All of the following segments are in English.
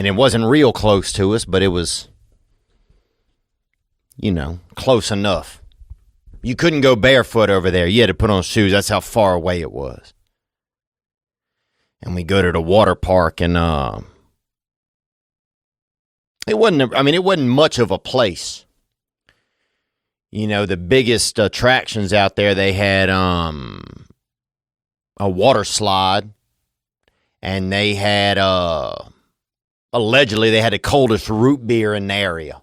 And it wasn't real close to us, but it was, close enough. You couldn't go barefoot over there. You had to put on shoes. That's how far away it was. And we go to the water park, and it wasn't much of a place. The biggest attractions out there, they had a water slide, and they had allegedly they had the coldest root beer in the area.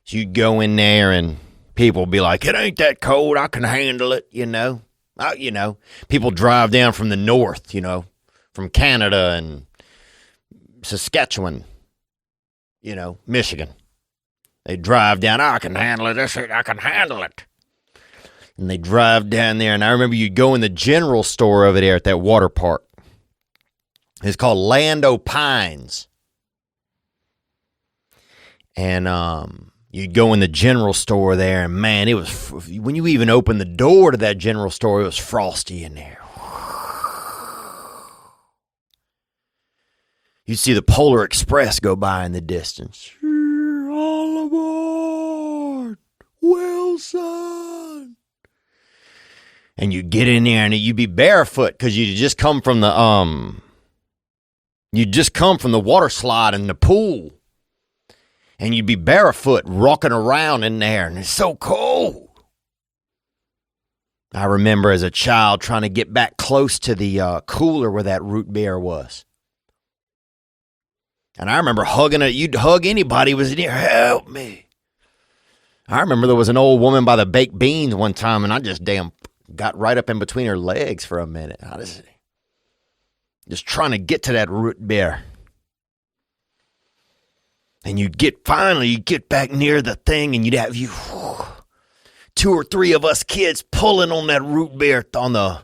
So you'd go in there and people would be like, "It ain't that cold, I can handle it," People drive down from the north, from Canada and Saskatchewan, Michigan. They drive down, "I can handle it, I can handle it." And they drive down there, and I remember you'd go in the general store over there at that water park. It's called Lando Pines. And you'd go in the general store there, and man, it was, when you even opened the door to that general store, it was frosty in there. You'd see the Polar Express go by in the distance. All aboard, Wilson. And you'd get in there, and you'd be barefoot because you'd just come from the water slide in the pool. And you'd be barefoot rocking around in there, and it's so cold. I remember as a child trying to get back close to the cooler where that root beer was. And I remember hugging it. You'd hug anybody who was near. "Help me." I remember there was an old woman by the baked beans one time, and I just got right up in between her legs for a minute. I just trying to get to that root beer. And you'd get back near the thing, and you'd have two or three of us kids pulling on that root beer on the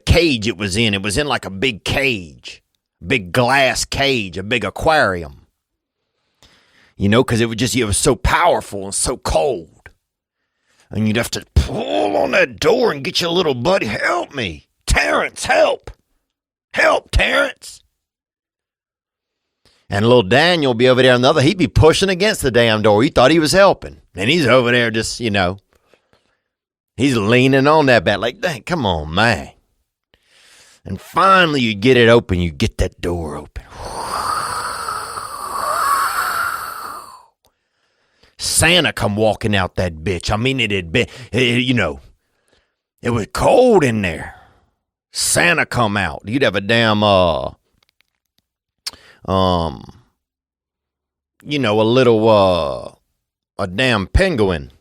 cage it was in. It was in like a big cage, big glass cage, a big aquarium. Because it was so powerful and so cold. And you'd have to pull on that door and get your little buddy, "Help me. Terrence, help. Help, Terrence." And little Daniel would be over there on the other. He'd be pushing against the damn door. He thought he was helping. And he's over there just, he's leaning on that bat like, "Dang, come on, man." And finally you get it open. You get that door open. Santa come walking out that bitch. I mean, it had been, it was cold in there. Santa come out. You'd have a damn, a damn penguin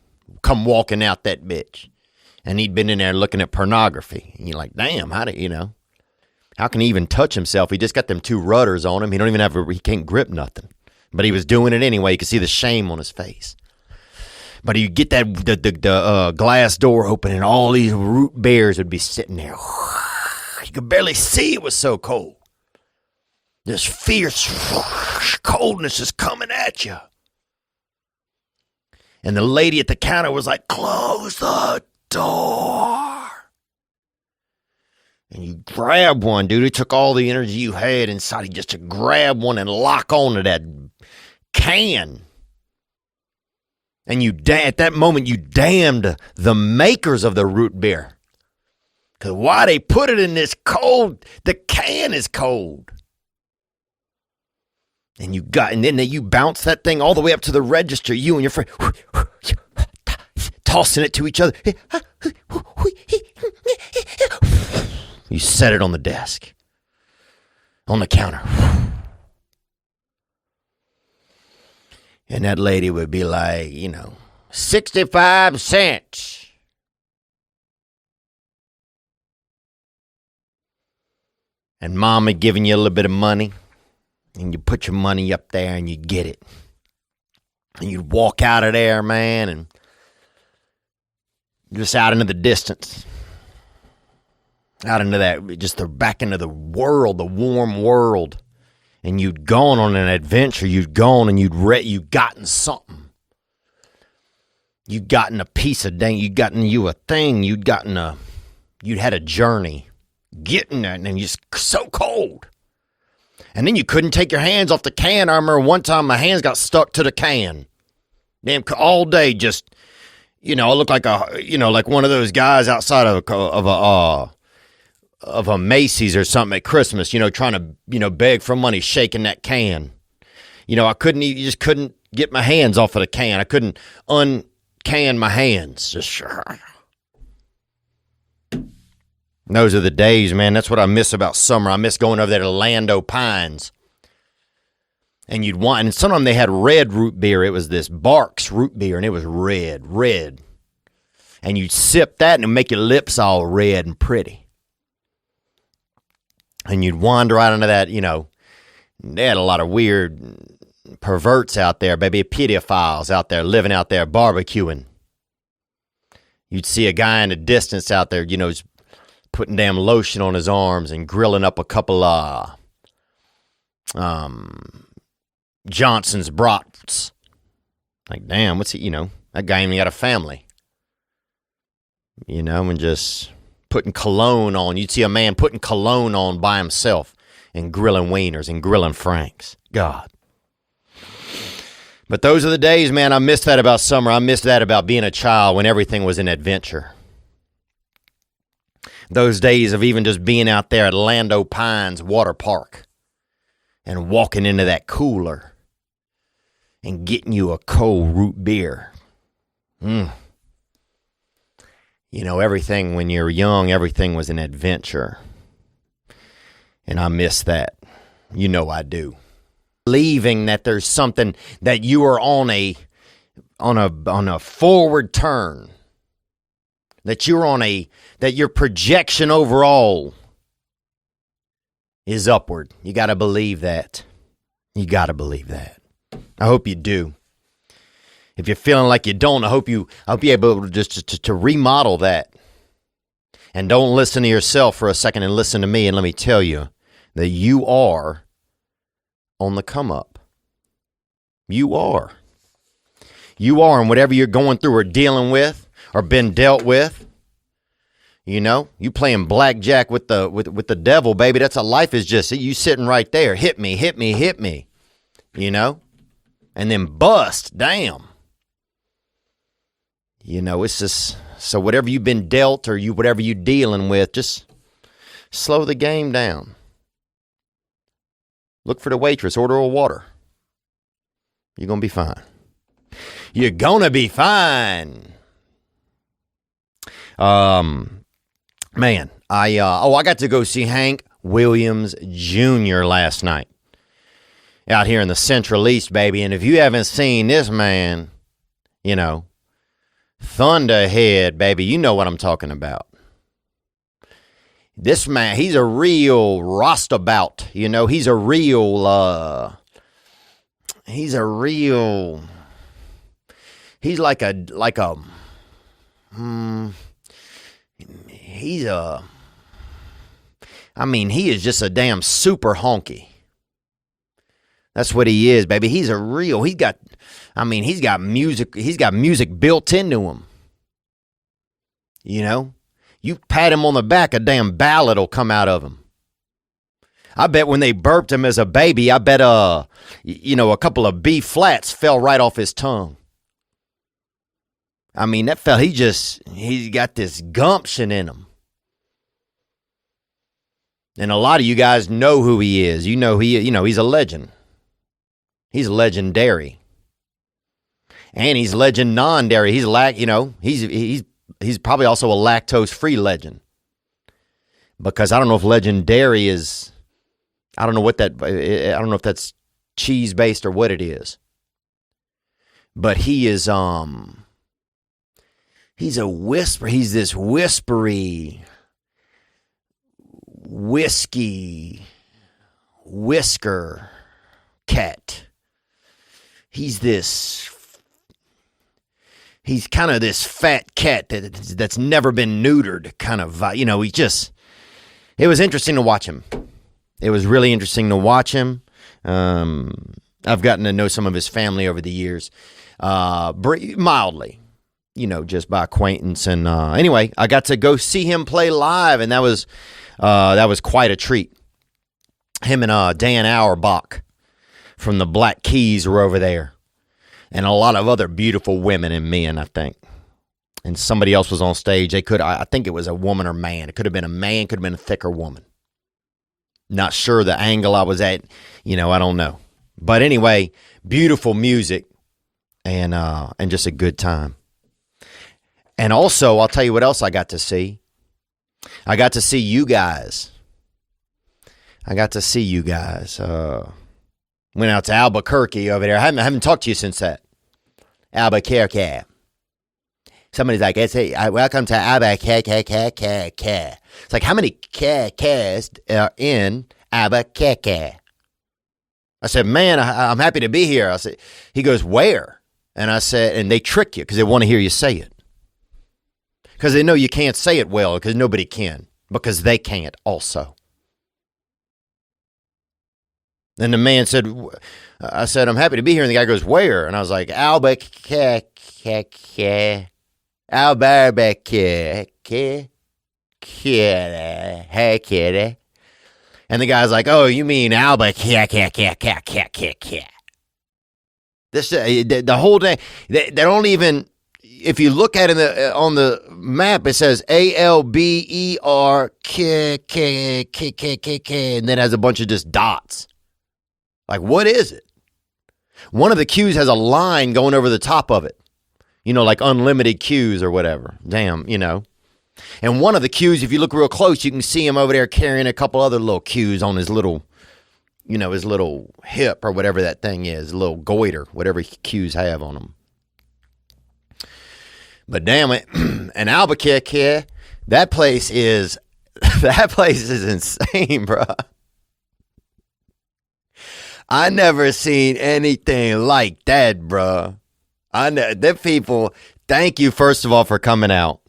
come walking out that bitch. And he'd been in there looking at pornography. And you're like, damn, how can he even touch himself? He just got them two rudders on him. He can't grip nothing. But he was doing it anyway. You could see the shame on his face. But you get the glass door open, and all these root beers would be sitting there. You could barely see, it was so cold. This fierce coldness is coming at you. And the lady at the counter was like, "Close the door." And you grab one, dude. It took all the energy you had inside you just to grab one and lock onto that can. And at that moment, you damned the makers of the root beer. Because why they put it in this cold, the can is cold. And then you bounce that thing all the way up to the register, you and your friend, tossing it to each other. You set it on the desk, on the counter. And that lady would be like, 65 cents. And mama giving you a little bit of money. And you put your money up there and you get it. And you'd walk out of there, man, and just out into the distance. Out into that, back into the world, the warm world. And you'd gone on an adventure. You'd gone and you'd gotten something. You'd gotten a piece of dang. You'd gotten you a thing. You'd had a journey. Getting that, and you're so cold. And then you couldn't take your hands off the can. I remember one time my hands got stuck to the can. Damn, all day just, I looked like like one of those guys outside of a Macy's or something at Christmas, trying to, beg for money, shaking that can. I just couldn't get my hands off of the can. I couldn't uncan my hands. Just, those are the days, man. That's what I miss about summer. I miss going over there to Lando Pines. And and sometimes they had red root beer. It was this Barks root beer, and it was red. And you'd sip that, and it'd make your lips all red and pretty. And you'd wander out into that, they had a lot of weird perverts out there, baby, pedophiles out there, living out there, barbecuing. You'd see a guy in the distance out there, putting damn lotion on his arms and grilling up a couple of Johnson's brats. Like, damn, what's he, that guy even got a family. And just putting cologne on. You'd see a man putting cologne on by himself and grilling wieners and grilling franks. God. But those are the days, man. I miss that about summer. I miss that about being a child when everything was an adventure. Those days of even just being out there at Lando Pines Water Park and walking into that cooler and getting you a cold root beer. Everything when you're young, everything was an adventure. And I miss that. I do. Believing that there's something that you are on a forward turn. That that your projection overall is upward. You got to believe that. I hope you do. If you're feeling like you don't, I hope you're able to just to remodel that. And don't listen to yourself for a second and listen to me, and let me tell you that you are on the come up. You are. And whatever you're going through or dealing with or been dealt with, you playing blackjack with the devil, baby. That's a life is just you sitting right there. Hit me. And then bust. Damn. It's just, so whatever you've been dealt or whatever you're dealing with, just slow the game down. Look for the waitress, order a water. You're going to be fine. Man, I got to go see Hank Williams Jr. last night out here in the Central East, baby. And if you haven't seen this man, Thunderhead, baby, you know what I'm talking about. This man, he's a real rostabout, he's a real, he's like a, he is just a damn super honky. That's what he is, baby. He's got music built into him. You pat him on the back, a damn ballad will come out of him. I bet when they burped him as a baby, a couple of B flats fell right off his tongue. That fella, he's got this gumption in him. And a lot of you guys know who he is. He's a legend. He's legendary. And he's legend non-dairy. He's probably also a lactose-free legend. Because I don't know if legendary is, I don't know if that's cheese-based or what it is. But he is, he's this whispery, whiskey, whisker cat. He's kind of this fat cat that's never been neutered, kind of, it was interesting to watch him. It was really interesting to watch him. I've gotten to know some of his family over the years, mildly, just by acquaintance. And anyway, I got to go see him play live, and that was quite a treat. Him and Dan Auerbach from the Black Keys were over there. And a lot of other beautiful women and men, I think. And somebody else was on stage. I think it was a woman or man. It could have been a man, could have been a thicker woman. Not sure the angle I was at, I don't know. But anyway, beautiful music and just a good time. And also, I'll tell you what else I got to see. I got to see you guys. Went out to Albuquerque over there. I haven't talked to you since that. Albuquerque. Somebody's like, welcome to Albuquerque. It's like, how many cares are in Albuquerque? I said, man, I'm happy to be here. I said, he goes, where? And I said, and they trick you because they want to hear you say it. Because they know you can't say it well because nobody can. Because they can't also. And the man said, I said, I'm happy to be here. And the guy goes, where? And I was like, Albuquerque. Hey, kitty. And the guy's like, oh, you mean Albuquerque. This, the whole day, they don't even, if you look at it on the map, it says ALBER, and then has a bunch of just dots. Like, what is it? One of the queues has a line going over the top of it. Like unlimited queues or whatever. Damn, And one of the queues, if you look real close, you can see him over there carrying a couple other little queues on his little, his little hip or whatever that thing is, a little goiter, whatever queues have on them. But damn it, and Albuquerque, that place is insane, bro. I never seen anything like that, bro. Them people, thank you, first of all, for coming out.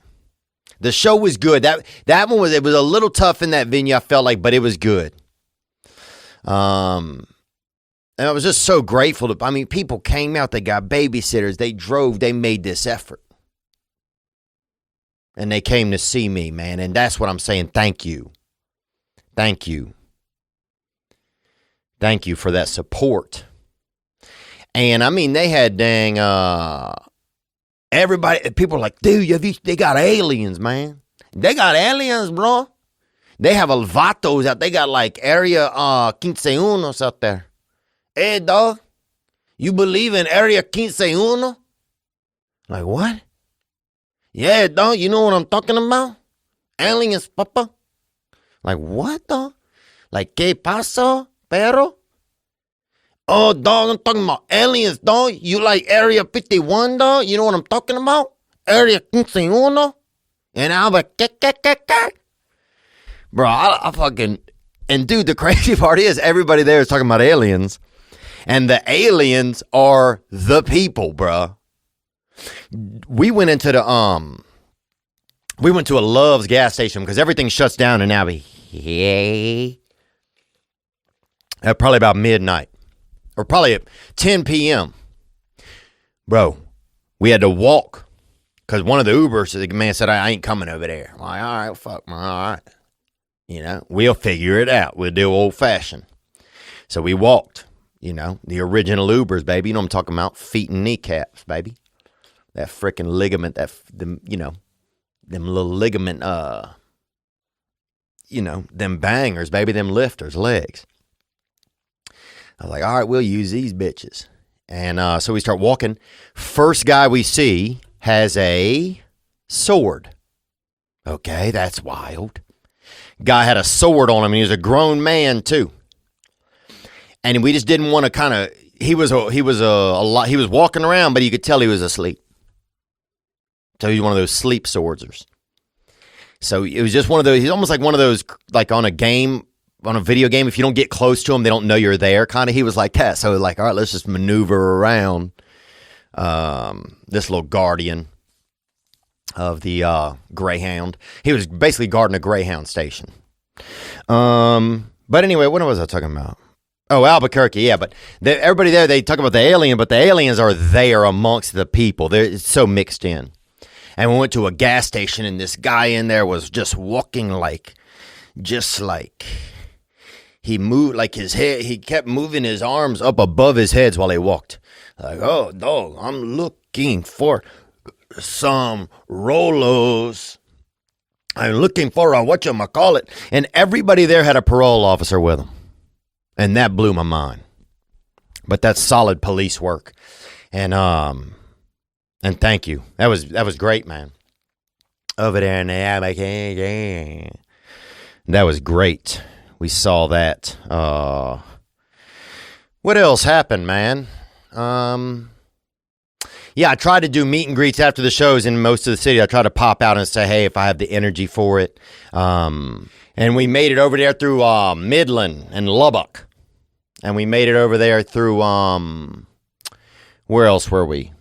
The show was good. That one was, it was a little tough in that venue, I felt like, but it was good. And I was just so grateful people came out, they got babysitters, they drove, they made this effort. And they came to see me, man. And that's what I'm saying. Thank you. Thank you. Thank you for that support. And they had dang, everybody, people are like, dude, they got aliens, man. They got aliens, bro. They have vatos out. They got like Area 51 out there. Hey, dog, you believe in Area 51? Like, what? Yeah, dog, you know what I'm talking about? Aliens, papa. Like, what, dog? Like, ¿qué pasó, perro? Oh, dog, I'm talking about aliens, dog. You like Area 51, dog? You know what I'm talking about? Area 51? And Albuquerque. Bro, I fucking... And, dude, the crazy part is everybody there is talking about aliens. And the aliens are the people, bro. We went into we went to a Love's gas station because everything shuts down in Albuquerque at probably about midnight or probably at 10 p.m. Bro, we had to walk because one of the Ubers, the man said, I ain't coming over there. I'm like, all right, fuck, man, all right. We'll figure it out. We'll do old fashioned. So we walked, the original Ubers, baby. You know what I'm talking about? Feet and kneecaps, baby. That freaking ligament, them little ligament, them bangers, baby, them lifters, legs. I was like, all right, we'll use these bitches. And so we start walking. First guy we see has a sword. Okay, that's wild. Guy had a sword on him, and he was a grown man, too. And we just didn't want to kind of, he was walking around, but you could tell he was asleep. So he's one of those sleep swordsers. So it was just one of those, he's almost like one of those, like on a video game, if you don't get close to him, they don't know you're there, kind of. He was like that. So like, all right, let's just maneuver around this little guardian of the Greyhound. He was basically guarding a Greyhound station. But anyway, what was I talking about? Oh, Albuquerque, yeah. But everybody there, they talk about the alien, but the aliens are there amongst the people. It's so mixed in. And we went to a gas station, and this guy in there was just walking like he moved like his head. He kept moving his arms up above his heads while he walked. Like, oh, dog, I'm looking for some Rolos. I'm looking for a whatchamacallit. And everybody there had a parole officer with them. And that blew my mind. But that's solid police work. And thank you. That was great, man. Over there in the Albuquerque. That was great. We saw that. What else happened, man? Yeah, I tried to do meet and greets after the shows in most of the city. I tried to pop out and say, hey, if I have the energy for it. And we made it over there through Midland and Lubbock. And we made it over there through, where else were we?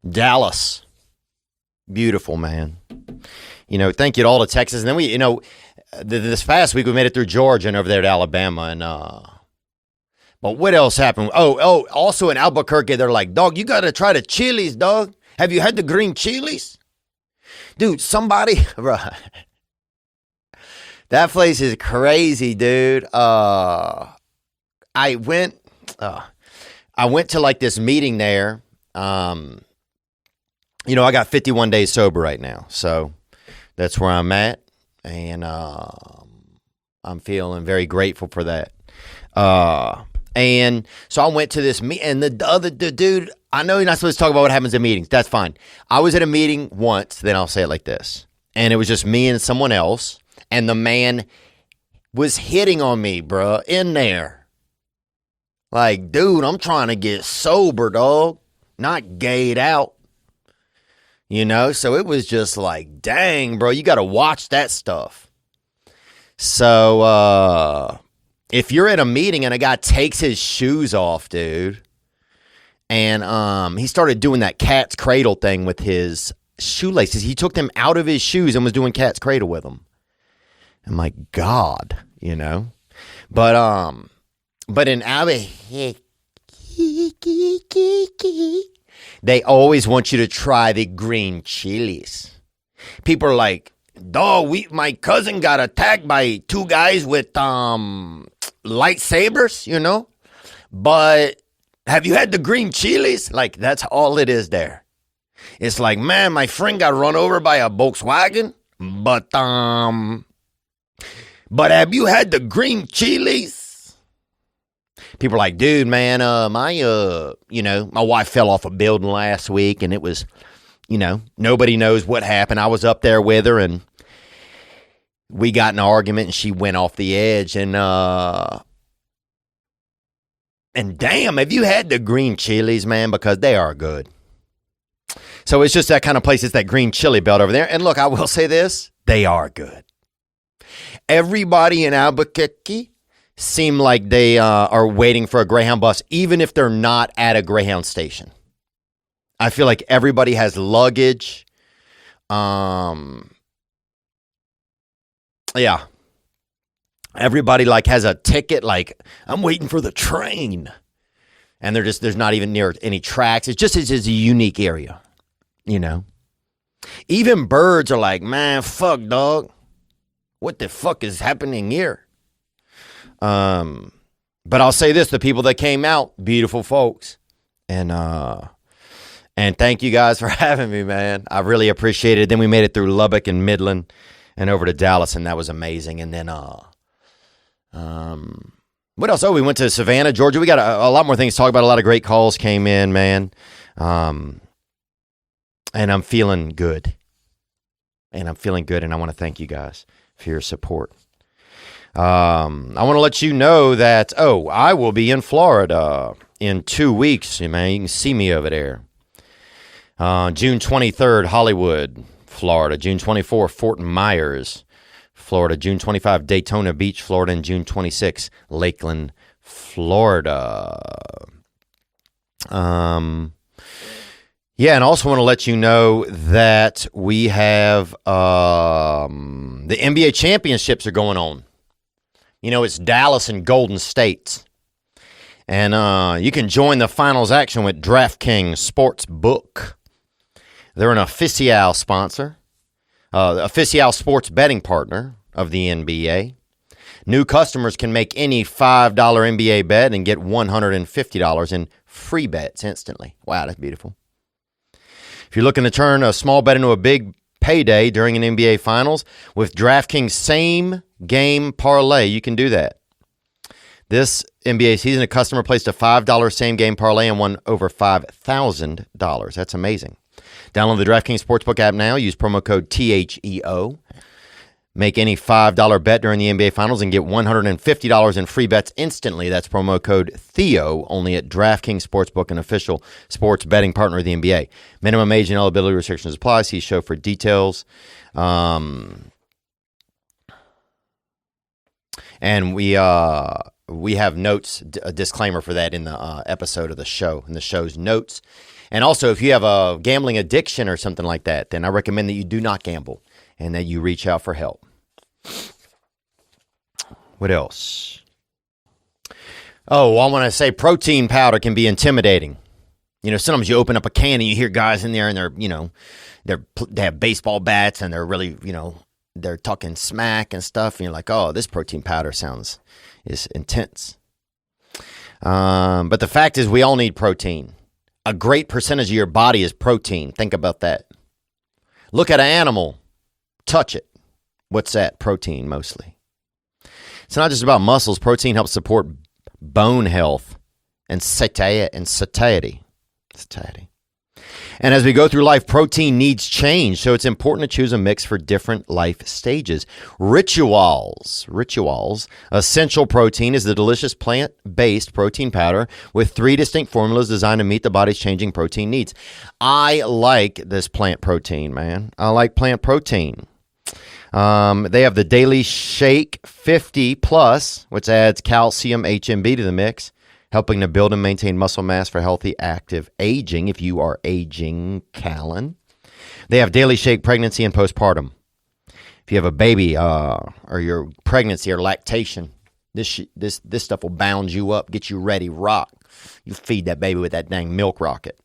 Dallas. Beautiful, man. You know, thank you to all to Texas. And then we, you know, this past week we made it through Georgia and over there to Alabama. And, but what else happened? Oh, also in Albuquerque, they're like, dog, you got to try the chilies, dog. Have you had the green chilies? Dude, somebody, right. That place is crazy, dude. I went to like this meeting there. You know, I got 51 days sober right now. So that's where I'm at. And I'm feeling very grateful for that. And so I went to this meeting, and the dude, I know you're not supposed to talk about what happens in meetings. That's fine. I was at a meeting once, then I'll say it like this. And it was just me and someone else. And the man was hitting on me, bro, in there. Like, dude, I'm trying to get sober, dog. Not gayed out. You know? So it was just like, dang, bro, you got to watch that stuff. So, if you're at a meeting and a guy takes his shoes off, dude, and he started doing that cat's cradle thing with his shoelaces. He took them out of his shoes and was doing cat's cradle with them. I'm like, God, you know? But in Albuquerque, they always want you to try the green chilies. People are like, dog, my cousin got attacked by two guys with lightsabers, you know? But have you had the green chilies? Like, that's all it is there. It's like, man, my friend got run over by a Volkswagen, but have you had the green chilies? People are like, dude, man, my wife fell off a building last week, and it was, you know, nobody knows what happened. I was up there with her, and we got in an argument, and she went off the edge, and damn, have you had the green chilies, man? Because they are good. So it's just that kind of place. It's that green chili belt over there. And look, I will say this. They are good. Everybody in Albuquerque seem like they are waiting for a Greyhound bus, even if they're not at a Greyhound station. I feel like everybody has luggage. Yeah. Everybody like has a ticket, like, I'm waiting for the train. And there's not even near any tracks. It's just a unique area, you know. Even birds are like, man, fuck, dog. What the fuck is happening here? But I'll say this, the people that came out, beautiful folks. And thank you guys for having me, man. I really appreciate it. Then we made it through Lubbock and Midland and over to Dallas, and that was amazing. And then, what else? Oh, we went to Savannah, Georgia. We got a lot more things to talk about. A lot of great calls came in, man. And I'm feeling good. And I want to thank you guys for your support. I want to let you know that, I will be in Florida in 2 weeks. Man, you can see me over there. June 23rd, Hollywood, Florida. June 24th, Fort Myers, Florida. June 25th, Daytona Beach, Florida. And June 26th, Lakeland, Florida. Yeah, and also want to let you know that we have the NBA championships are going on. You know, it's Dallas and Golden State. And you can join the finals action with DraftKings Sportsbook. They're an official sponsor, official sports betting partner of the NBA. New customers can make any $5 NBA bet and get $150 in free bets instantly. Wow, that's beautiful. If you're looking to turn a small bet into a big payday during an NBA Finals with DraftKings same game parlay, you can do that. This NBA season, a customer placed a $5 same game parlay and won over $5,000. That's amazing. Download the DraftKings Sportsbook app now. Use promo code THEO. Make any $5 bet during the NBA Finals and get $150 in free bets instantly. That's promo code THEO, only at DraftKings Sportsbook, an official sports betting partner of the NBA. Minimum age and eligibility restrictions apply. See show for details. And we have notes, a disclaimer for that in the episode of the show, in the show's notes. And also, if you have a gambling addiction or something like that, then I recommend that you do not gamble and that you reach out for help. What else? Oh, I want to say protein powder can be intimidating. You know, sometimes you open up a can and you hear guys in there and they're, you know, they have baseball bats and they're really, you know, they're talking smack and stuff. And you're like, oh, this protein powder is intense. But the fact is we all need protein. A great percentage of your body is protein. Think about that. Look at an animal. Touch it. What's that? Protein, mostly. It's not just about muscles. Protein helps support bone health and satiety. And as we go through life, protein needs change. So it's important to choose a mix for different life stages. Rituals. Essential Protein is the delicious plant-based protein powder with 3 distinct formulas designed to meet the body's changing protein needs. I like this plant protein, man. I like plant protein. They have the Daily Shake 50 Plus, which adds calcium HMB to the mix, helping to build and maintain muscle mass for healthy, active aging if you are aging, Callan. They have Daily Shake Pregnancy and Postpartum. If you have a baby or your pregnancy or lactation, this stuff will bound you up, get you ready, rock. You feed that baby with that dang milk rocket.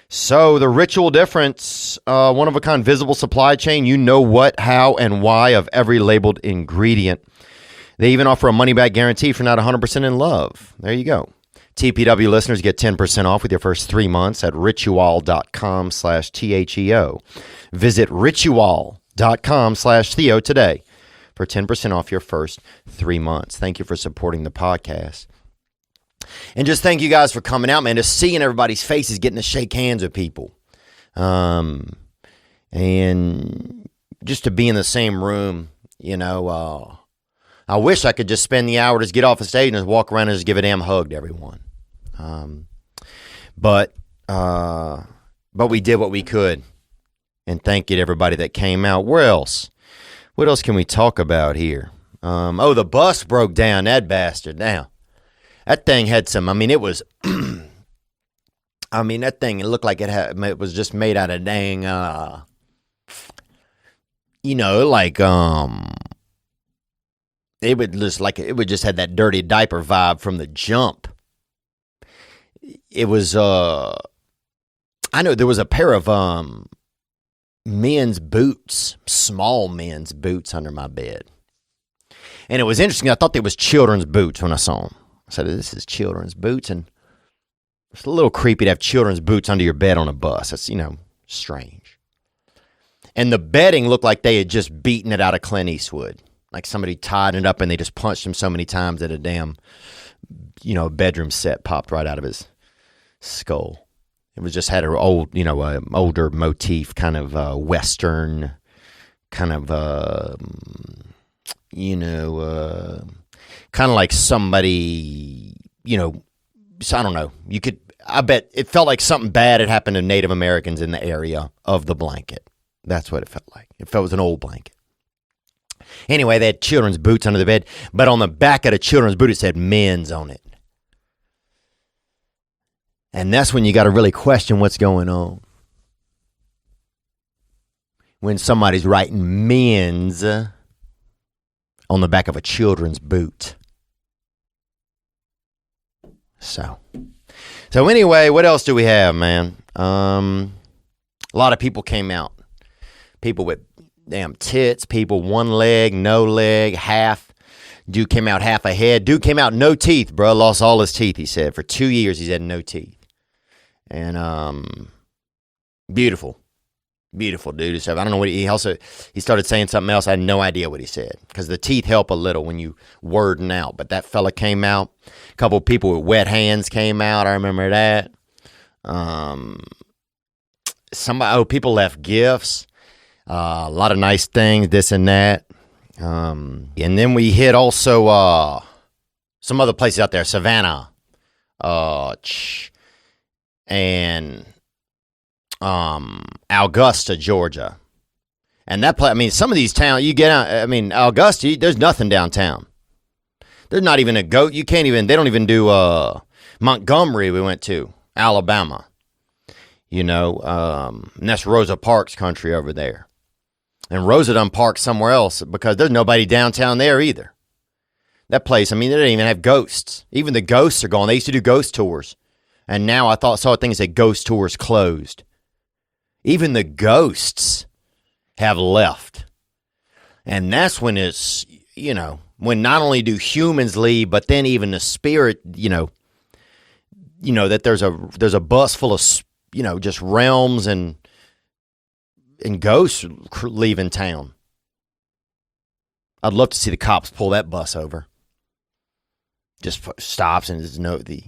So the ritual difference, one-of-a-kind visible supply chain. You know what, how, and why of every labeled ingredient. They even offer a money-back guarantee for not 100% in love. There you go. TPW listeners get 10% off with your first 3 months at ritual.com/THEO. Visit ritual.com/Theo today for 10% off your first 3 months. Thank you for supporting the podcast. And just thank you guys for coming out, man. Just seeing everybody's faces, getting to shake hands with people. And just to be in the same room, you know, I wish I could just spend the hour, just get off the stage and just walk around and just give a damn hug to everyone. But we did what we could. And thank you to everybody that came out. Where else? What else can we talk about here? The bus broke down, that bastard. Now, that thing had some, I mean, it was, that thing, it looked like it was just made out of dang, it would just had that dirty diaper vibe from the jump. It was, I know there was a pair of men's boots, small men's boots under my bed. And it was interesting. I thought they was children's boots when I saw them. I said, this is children's boots. And it's a little creepy to have children's boots under your bed on a bus. That's, strange. And the bedding looked like they had just beaten it out of Clint Eastwood. Like somebody tied it up and they just punched him so many times that a damn, bedroom set popped right out of his skull. It was just had an old, older motif, kind of Western, kind of, kind of like somebody, I don't know. I bet it felt like something bad had happened to Native Americans in the area of the blanket. That's what it felt like. It felt it was an old blanket. Anyway, they had children's boots under the bed, but on the back of the children's boot, it said men's on it. And that's when you got to really question what's going on. When somebody's writing men's on the back of a children's boot. So anyway, what else do we have, man? A lot of people came out. People with damn tits, people one leg, no leg, half. Dude came out half a head. Dude came out no teeth, bro. Lost all his teeth, he said. For 2 years, he's had no teeth. And beautiful. Beautiful, dude. So I don't know what he started saying something else. I had no idea what he said because the teeth help a little when you wording out. But that fella came out. A couple of people with wet hands came out. I remember that. People left gifts. A lot of nice things, this and that. And then we hit also some other places out there, Savannah, and Augusta, Georgia. And that place, I mean, some of these towns, you get out, I mean, Augusta, there's nothing downtown. There's not even a goat. They don't even do Montgomery we went to, Alabama. And that's Rosa Parks country over there. And Rosa done parked somewhere else because there's nobody downtown there either. That place, I mean, they don't even have ghosts. Even the ghosts are gone. They used to do ghost tours. And now I saw a thing that said ghost tours closed. Even the ghosts have left. And that's when it's, when not only do humans leave, but then even the spirit, that there's a bus full of, just realms and ghosts leaving town. I'd love to see the cops pull that bus over. Just stops and there's the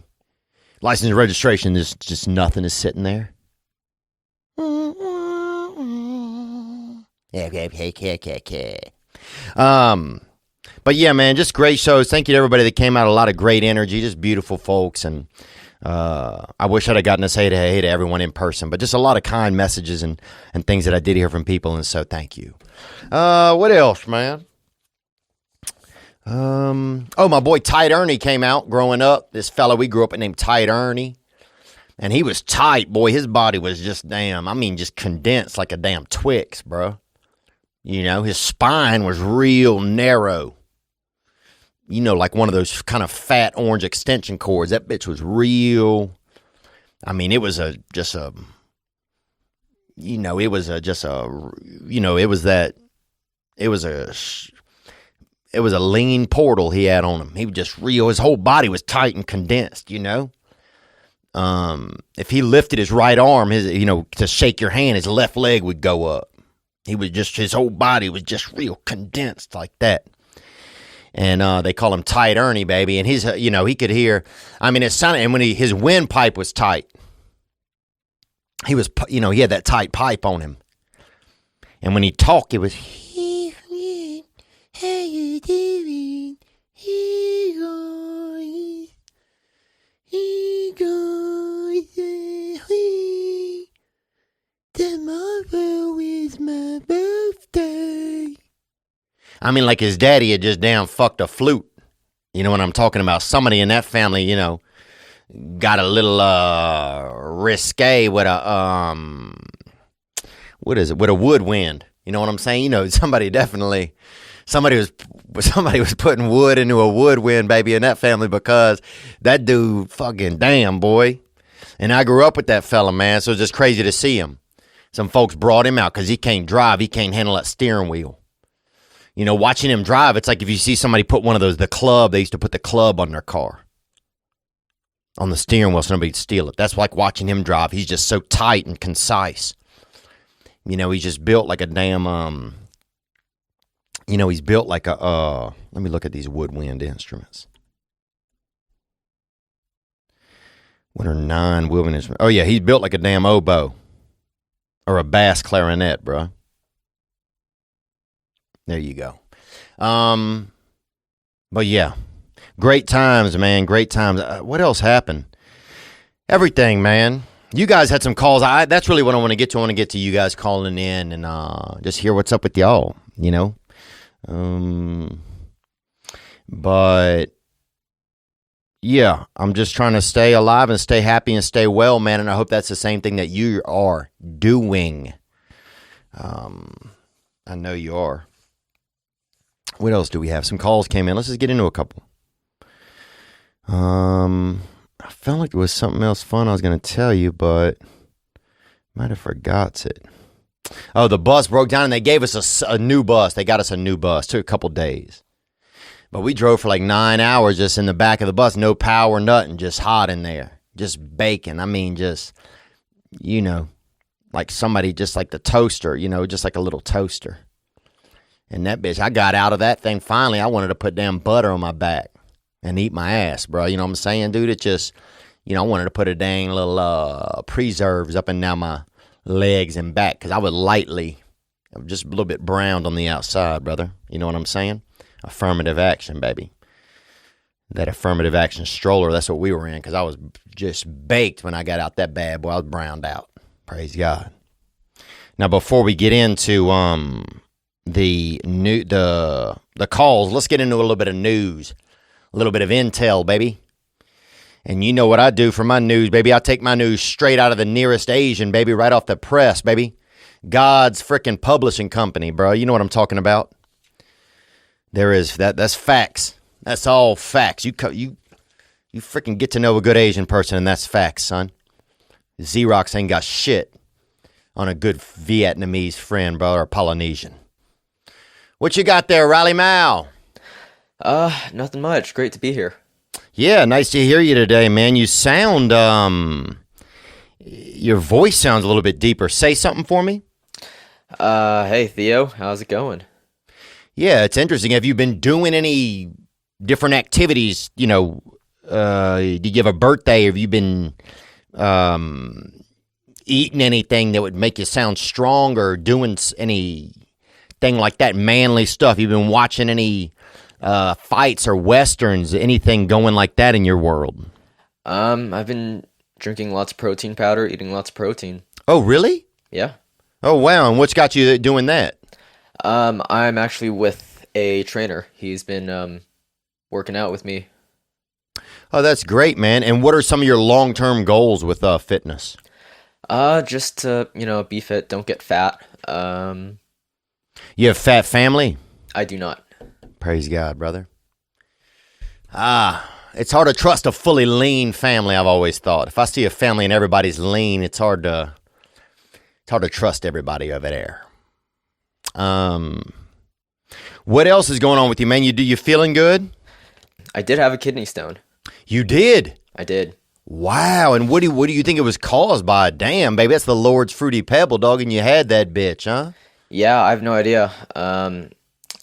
license and registration, there's just nothing is sitting there. But yeah, man, just great shows. Thank you to everybody that came out. A lot of great energy, just beautiful folks. And I wish I'd have gotten to say hey to everyone in person, but just a lot of kind messages and things that I did hear from people. And so thank you. What else, man? My boy Tight Ernie came out growing up. This fella we grew up with named Tight Ernie. And he was tight, boy. His body was just just condensed like a damn Twix, bro. His spine was real narrow. Like one of those kind of fat orange extension cords. That bitch was real. I mean, it was it was a lean portal he had on him. He was just real. His whole body was tight and condensed, If he lifted his right arm, to shake your hand, his left leg would go up. His whole body was just real condensed like that. And they call him Tight Ernie, baby. And he could hear, it sounded, and when his windpipe was tight, he was, he had that tight pipe on him. And when he talked, it was, hey, how you doing? Hey, guys, tomorrow is my birthday. Like his daddy had just damn fucked a flute. You know what I'm talking about? Somebody in that family, got a little risque with a with a woodwind. You know what I'm saying? Somebody was putting wood into a woodwind, baby, in that family because that dude fucking damn, boy. And I grew up with that fella, man, so it's just crazy to see him. Some folks brought him out because he can't drive. He can't handle that steering wheel. Watching him drive, it's like if you see somebody put one of those, they used to put the club on their car. On the steering wheel so nobody'd steal it. That's like watching him drive. He's just so tight and concise. He's just built like a damn, he's built like a, let me look at these woodwind instruments. What are 9 woodwind instruments? Oh, yeah, he's built like a damn oboe. Or a bass clarinet, bro. There you go. But yeah, great times, man. Great times. What else happened? Everything, man. You guys had some calls. That's really what I want to get to. I want to get to you guys calling in and just hear what's up with y'all, But yeah, I'm just trying to stay alive and stay happy and stay well, man. And I hope that's the same thing that you are doing. I know you are. What else do we have? Some calls came in. Let's just get into a couple. I felt like it was something else fun I was going to tell you, but might have forgot it. Oh, the bus broke down and they gave us a new bus. They got us a new bus. Took a couple days. But we drove for like 9 hours just in the back of the bus, no power, nothing, just hot in there, just baking. I mean, just, like somebody, just like the toaster, just like a little toaster. And that bitch, I got out of that thing finally. I wanted to put damn butter on my back and eat my ass, bro. You know what I'm saying, dude? It just, I wanted to put a dang little preserves up and down my legs and back because I would just a little bit browned on the outside, brother. You know what I'm saying? Affirmative action, baby. That affirmative action stroller, that's what we were in because I was just baked when I got out that bad boy. I was browned out. Praise God. Now, before we get into the calls, let's get into a little bit of news, a little bit of intel, baby. And you know what I do for my news, baby. I take my news straight out of the nearest Asian, baby, right off the press, baby. God's freaking publishing company, bro. You know what I'm talking about? There is that's facts. That's all facts. You freaking get to know a good Asian person, and that's facts, son. Xerox ain't got shit on a good Vietnamese friend, bro, or Polynesian. What you got there, Riley Mao? Nothing much. Great to be here. Yeah, nice to hear you today, man. You sound, your voice sounds a little bit deeper. Say something for me. Hey, Theo, how's it going? Yeah, it's interesting. Have you been doing any different activities? Did you have a birthday? Have you been eating anything that would make you sound strong or doing anything like that manly stuff? You been watching any fights or westerns, anything going like that in your world? I've been drinking lots of protein powder, eating lots of protein. Oh, really? Yeah. Oh, wow. And what's got you doing that? I'm actually with a trainer. He's been working out with me. Oh, that's great, man. And what are some of your long-term goals with fitness? Just to, be fit, don't get fat. You have fat family? I do not. Praise God, brother. It's hard to trust a fully lean family, I've always thought. If I see a family and everybody's lean, it's hard to trust everybody over there. What else is going on with you, man? You feeling good? I did have a kidney stone. You did? I did. Wow. And what do you think it was caused by? Damn, baby, that's the Lord's fruity pebble, dog, and you had that bitch, huh? Yeah, I have no idea.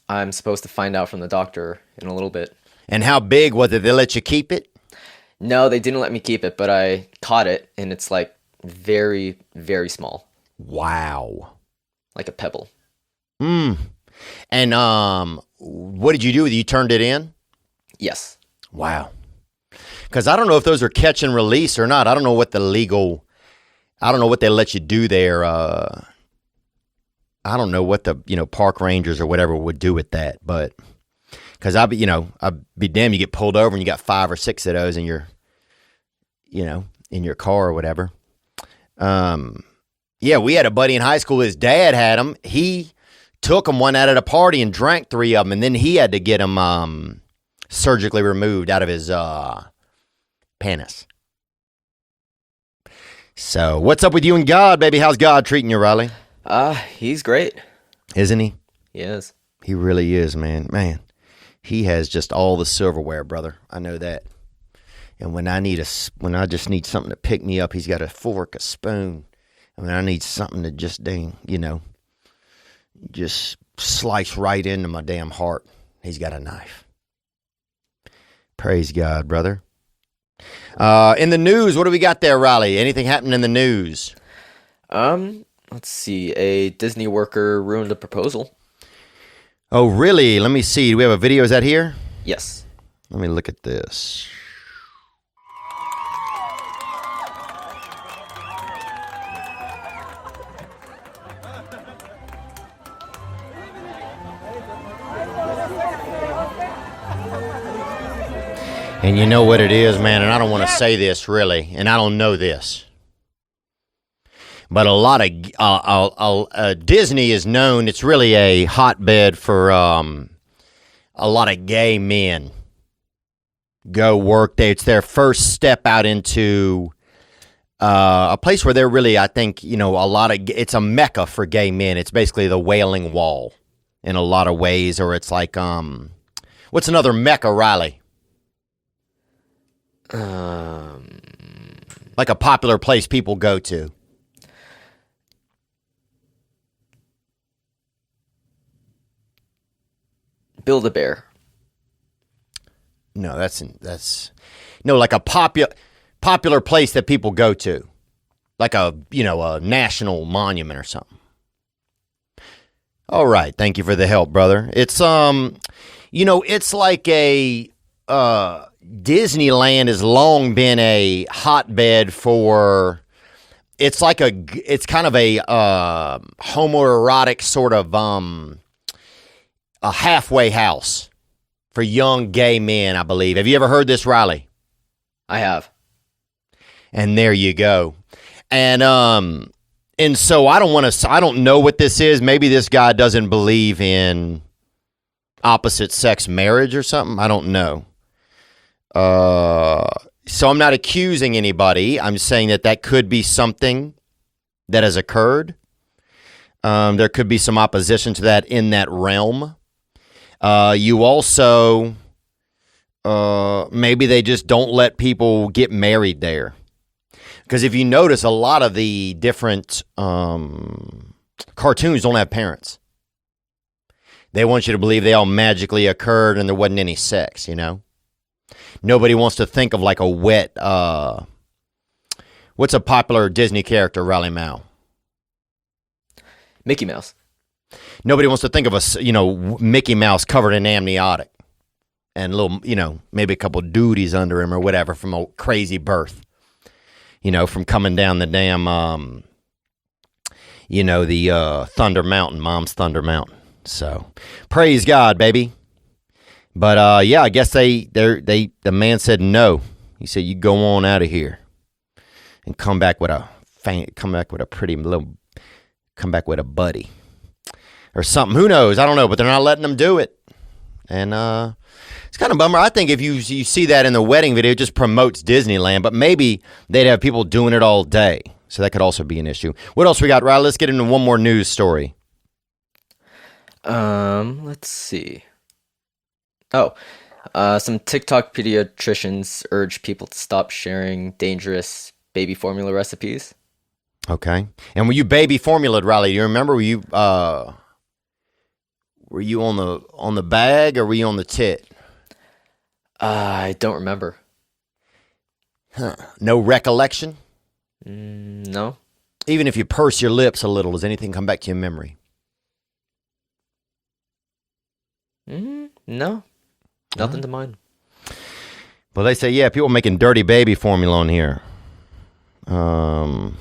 I'm supposed to find out from the doctor in a little bit. And how big was it? They let you keep it? No, they didn't let me keep it, but I caught it, and it's like very, very small. Wow. Like a pebble. And what did you do with it? You turned it in? Yes. Wow. Because I don't know if those are catch and release or not. I don't know what they let you do there. I don't know what the, park rangers or whatever would do with that. But because I'd be damned, you get pulled over and you got 5 or 6 of those in your, in your car or whatever. Yeah, we had a buddy in high school. His dad had them. He took them one out at a party and drank 3 of them. And then he had to get them surgically removed out of his penis. So what's up with you and God, baby? How's God treating you, Riley? He's great. Isn't he? He is. He really is, man. Man, he has just all the silverware, brother. I know that. And when I just need something to pick me up, he's got a fork, a spoon. And when I need something to just just slice right into my damn heart, he's got a knife. Praise God, brother. In the news, what do we got there, Riley? Anything happening in the news? Let's see. A Disney worker ruined a proposal. Oh, really? Let me see. Do we have a video? Is that here? Yes. Let me look at this. And you know what it is, man, and I don't want to say this really, and I don't know this. But a lot of Disney is known, it's really a hotbed for a lot of gay men. Go work there. It's their first step out into a place where they're really, I think, it's a mecca for gay men. It's basically the Wailing Wall in a lot of ways, or it's like, What's another Mecca, Riley? Like a popular place people go to. Build-A-Bear. No, that's no, like a popular place that people go to, like a national monument or something. All right, thank you for the help, brother. It's it's like a Disneyland has long been a hotbed for. It's kind of a homoerotic sort of a halfway house for young gay men, I believe. Have you ever heard this, Riley? I have. And there you go. And so I don't know what this is. Maybe this guy doesn't believe in opposite sex marriage or something. I don't know. So I'm not accusing anybody. I'm saying that could be something that has occurred. There could be some opposition to that in that realm. You also, maybe they just don't let people get married there. Because if you notice, a lot of the different cartoons don't have parents. They want you to believe they all magically occurred and there wasn't any sex, Nobody wants to think of like a wet, what's a popular Disney character, Raleigh Mao? Mickey Mouse. Nobody wants to think of Mickey Mouse covered in amniotic and little, maybe a couple duties under him or whatever from a crazy birth, from coming down the damn, the Thunder Mountain, Mom's Thunder Mountain. So praise God, baby. But I guess the man said no. He said, "You go on out of here and come back with a buddy or something." Who knows? I don't know, but they're not letting them do it, and it's kind of a bummer. I think if you see that in the wedding video, it just promotes Disneyland, but maybe they'd have people doing it all day, so that could also be an issue. What else we got, Riley? Let's get into one more news story. Let's see. Some TikTok pediatricians urge people to stop sharing dangerous baby formula recipes. Okay. And were you baby formulaed, Riley? Do you remember? Were you on the bag or were you on the tit? I don't remember. Huh. No recollection? No. Even if you purse your lips a little, does anything come back to your memory? No. Nothing to mind. Well, they say, people making dirty baby formula on here. I'm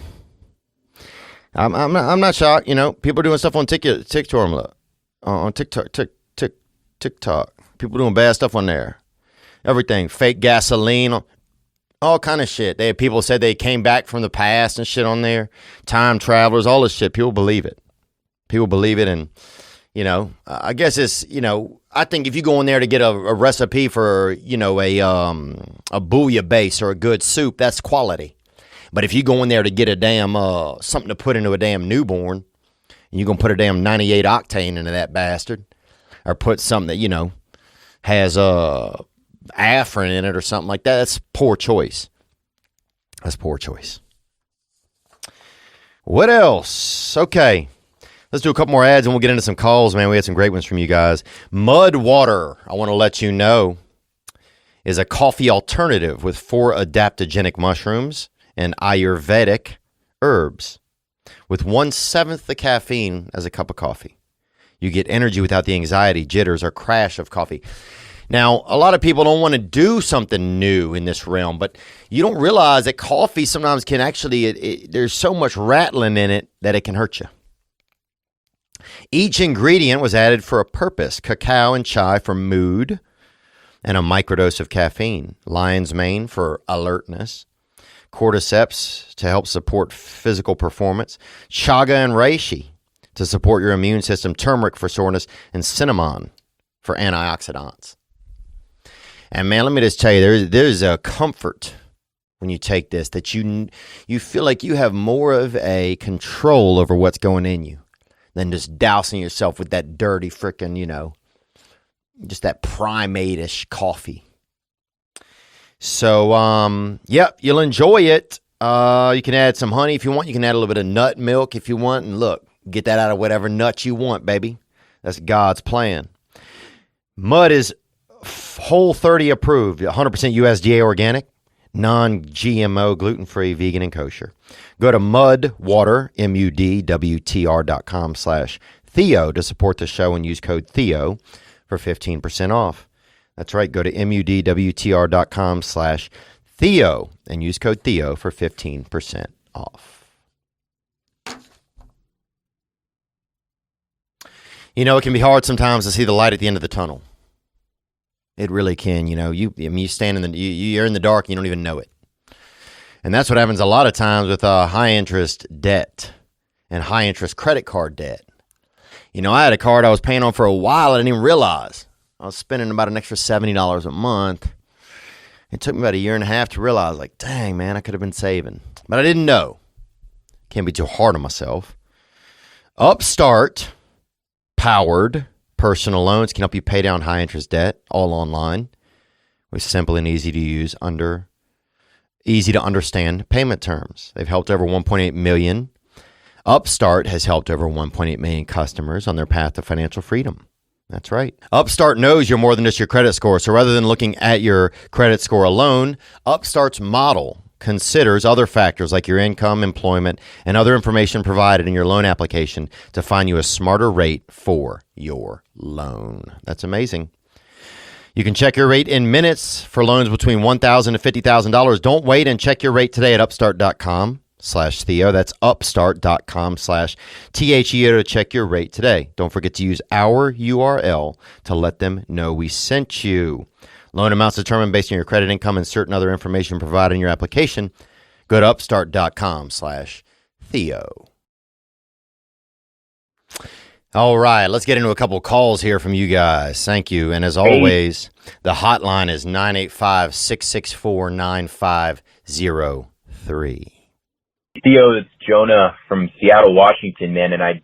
not shocked. People are doing stuff on TikTok. People doing bad stuff on there. Everything, fake gasoline, all kind of shit. They had people said they came back from the past and shit on there. Time travelers, all this shit. People believe it. And I guess it's I think if you go in there to get a recipe for a bouillabaisse or a good soup, that's quality. But if you go in there to get a damn something to put into a damn newborn, and you're gonna put a damn 98 octane into that bastard, or put something that has Afrin in it or something like that, that's poor choice. What else? Okay. Let's do a couple more ads and we'll get into some calls, man. We had some great ones from you guys. Mud water, I want to let you know, is a coffee alternative with 4 adaptogenic mushrooms and Ayurvedic herbs with 1/7 the caffeine as a cup of coffee. You get energy without the anxiety, jitters, or crash of coffee. Now, a lot of people don't want to do something new in this realm, but you don't realize that coffee sometimes can actually, there's so much rattling in it that it can hurt you. Each ingredient was added for a purpose. Cacao and chai for mood and a microdose of caffeine. Lion's mane for alertness. Cordyceps to help support physical performance. Chaga and reishi to support your immune system. Turmeric for soreness. And cinnamon for antioxidants. And man, let me just tell you, there's a comfort when you take this that you feel like you have more of a control over what's going in you than just dousing yourself with that dirty frickin', Just that primate-ish coffee. So, yep, you'll enjoy it. You can add some honey if you want. You can add a little bit of nut milk if you want. And look, get that out of whatever nut you want, baby. That's God's plan. Mud is Whole30 approved, 100% USDA organic, non-GMO, gluten-free, vegan, and kosher. Go to mudwtr.com/Theo to support the show and use code Theo for 15% off. That's right. Go to mudwtr.com/Theo and use code Theo for 15% off. You know, it can be hard sometimes to see the light at the end of the tunnel. It really can. You know, you stand in you're in the dark and you don't even know it. And that's what happens a lot of times with high interest debt and high interest credit card debt. You know, I had a card I was paying on for a while. I didn't even realize I was spending about an extra $70 a month. It took me about a year and a half to realize, like, dang, man, I could have been saving. But I didn't know. Can't be too hard on myself. Upstart powered personal loans can help you pay down high interest debt all online with simple and easy to understand payment terms. They've helped over 1.8 million. Upstart has helped over 1.8 million customers on their path to financial freedom. That's right. Upstart knows you're more than just your credit score. So rather than looking at your credit score alone, Upstart's model considers other factors like your income, employment, and other information provided in your loan application to find you a smarter rate for your loan. That's amazing. You can check your rate in minutes for loans between $1,000 to $50,000. Don't wait and check your rate today at upstart.com/Theo. That's upstart.com/THEO to check your rate today. Don't forget to use our URL to let them know we sent you. Loan amounts determined based on your credit, income, and certain other information provided in your application. Go to upstart.com/Theo. All right, let's get into a couple of calls here from you guys. Thank you. And as always, the hotline is 985-664-9503. Theo, it's Jonah from Seattle, Washington, man, and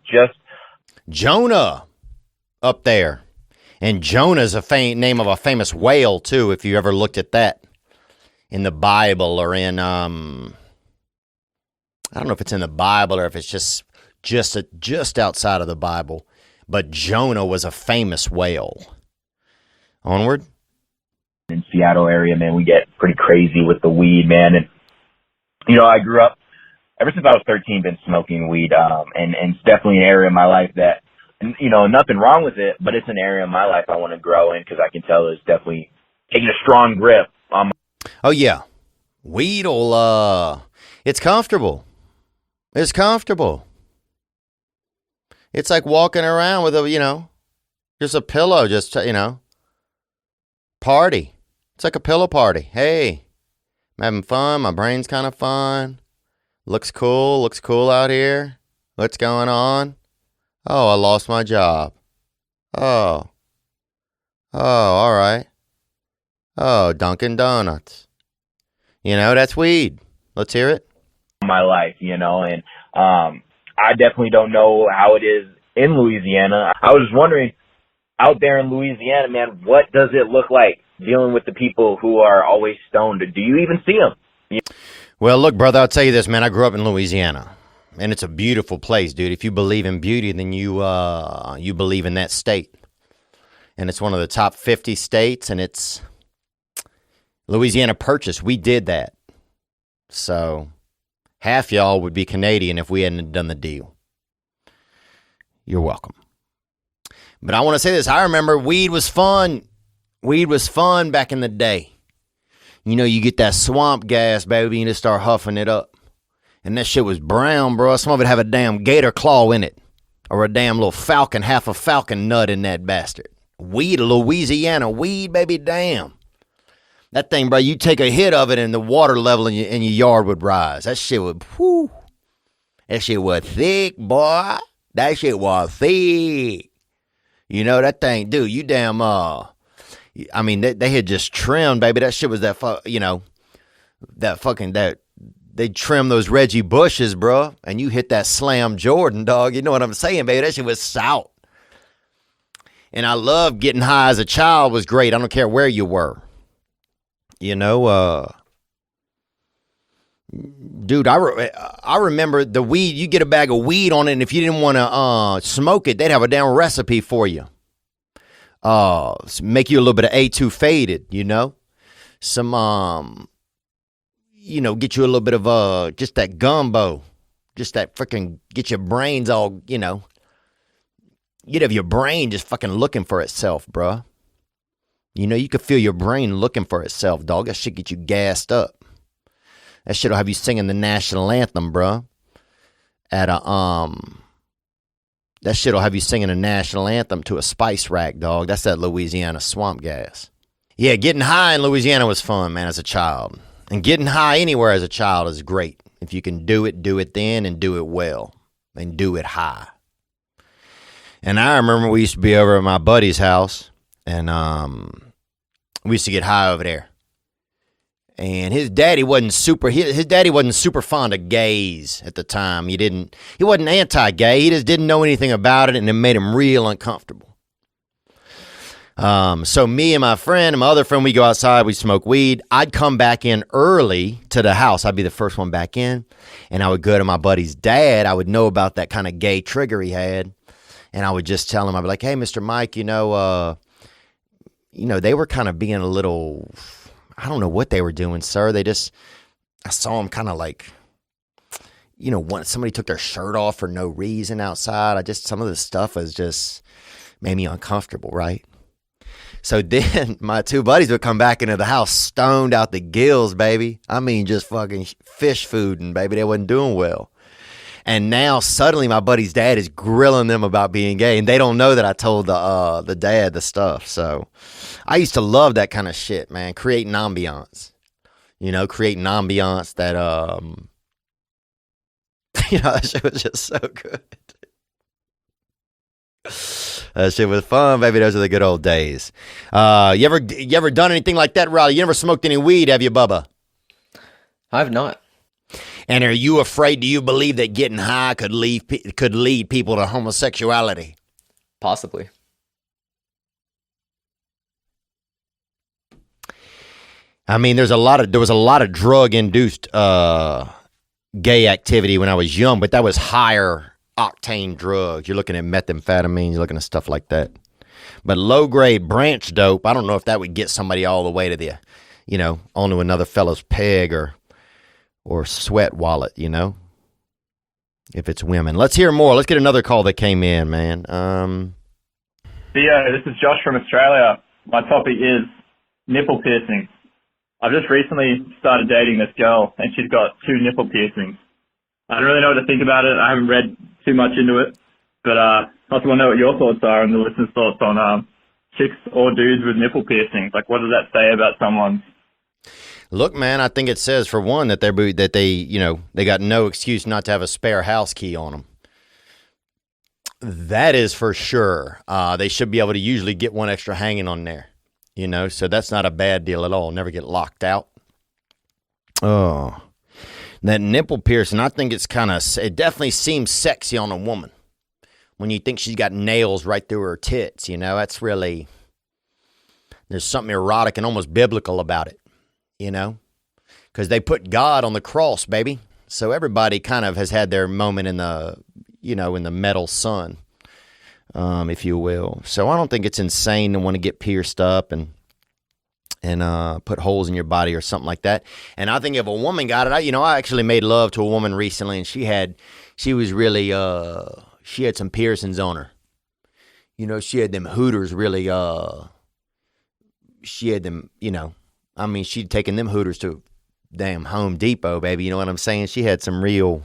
Jonah up there. And Jonah's a name of a famous whale, too, if you ever looked at that in the Bible or in, I don't know if it's in the Bible or if it's just outside of the Bible. But Jonah was a famous whale. Onward. In Seattle area, man, we get pretty crazy with the weed, man. And, you know, I grew up, ever since I was 13, been smoking weed. And it's definitely an area of my life that, you know, nothing wrong with it, but it's an area of my life I want to grow in because I can tell it's definitely taking a strong grip on my... Oh, yeah. Weed will, it's comfortable. It's comfortable. It's like walking around with just a pillow, party. It's like a pillow party. Hey, I'm having fun. My brain's kind of fun. Looks cool out here. What's going on? Oh, I lost my job. Oh, all right. Oh, Dunkin' Donuts. That's weed. Let's hear it. My life, and I definitely don't know how it is in Louisiana. I was just wondering, out there in Louisiana, man, what does it look like dealing with the people who are always stoned? Do you even see them? Well, look, brother, I'll tell you this, man. I grew up in Louisiana, and it's a beautiful place, dude. If you believe in beauty, then you believe in that state. And it's one of the top 50 states, and it's Louisiana Purchase. We did that. So half y'all would be Canadian if we hadn't done the deal. You're welcome. But I want to say this. I remember weed was fun. Weed was fun back in the day. You get that swamp gas, baby, and you just start huffing it up. And that shit was brown, bro. Some of it have a damn gator claw in it. Or a damn little falcon, half a falcon nut in that bastard. Weed, Louisiana weed, baby, damn. That thing, bro, you take a hit of it and the water level in your yard would rise. That shit would, whew. That shit was thick, boy. That shit was thick. That thing, dude, you damn, they had just trimmed, baby. That shit was they trimmed those Reggie Bushes, bro. And you hit that Slam Jordan, dog. You know what I'm saying, baby? That shit was stout. And I loved getting high as a child. Was great. I don't care where you were. You know, dude, I remember the weed. You get a bag of weed on it, and if you didn't want to smoke it, they'd have a damn recipe for you. Make you a little bit of A2 faded, you know? Some, you know, get you a little bit of just that gumbo. Just that freaking, get your brains all, you know. You'd have your brain just fucking looking for itself, bruh. You know, you could feel your brain looking for itself, dog. That shit get you gassed up. That shit'll have you singing the national anthem, bruh. That shit'll have you singing a national anthem to a spice rack, dog. That's that Louisiana swamp gas. Yeah, getting high in Louisiana was fun, man, as a child. And getting high anywhere as a child is great. If you can do it then and do it well. And do it high. And I remember we used to be over at my buddy's house, and we used to get high over there. And his daddy wasn't super fond of gays at the time. He wasn't anti-gay. He just didn't know anything about it, and it made him real uncomfortable. So me and my friend and my other friend, we go outside, we smoke weed. I'd come back in early to the house. I'd be the first one back in, and I would go to my buddy's dad. I would know about that kind of gay trigger he had, and I would just tell him, I'd be like, hey, Mr. Mike, they were kind of being a little, I don't know what they were doing, sir. I saw them kind of like, once somebody took their shirt off for no reason outside. Some of the stuff was just made me uncomfortable, right? So then my two buddies would come back into the house stoned out the gills, baby. I mean, just fucking fish food, and baby, they wasn't doing well. And now suddenly my buddy's dad is grilling them about being gay, and they don't know that I told the dad the stuff. So I used to love that kind of shit, man. Creating ambiance, that, that shit was just so good. That shit was fun, baby. Those are the good old days. You ever done anything like that, Riley? You never smoked any weed, have you, Bubba? I've not. And are you afraid? Do you believe that getting high could lead people to homosexuality? Possibly. I mean, there was a lot of drug-induced gay activity when I was young, but that was higher octane drugs. You're looking at methamphetamines, you're looking at stuff like that. But low-grade branch dope, I don't know if that would get somebody all the way to the, onto another fellow's peg or sweat wallet, if it's women. Let's hear more. Let's get another call that came in, man. Theo, this is Josh from Australia. My topic is nipple piercings. I've just recently started dating this girl, and she's got 2 nipple piercings. I don't really know what to think about it. I haven't read too much into it, but I also want to know what your thoughts are and the listeners' thoughts on chicks or dudes with nipple piercings. Like, what does that say about someone? Look, man, I think it says, for one, that they got no excuse not to have a spare house key on them. That is for sure. They should be able to usually get one extra hanging on there, so that's not a bad deal at all. Never get locked out. Oh, that nipple piercing, I think it definitely seems sexy on a woman when you think she's got nails right through her tits, that's really, there's something erotic and almost biblical about it, because they put God on the cross, baby. So everybody kind of has had their moment in the, in the metal sun, if you will. So I don't think it's insane to want to get pierced up and put holes in your body or something like that. And I think if a woman got it, I actually made love to a woman recently, and she had some piercings on her. She had them hooters really, she'd taken them hooters to damn Home Depot, baby. You know what I'm saying? She had some real,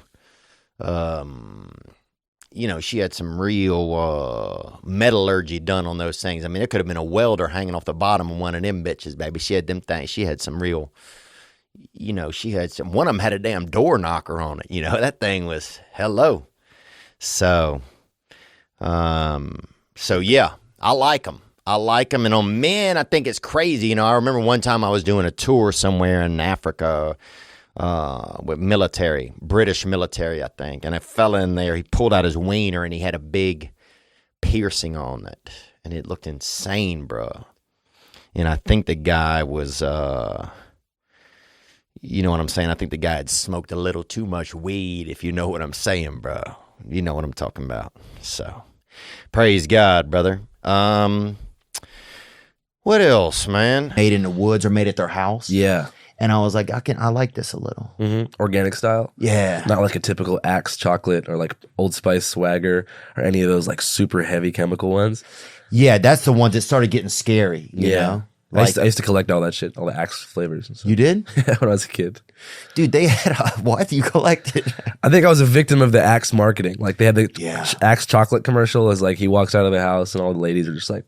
metallurgy done on those things. I mean, there could have been a welder hanging off the bottom of one of them bitches, baby. She had them things. She had some real, one of them had a damn door knocker on it. That thing was hello. So yeah, I like them. And on men, I think it's crazy. I remember one time I was doing a tour somewhere in Africa, with British military, I think. And a fella in there, he pulled out his wiener and he had a big piercing on it. and it looked insane, bro. And I think the guy was, you know what I'm saying? I think the guy had smoked a little too much weed, if you know what I'm saying, bro. You know what I'm talking about. So, praise God, brother. What else, man? Made in the woods or made at their house. Yeah. And I was like, I like this a little. Organic style. Yeah. Not like a typical Axe chocolate or like Old Spice Swagger or any of those like super heavy chemical ones. Yeah, that's the ones that started getting scary. You know? I used to collect all that shit, all the Axe flavors and stuff. You did? Yeah, when I was a kid. Dude, they had what you collected? I think I was a victim of the Axe marketing. Like they had the Yeah. Axe chocolate commercial as like he walks out of the house and all the ladies are just like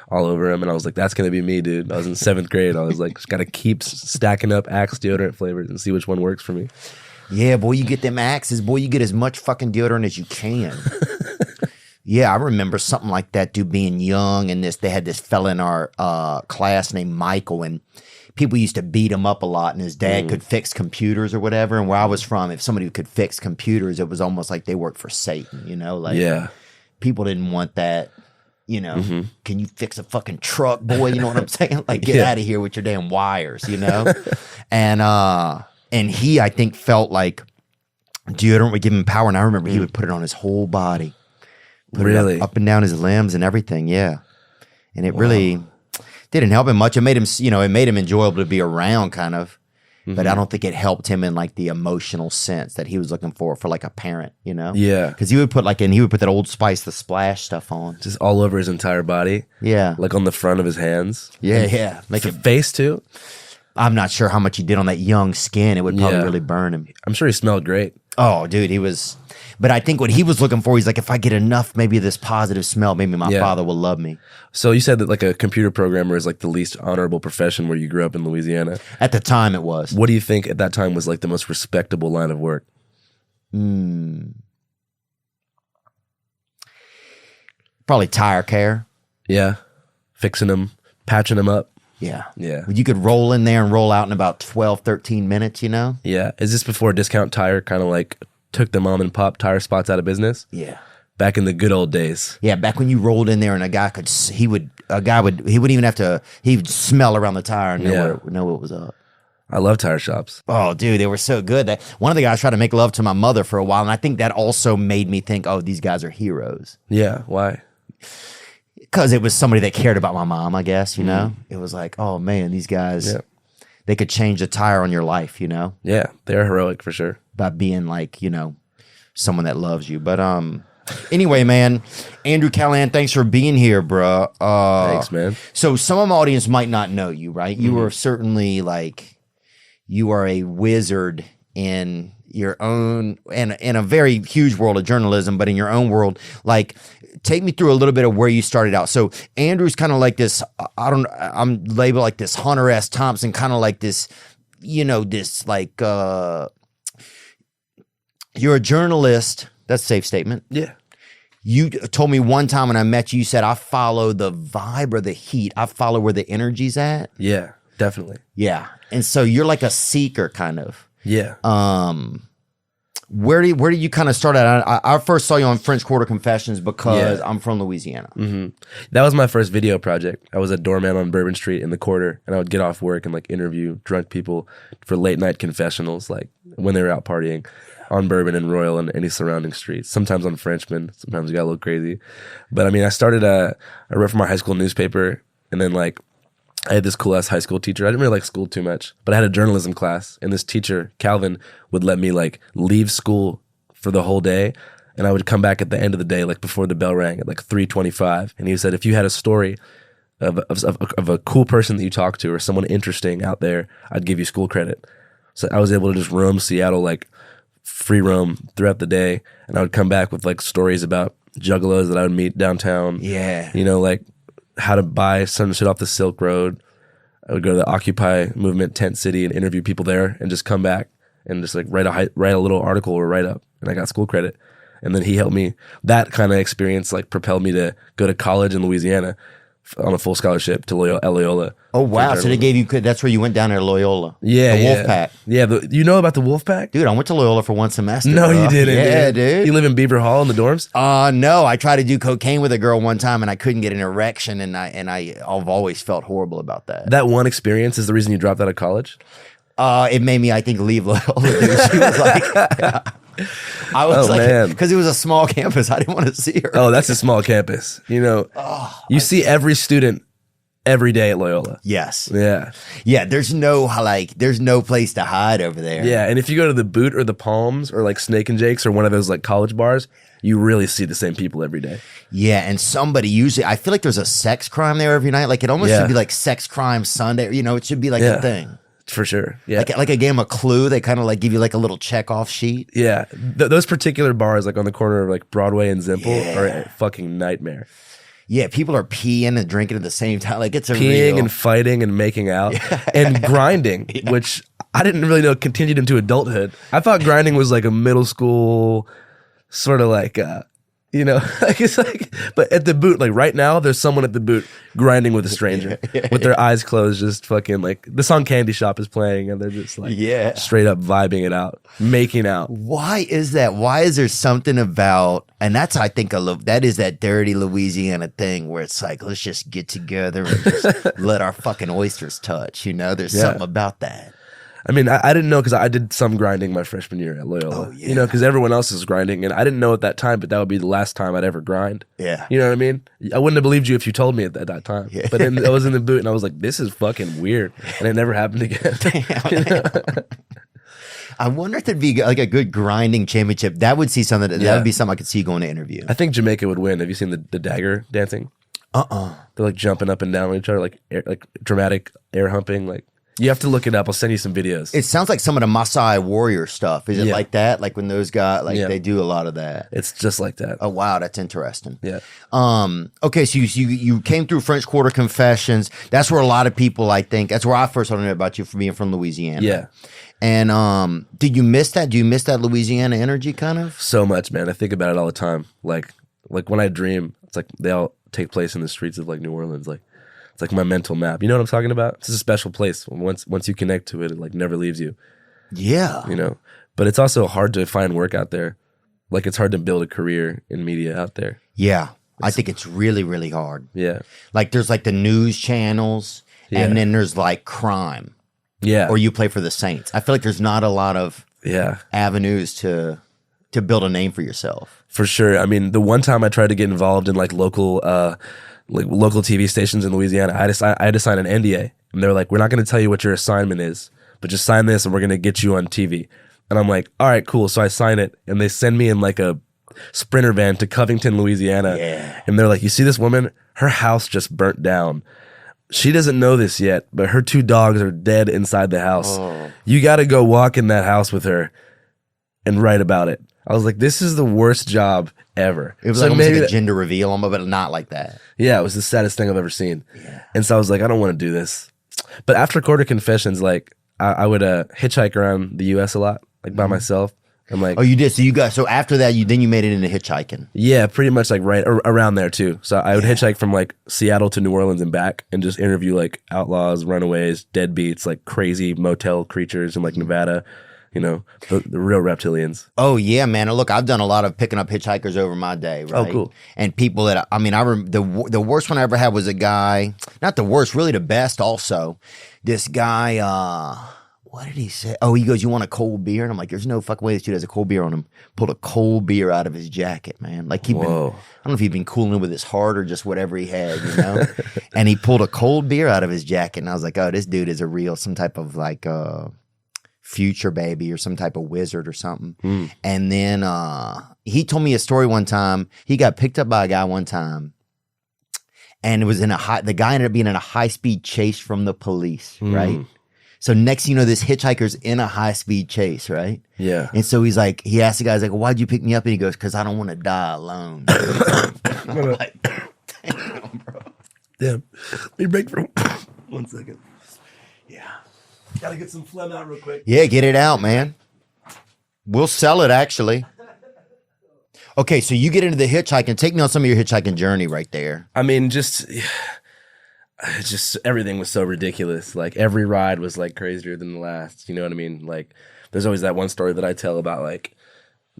all over him. And I was like, that's going to be me, dude. I was in 7th grade. I was like, just got to keep stacking up Axe deodorant flavors and see which one works for me. Yeah, boy, you get them Axes. Boy, you get as much fucking deodorant as you can. Yeah, I remember something like that, dude, being young. And they had this fella in our class named Michael. And people used to beat him up a lot. And his dad could fix computers or whatever. And where I was from, if somebody could fix computers, it was almost like they worked for Satan, you know? Like, people didn't want that. You know, can you fix a fucking truck, boy? You know what I'm saying? Like, get out of here with your damn wires, you know? And he, I think, felt like deodorant would give him power. And I remember he would put it on his whole body. Put it up and down his limbs and everything, yeah. And it really didn't help him much. It made him, it made him enjoyable to be around, kind of. But I don't think it helped him in like the emotional sense that he was looking for like a parent, you know? Yeah. Because he would put that Old Spice, the Splash stuff on. Just all over his entire body. Yeah. Like on the front of his hands. Yeah. Make a face too. I'm not sure how much he did on that young skin. It would probably really burn him. I'm sure he smelled great. Oh, dude, he was. But I think what he was looking for, he's like, if I get enough, maybe of this positive smell, maybe my father will love me. So you said that like a computer programmer is like the least honorable profession where you grew up in Louisiana. At the time, it was. What do you think at that time was like the most respectable line of work? Probably tire care. Yeah. Fixing them, patching them up. Yeah. Yeah. You could roll in there and roll out in about 12, 13 minutes, you know? Yeah. Is this before Discount Tire kind of like took the mom and pop tire spots out of business? Yeah. Back in the good old days. Yeah, back when you rolled in there and he wouldn't even have to, he would smell around the tire and know what was up. I love tire shops. Oh, dude, they were so good. One of the guys tried to make love to my mother for a while, and I think that also made me think, oh, these guys are heroes. Yeah. Why? Because it was somebody that cared about my mom, I guess, you know? It was like, oh, man, these guys, they could change a tire on your life, you know? Yeah, they're heroic for sure. By being like, someone that loves you. But anyway, man, Andrew Callahan, thanks for being here, bro. Thanks, man. So some of my audience might not know you, right? You are certainly you are a wizard in your own, and in a very huge world of journalism, but in your own world, take me through a little bit of where you started out. So Andrew's kind of like this, I'm labeled like this Hunter S. Thompson, kind of like this, you're a journalist. That's a safe statement. Yeah. You told me one time when I met you, you said, I follow the vibe or the heat. I follow where the energy's at. Yeah, definitely. Yeah. And so you're like a seeker kind of. Yeah. Where do you kind of start at? I first saw you on French Quarter Confessions because I'm from Louisiana. That was my first video project. I was a doorman on Bourbon Street in the Quarter, and I would get off work and interview drunk people for late night confessionals, when they were out partying on Bourbon and Royal and any surrounding streets. Sometimes on Frenchman. Sometimes we got a little crazy. But I started, I wrote for my high school newspaper, and then I had this cool ass high school teacher. I didn't really like school too much, but I had a journalism class, and this teacher, Calvin, would let me leave school for the whole day, and I would come back at the end of the day, before the bell rang at 3:25. And he said, if you had a story of a cool person that you talked to or someone interesting out there, I'd give you school credit. So I was able to just roam Seattle, free roam throughout the day, and I would come back with stories about juggalos that I would meet downtown. Yeah. How to buy some shit off the Silk Road. I would go to the Occupy movement tent city and interview people there, and just come back and just write a little article or write up, and I got school credit. And then he helped me. That kind of experience propelled me to go to college in Louisiana on a full scholarship to Loyola. Oh wow! So they gave you. That's where you went down there, Loyola. Yeah, the Wolfpack. Yeah, you know about the Wolfpack, dude. I went to Loyola for one semester. No, bro. you didn't. Yeah, dude. You live in Beaver Hall in the dorms? No. I tried to do cocaine with a girl one time, and I couldn't get an erection, and I've always felt horrible about that. That one experience is the reason you dropped out of college? It made me, I think, leave Loyola. Dude. She was like, yeah. I was like, because it was a small campus. I didn't want to see her. Oh, that's a small campus. You know, you see every student every day at Loyola. Yes. Yeah. Yeah. There's no place to hide over there. Yeah. And if you go to the Boot or the Palms or like Snake and Jake's or one of those like college bars, you really see the same people every day. Yeah. And somebody usually, I feel like there's a sex crime there every night. Like it almost should be like Sex Crime Sunday. You know, it should be like a thing. For sure. Yeah. Like a game of Clue. They kind of like give you like a little check off sheet. Yeah. Those particular bars, like on the corner of like Broadway and Zimple, are a fucking nightmare. Yeah. People are peeing and drinking at the same time. Like it's peeing and fighting and making out and grinding, which I didn't really know continued into adulthood. I thought grinding was like a middle school sort of like, you know, like it's like, but at the Boot, like right now, there's someone at the Boot grinding with a stranger with their eyes closed, just fucking like the song Candy Shop is playing and they're just like straight up vibing it out, making out. Why is that? Why is there something about, and that's, I think, that is that dirty Louisiana thing where it's like, let's just get together and just let our fucking oysters touch. You know, there's something about that. I mean, I didn't know because I did some grinding my freshman year at Loyola. Oh, yeah. You know, because everyone else is grinding, and I didn't know at that time, but that would be the last time I'd ever grind. Yeah. You know what I mean? I wouldn't have believed you if you told me at that time. Yeah. But then I was in the Boot, and I was like, this is fucking weird. And it never happened again. You know? I wonder if there'd be like a good grinding championship. That would see something. That would be something I could see going to interview. I think Jamaica would win. Have you seen the dagger dancing? They're like jumping up and down with each other, like dramatic air humping, like. You have to look it up. I'll send you some videos. It sounds like some of the Maasai warrior stuff. Is it like that? Like when those guys, like they do a lot of that. It's just like that. Oh wow, that's interesting. Yeah. Okay, so you came through French Quarter Confessions. That's where a lot of people, I think, that's where I first learned about you from being from Louisiana. Yeah. And did you miss that? Do you miss that Louisiana energy kind of? So much, man. I think about it all the time. Like when I dream, it's like they all take place in the streets of like New Orleans. Like it's like my mental map. You know what I'm talking about? It's a special place. Once you connect to it, it like never leaves you. Yeah. You know? But it's also hard to find work out there. Like it's hard to build a career in media out there. Yeah. I think it's really, really hard. Yeah. Like there's like the news channels and then there's like crime. Yeah. Or you play for the Saints. I feel like there's not a lot of avenues to build a name for yourself. For sure. I mean, the one time I tried to get involved in like local TV stations in Louisiana, I had to sign an NDA. And they were like, we're not going to tell you what your assignment is, but just sign this and we're going to get you on TV. And I'm like, all right, cool. So I sign it and they send me in like a Sprinter van to Covington, Louisiana. Yeah. And they're like, you see this woman? Her house just burnt down. She doesn't know this yet, but her 2 dogs are dead inside the house. Oh. You got to go walk in that house with her and write about it. I was like, this is the worst job ever. It was like almost like a gender reveal, but not like that. Yeah, it was the saddest thing I've ever seen. Yeah. And so I was like, I don't want to do this. But after Quarter Confessions, like I would hitchhike around the U.S. a lot, like by myself. I'm like, oh, you did. So after that, you made it into hitchhiking. Yeah, pretty much like right around there too. So I would hitchhike from like Seattle to New Orleans and back, and just interview like outlaws, runaways, deadbeats, like crazy motel creatures in like Nevada. You know, the real reptilians. Oh yeah, man. Look, I've done a lot of picking up hitchhikers over my day, right? Oh, cool. And people that the worst one I ever had was a guy. Not the worst, really the best. Also, this guy. What did he say? Oh, he goes, "You want a cold beer?" And I'm like, "There's no fucking way this dude has a cold beer on him." Pulled a cold beer out of his jacket, man. Like I don't know if he'd been cooling with his heart or just whatever he had, you know. And he pulled a cold beer out of his jacket, and I was like, "Oh, this dude is some type of like future baby or some type of wizard or something." And then he told me a story one time. He got picked up by a guy one time, and it was the guy ended up being in a high-speed chase from the police, right? So next thing you know, this hitchhiker's in a high-speed chase, right? Yeah. And so he asked the guy, he's like, well, why'd you pick me up? And he goes, because I don't want to die alone. I'm like, damn, bro. Damn. Let me break for 1 second. Yeah. Gotta get some phlegm out real quick. Yeah, get it out, man. We'll sell it, actually. Okay, so you get into the hitchhiking. Take me on some of your hitchhiking journey right there. I mean, just it's just everything was so ridiculous. Like every ride was like crazier than the last. You know what I mean? Like there's always that one story that I tell about like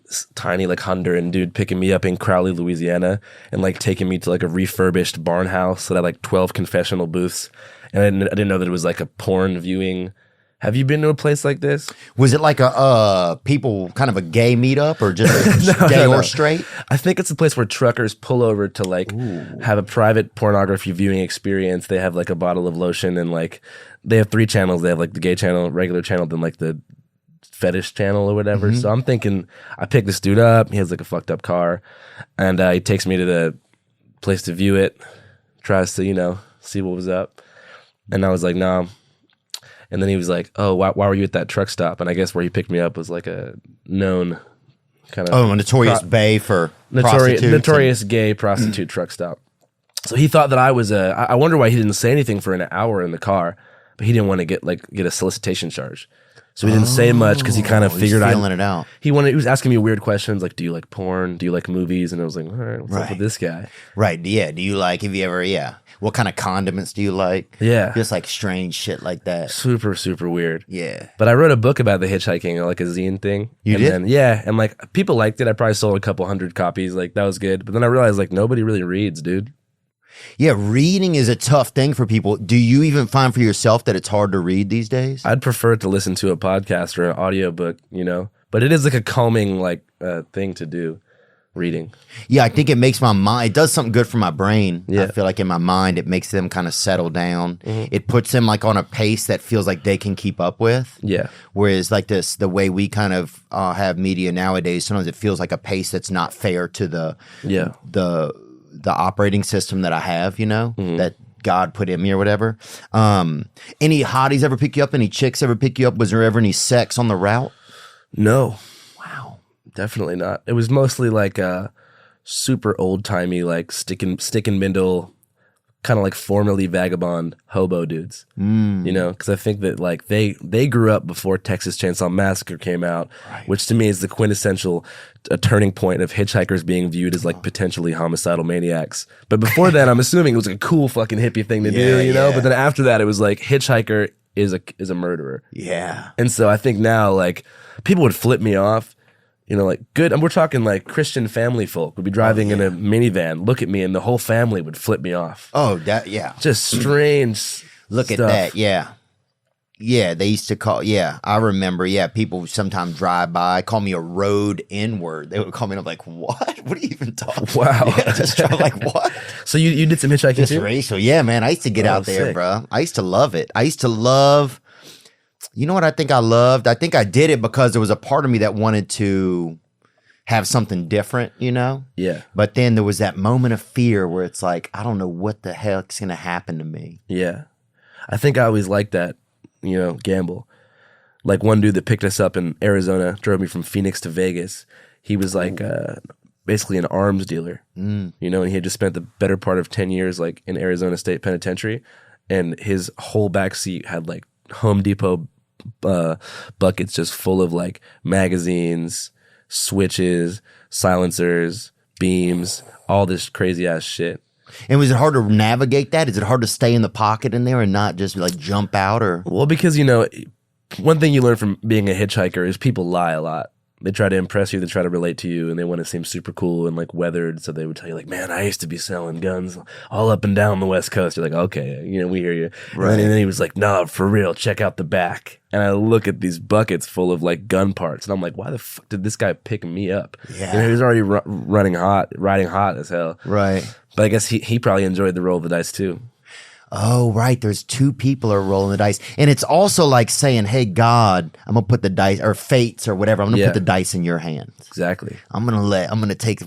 this tiny like Honduran dude picking me up in Crowley, Louisiana, and like taking me to like a refurbished barn house that had like 12 confessional booths, and I didn't know that it was like a porn viewing. Have you been to a place like this? Was it like a people kind of a gay meetup or just gay or straight? I think it's a place where truckers pull over to like have a private pornography viewing experience. They have like a bottle of lotion and like they have 3 channels. They have like the gay channel, regular channel, then like the fetish channel or whatever. So I'm thinking I pick this dude up. He has like a fucked up car, and he takes me to the place to view it. Tries to see what was up, and I was like, no. And then he was like, oh, why were you at that truck stop? And I guess where he picked me up was like a known kind of... a notorious bay for prostitutes. Notorious gay prostitute truck stop. So he thought that I was I wonder why he didn't say anything for an hour in the car, but he didn't want to get a solicitation charge. So he didn't say much because he kind of figured He's feeling it out. He was asking me weird questions like, do you like porn? Do you like movies? And I was like, all right, what's up with this guy? Right, yeah. Do you like, have you ever, what kind of condiments do you like? Yeah. Just like strange shit like that. Super, super weird. Yeah. But I wrote a book about the hitchhiking, like a zine thing. You did? And like people liked it. I probably sold a couple hundred copies. Like that was good. But then I realized like nobody really reads, dude. Yeah, reading is a tough thing for people. Do you even find for yourself that it's hard to read these days? I'd prefer to listen to a podcast or an audiobook, but it is like a calming thing to do, reading. Yeah, I think it makes my mind, it does something good for my brain. Yeah. I feel like in my mind, it makes them kind of settle down. It puts them like on a pace that feels like they can keep up with. Yeah. Whereas like the way we kind of have media nowadays, sometimes it feels like a pace that's not fair to the operating system that I have, that God put in me or whatever. Any hotties ever pick you up? Any chicks ever pick you up? Was there ever any sex on the route? No. Wow. Definitely not. It was mostly like super old timey, like stick and bindle, kind of like formerly vagabond hobo dudes. Because I think that like they grew up before Texas Chainsaw Massacre came out, which to me is the quintessential turning point of hitchhikers being viewed as like potentially homicidal maniacs. But before that, I'm assuming it was a cool fucking hippie thing to do, you know. But then after that, it was like hitchhiker is a murderer. Yeah. And so I think now like people would flip me off. Like good, and we're talking like Christian family folk would be driving in a minivan, look at me, and the whole family would flip me off. Oh, that, yeah. Just strange. Look stuff. at that, yeah. Yeah, they used to call, I remember, people would sometimes drive by, call me a road N-word. They would call me, and I'm like, what? What are you even talking about? Wow. Yeah, just like, what? So you did some hitchhiking Just too? racial. Yeah, man, I used to get out there, sick. bro. I used to love it. I used to love, you know what I think I loved? I think I did it because there was a part of me that wanted to have something different, Yeah. But then there was that moment of fear where it's like, I don't know what the heck's going to happen to me. Yeah. I think I always liked that, gamble. Like one dude that picked us up in Arizona, drove me from Phoenix to Vegas. He was like basically an arms dealer, and he had just spent the better part of 10 years like in Arizona State Penitentiary, and his whole back seat had like Home Depot buckets just full of like magazines, switches, silencers, beams, all this crazy ass shit. And was it hard to navigate that? Is it hard to stay in the pocket in there and not just like jump out or? Well, because one thing you learn from being a hitchhiker is people lie a lot. They try to impress you, they try to relate to you, and they want to seem super cool and like weathered. So they would tell you like, man, I used to be selling guns all up and down the West Coast. You're like, okay, we hear you. Right. And then he was like, no, for real, check out the back. And I look at these buckets full of like gun parts, and I'm like, why the fuck did this guy pick me up? Yeah. He was already riding hot as hell. Right. But I guess he probably enjoyed the roll of the dice too. Oh, right. There's 2 people are rolling the dice. And it's also like saying, hey, God, I'm going to put the dice, or fates or whatever. I'm going to put the dice in your hands. Exactly. I'm going to take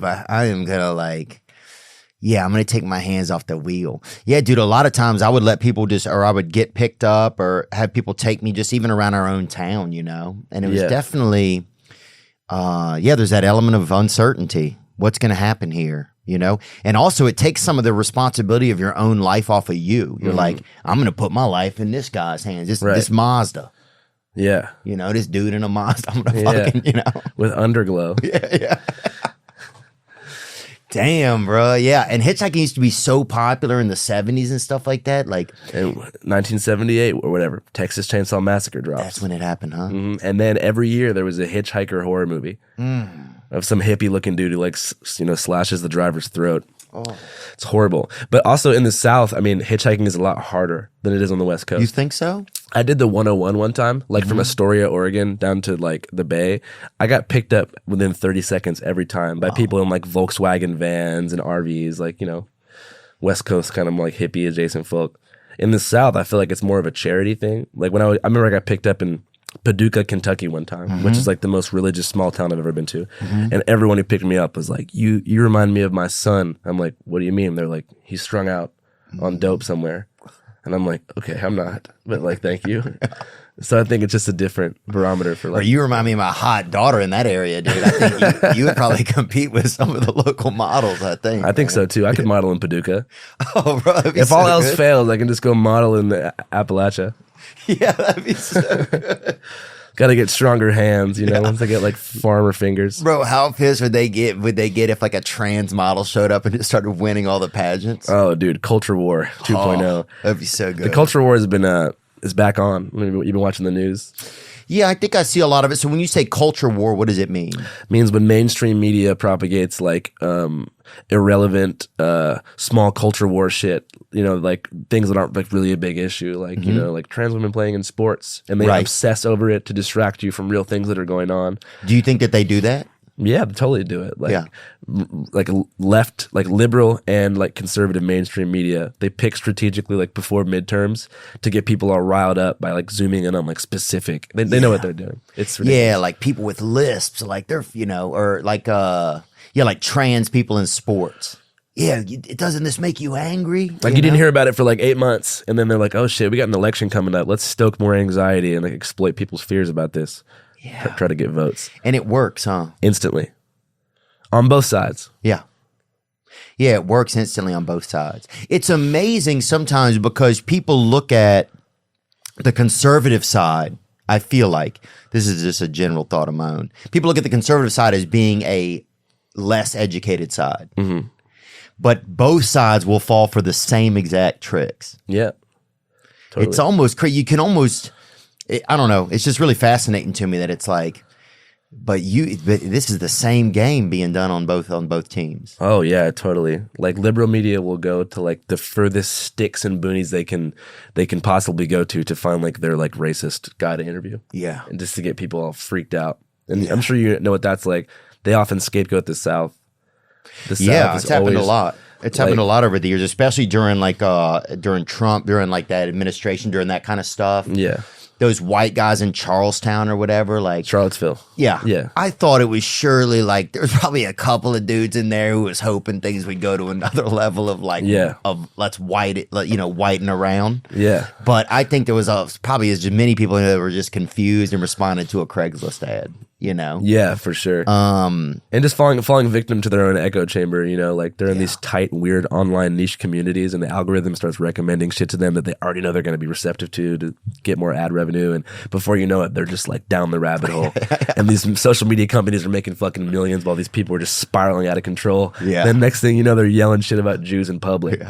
my hands off the wheel. Yeah, dude, a lot of times I would let people or I would get picked up or have people take me just even around our own town, And it was definitely, there's that element of uncertainty. What's going to happen here? And also it takes some of the responsibility of your own life off of you. You're like, I'm going to put my life in this guy's hands, this Mazda. Yeah. This dude in a Mazda. I'm going to fucking, With underglow. Yeah. Damn, bro. Yeah. And hitchhiking used to be so popular in the 70s and stuff like that. Like, In 1978 or whatever, Texas Chainsaw Massacre drops. that's when it happened, huh? And then every year there was a hitchhiker horror movie of some hippie looking dude who like slashes the driver's throat. It's horrible. But also in the South, I mean, hitchhiking is a lot harder than it is on the West Coast. You think so? I did the 101 one time, like from Astoria, Oregon, down to like the Bay. I got picked up within 30 seconds every time by people in like Volkswagen vans and RVs, like, you know, West Coast kind of like hippie adjacent folk. In the South, I feel like it's more of a charity thing. Like when I remember I got picked up in Paducah, Kentucky one time, which is like the most religious small town I've ever been to. And everyone who picked me up was like, you remind me of my son. I'm like, what do you mean? They're like, he's strung out on dope somewhere. And I'm like, okay, I'm not, but like, thank you. So I think it's just a different barometer for like. Or you remind me of my hot daughter in that area, dude. I think you would probably compete with some of the local models, I think. I think so too. I could model in Paducah. Oh, bro. That'd be If so all else good. fails, I can just go model in the Appalachia. Yeah, that'd be so good. Got to get stronger hands, you know, once I get like farmer fingers. Bro, how pissed would they get if like a trans model showed up and just started winning all the pageants? Oh, dude, Culture War 2.0. Oh, that'd be so good. The Culture War has been is back on. You've been watching the news. Yeah, I think I see a lot of it. So when you say culture war, what does it mean? Means when mainstream media propagates like irrelevant small culture war shit, you know, like things that aren't like really a big issue, like you know, like trans women playing in sports, and they Right. obsess over it to distract you from real things that are going on. Do you think that they do that? Yeah, they totally do it. Like, Yeah. like left, like liberal and like conservative mainstream media, they pick strategically like before midterms to get people all riled up by like zooming in on like specific. They know what they're doing. It's ridiculous. Yeah, like people with lisps, like they're, you know, or like like trans people in sports. Yeah, doesn't this make you angry? Like you didn't hear about it for like 8 months, and then they're like, "Oh shit, we got an election coming up. Let's stoke more anxiety and like exploit people's fears about this. Yeah. Try to get votes And it works, huh? instantly on both sides." Yeah. Yeah, it works instantly on both sides. It's amazing sometimes because people look at the conservative side. I feel like this is just a general thought of my own. People look at the conservative side as being a less educated side. Mm-hmm. But both sides will fall for the same exact tricks. Yeah, totally. It's almost crazy. You can almost, I don't know. It's just really fascinating to me that it's like, but this is the same game being done on both teams. Oh yeah, totally. Like liberal media will go to like the furthest sticks and boonies they can possibly go to find like their like racist guy to interview. Yeah. And just to get people all freaked out. And I'm sure you know what that's like. They often scapegoat the South. The South Yeah, is it's happened a always- lot. It's happened a lot over the years, especially during during Trump, during like that administration, during that kind of stuff. Yeah. Those white guys in Charlestown or whatever, like Charlottesville. yeah. Yeah. I thought it was surely like there was probably a couple of dudes in there who was hoping things would go to another level of like of let's white it, whiten around. Yeah. But I think there was probably as many people in there that were just confused and responded to a Craigslist ad. You know. Yeah, for sure. And just falling victim to their own echo chamber, you know, like they're in these tight, weird online niche communities, and the algorithm starts recommending shit to them that they already know they're going to be receptive to get more ad revenue. And before you know it, they're just like down the rabbit hole. And these social media companies are making fucking millions while these people are just spiraling out of control. Yeah. Then next thing you know, they're yelling shit about Jews in public.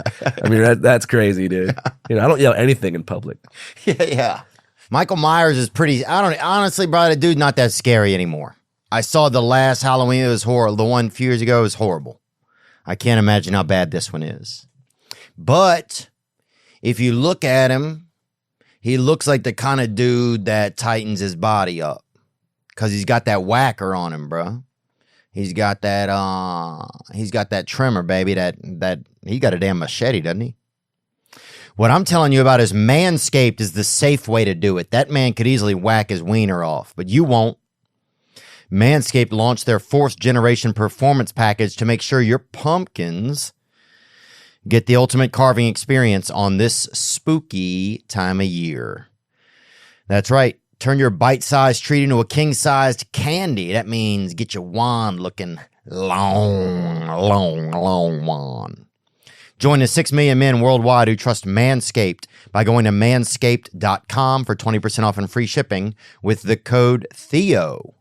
I mean, that's crazy, dude. You know, I don't yell anything in public. Yeah. Michael Myers is honestly, bro, the dude's not that scary anymore. I saw the last Halloween, it was horrible. The one a few years ago was horrible. I can't imagine how bad this one is. But if you look at him, he looks like the kind of dude that tightens his body up. Cause he's got that whacker on him, bro. He's got that trimmer, baby. That he got a damn machete, doesn't he? What I'm telling you about is Manscaped is the safe way to do it. That man could easily whack his wiener off, but you won't. Manscaped launched their 4th generation performance package to make sure your pumpkins get the ultimate carving experience on this spooky time of year. That's right. Turn your bite-sized treat into a king-sized candy. That means get your wand looking long wand. Join the 6 million men worldwide who trust Manscaped by going to manscaped.com for 20% off and free shipping with the code Theo.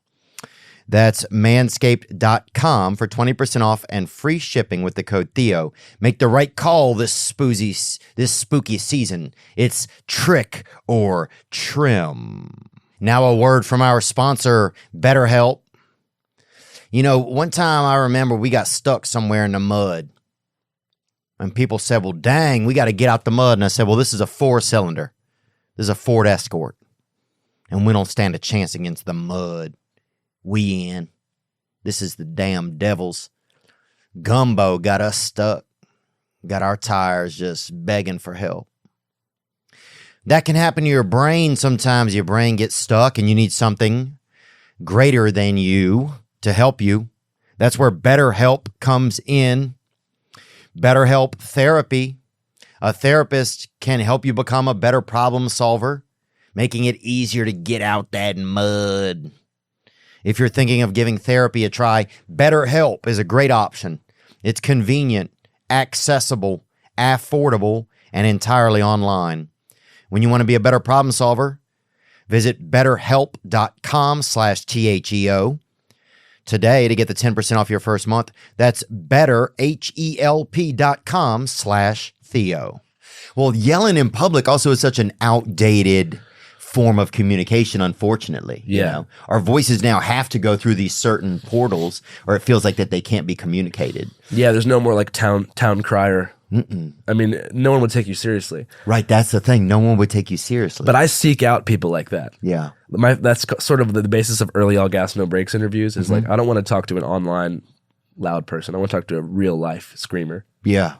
That's manscaped.com for 20% off and free shipping with the code Theo. Make the right call this spooky season. It's trick or trim. Now a word from our sponsor, BetterHelp. You know, one time I remember we got stuck somewhere in the mud. And people said, well, dang, we got to get out the mud. And I said, well, this is a 4-cylinder. This is a Ford Escort. And we don't stand a chance against the mud. We in. This is the damn devils. Gumbo got us stuck. Got our tires just begging for help. That can happen to your brain. Sometimes your brain gets stuck and you need something greater than you to help you. That's where BetterHelp comes in. BetterHelp Therapy. A therapist can help you become a better problem solver, making it easier to get out that mud. If you're thinking of giving therapy a try, BetterHelp is a great option. It's convenient, accessible, affordable, and entirely online. When you want to be a better problem solver, visit betterhelp.com/THEO today to get the 10% off your first month. That's betterhelp.com/Theo. Well, yelling in public also is such an outdated form of communication, unfortunately. Yeah. You know? Our voices now have to go through these certain portals, or it feels like that they can't be communicated. Yeah, there's no more like town crier. I mean, no one would take you seriously. Right, that's the thing. No one would take you seriously. But I seek out people like that. Yeah. That's sort of the basis of early All Gas No Breaks interviews is like, I don't want to talk to an online loud person. I want to talk to a real life screamer. Yeah.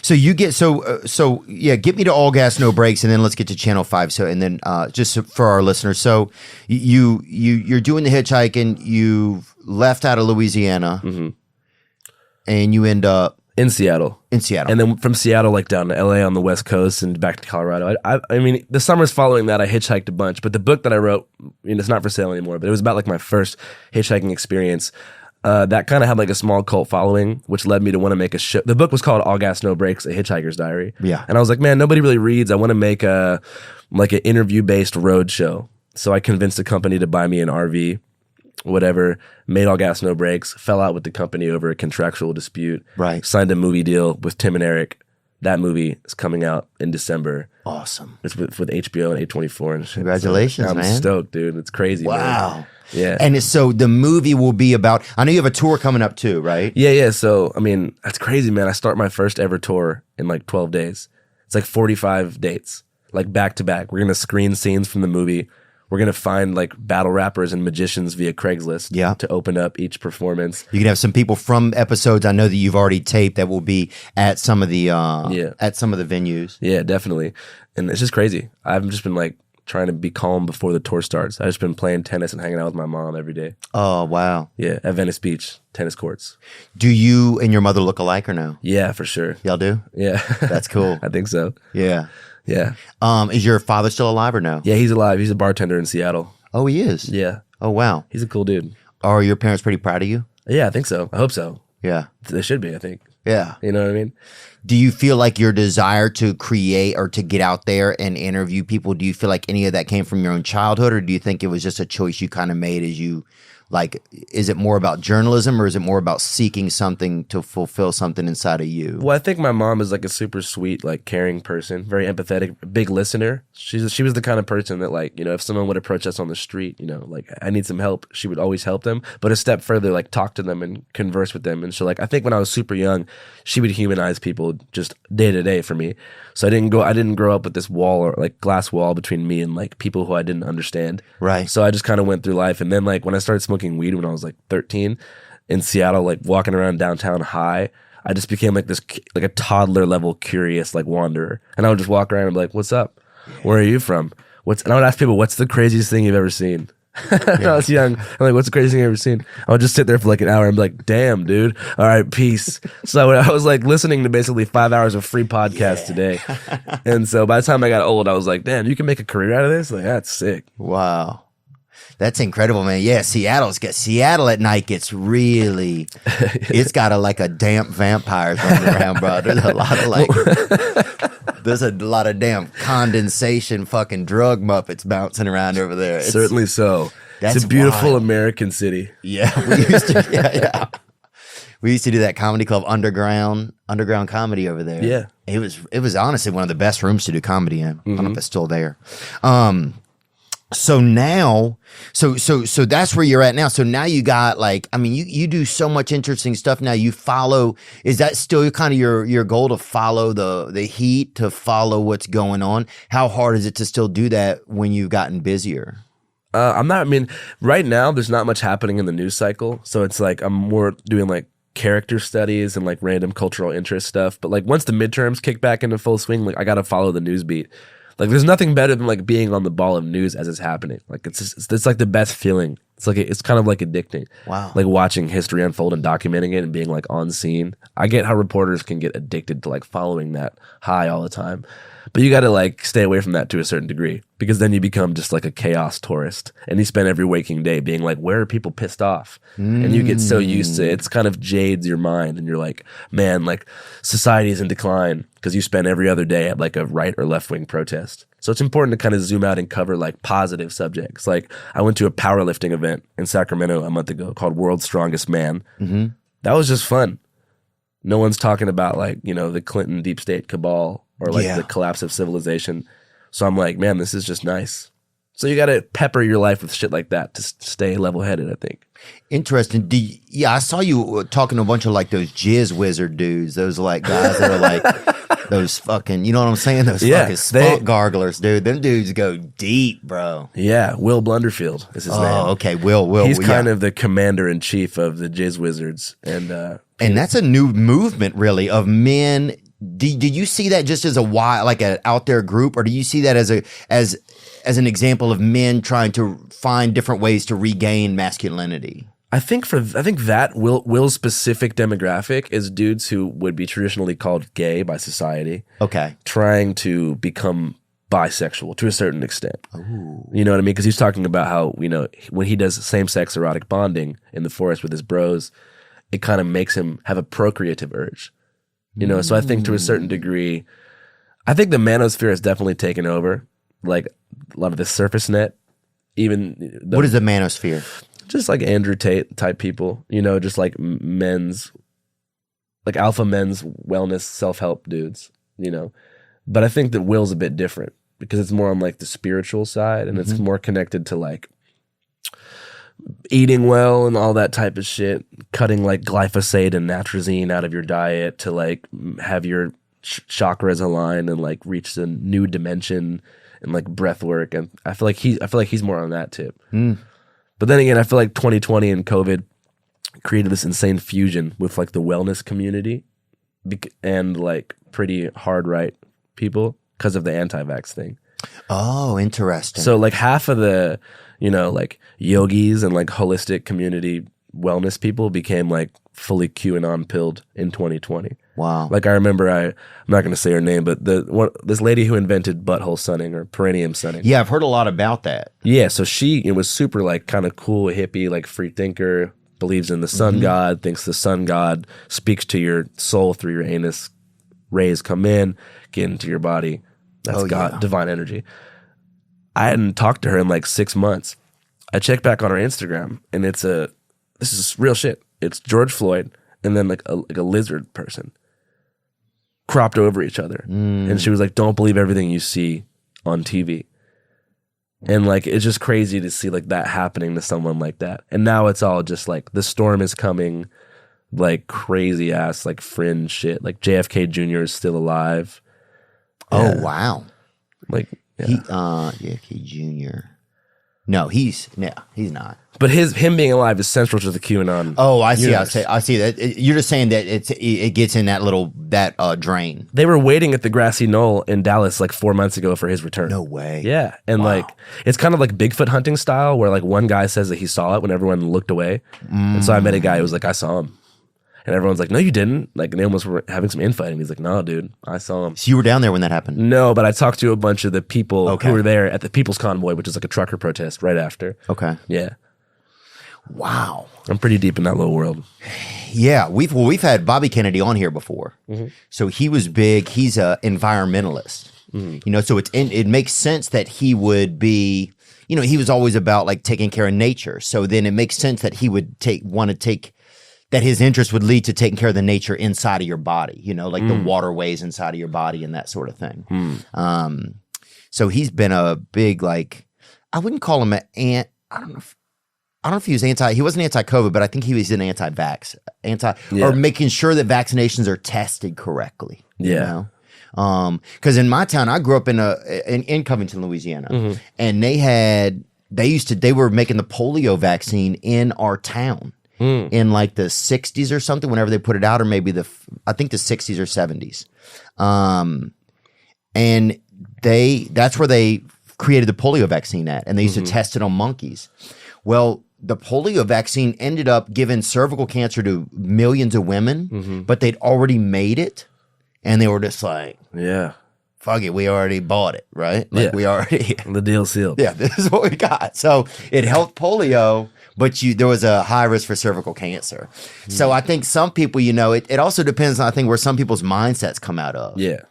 So you get get me to All Gas No Breaks, and then let's get to Channel 5. So and then just for our listeners, so you're doing the hitchhiking. You've left out of Louisiana, and you end up in Seattle. And then from Seattle, like down to LA on the West Coast and back to Colorado. I mean, the summers following that, I hitchhiked a bunch. But the book that I wrote, it's not for sale anymore. But it was about like my first hitchhiking experience. That kind of had like a small cult following, which led me to want to make a show. The book was called All Gas No Breaks: A Hitchhiker's Diary. Yeah. And I was like, man, nobody really reads. I want to make an interview based road show. So I convinced a company to buy me an RV, whatever. Made All Gas No Breaks. Fell out with the company over a contractual dispute. Right. Signed a movie deal with Tim and Eric. That movie is coming out in December. Awesome. It's with HBO and A24 and shit. Congratulations, so I'm man. stoked, dude. It's crazy. Wow. Man. Yeah. And so the movie will be about, I know you have a tour coming up too, right? Yeah. So, I mean, that's crazy, man. I start my first ever tour in like 12 days. It's like 45 dates, like back to back. We're going to screen scenes from the movie. We're going to find like battle rappers and magicians via Craigslist to open up each performance. You can have some people from episodes I know that you've already taped that will be at some of the venues. Yeah, definitely. And it's just crazy. I've just been like trying to be calm before the tour starts. I've just been playing tennis and hanging out with my mom every day. Oh, wow. Yeah, at Venice Beach, tennis courts. Do you and your mother look alike or no? Yeah, for sure. Y'all do? Yeah. That's cool. I think so. Yeah. Yeah. Is your father still alive or no? Yeah, he's alive. He's a bartender in Seattle. Oh, he is? Yeah. Oh, wow. He's a cool dude. Are your parents pretty proud of you? Yeah, I think so. I hope so. Yeah. They should be, I think. Yeah. You know what I mean? Do you feel like your desire to create or to get out there and interview people, do you feel like any of that came from your own childhood, or do you think it was just a choice you kind of made as you, like, is it more about journalism or is it more about seeking something to fulfill something inside of you? Well, I think my mom is like a super sweet, like caring person, very empathetic, big listener. She was the kind of person that, like, if someone would approach us on the street, like I need some help, she would always help them. But a step further, like talk to them and converse with them. And so, like, I think when I was super young, she would humanize people just day to day for me. So I didn't grow up with this wall or like glass wall between me and like people who I didn't understand. Right. So I just kind of went through life. And then like when I started smoking weed when I was like 13 in Seattle, like walking around downtown high, I just became like this, like a toddler level curious, like wanderer. And I would just walk around and be like, what's up? Where are you from? And I would ask people, what's the craziest thing you've ever seen? When I was young, I'm like, what's the craziest thing you've ever seen? I would just sit there for like an hour and be like, damn, dude. All right, peace. So I was like listening to basically 5 hours of free podcasts today. And so by the time I got old, I was like, damn, you can make a career out of this? Like, that's sick. Wow. That's incredible, man. Yeah, Seattle at night gets really, it's got a damp vampires running around, bro. There's a lot of damn condensation fucking drug muppets bouncing around over there. Certainly so. That's it's a beautiful wild. American city. Yeah, we used to. Yeah. We used to do that comedy club, underground comedy over there. Yeah. It was honestly one of the best rooms to do comedy in. I don't know if it's still there. So now, so that's where you're at now. So now you got like, I mean, you do so much interesting stuff now. You follow, is that still kind of your goal to follow the heat, to follow what's going on? How hard is it to still do that when you've gotten busier? Right now there's not much happening in the news cycle. So it's like, I'm more doing like character studies and like random cultural interest stuff. But like once the midterms kick back into full swing, like I got to follow the news beat. Like there's nothing better than like being on the ball of news as it's happening. Like it's like the best feeling. It's kind of like addicting. Wow. Like watching history unfold and documenting it and being like on scene. I get how reporters can get addicted to like following that high all the time. But you got to like stay away from that to a certain degree, because then you become just like a chaos tourist and you spend every waking day being like, where are people pissed off? And you get so used to it. It's kind of jades your mind and you're like, man, like society is in decline because you spend every other day at like a right or left wing protest. So it's important to kind of zoom out and cover like positive subjects. Like I went to a powerlifting event in Sacramento a month ago called World's Strongest Man. Mm-hmm. That was just fun. No one's talking about like, you know, the Clinton deep state cabal or like the collapse of civilization. So I'm like, man, this is just nice. So you got to pepper your life with shit like that to stay level-headed, I think. Interesting. I saw you talking to a bunch of like those jizz wizard dudes, those like guys that are like those fucking, you know what I'm saying? Those fucking spunk garglers, dude. Them dudes go deep, bro. Yeah, Will Blunderfield is his name. Oh, okay, Will. He's kind of the commander-in-chief of the jizz wizards. And that's a new movement, really, of men. Did you see that just as like an out there group, or do you see that as an example of men trying to find different ways to regain masculinity? I think that Will's specific demographic is dudes who would be traditionally called gay by society. Okay, trying to become bisexual to a certain extent. Ooh. You know what I mean? Because he's talking about how, you know, when he does same-sex erotic bonding in the forest with his bros, it kind of makes him have a procreative urge. You know, so I think to a certain degree, I think the manosphere has definitely taken over, like a lot of the surface net. What is the manosphere? Just like Andrew Tate type people, you know, just like men's, like alpha men's wellness self-help dudes, you know. But I think that Will's a bit different because it's more on like the spiritual side and it's more connected to like eating well and all that type of shit, cutting like glyphosate and atrazine out of your diet to like have your chakras align and like reach the new dimension and like breath work. And I feel like he's more on that tip. But then again, I feel like 2020 and COVID created this insane fusion with like the wellness community and like pretty hard right people because of the anti-vax thing. Oh, interesting. So like half of the, you know, like yogis and like holistic community wellness people became like fully QAnon pilled in 2020. Wow. Like I remember, I'm not going to say her name, but this lady who invented butthole sunning or perineum sunning. Yeah, I've heard a lot about that. Yeah, so it was super like kind of cool, hippie, like free thinker, believes in the sun god, thinks the sun god speaks to your soul through your anus, rays come in, get into your body. That's God, divine energy. I hadn't talked to her in like 6 months. I checked back on her Instagram, and this is real shit. It's George Floyd and then like a lizard person cropped over each other. And she was like, don't believe everything you see on TV. And like, it's just crazy to see like that happening to someone like that. And now it's all just like the storm is coming, like crazy ass, like fringe shit. Like JFK Jr. is still alive. Oh, wow. Like, JFK Jr. No, he's not. But him being alive is central to the QAnon. Oh, I see. universe. I see that. You're just saying that it gets in that drain. They were waiting at the grassy knoll in Dallas like 4 months ago for his return. No way. Yeah, and like it's kind of like Bigfoot hunting style, where like one guy says that he saw it when everyone looked away, and so I met a guy who was like, I saw him, and everyone's like, no, you didn't. Like, and they almost were having some infighting. He's like, no, dude, I saw him. So you were down there when that happened? No, but I talked to a bunch of the people who were there at the People's Convoy, which is like a trucker protest right after. Okay. Yeah. Wow. I'm pretty deep in that little world. Yeah, we've had Bobby Kennedy on here before. So he was big. He's a environmentalist. You know, so it makes sense that he would be, he was always about like taking care of nature. So then it makes sense that he would that his interest would lead to taking care of the nature inside of your body, like the waterways inside of your body and that sort of thing. So he's been a big, like, I wouldn't call him I don't know if he was he wasn't anti-COVID, but I think he was an anti-vax, or making sure that vaccinations are tested correctly. Because in my town, I grew up in Covington, Louisiana, and they were making the polio vaccine in our town in like the 60s or something, whenever they put it out, or maybe I think the 60s or 70s. And that's where they created the polio vaccine at, and they used to test it on monkeys. Well, the polio vaccine ended up giving cervical cancer to millions of women, but they'd already made it, and they were just like, fuck it, we already bought it, right? Like we already the deal sealed. Yeah, this is what we got. So it helped polio, but there was a high risk for cervical cancer. So I think some people, it also depends on, I think, where some people's mindsets come out of. Yeah.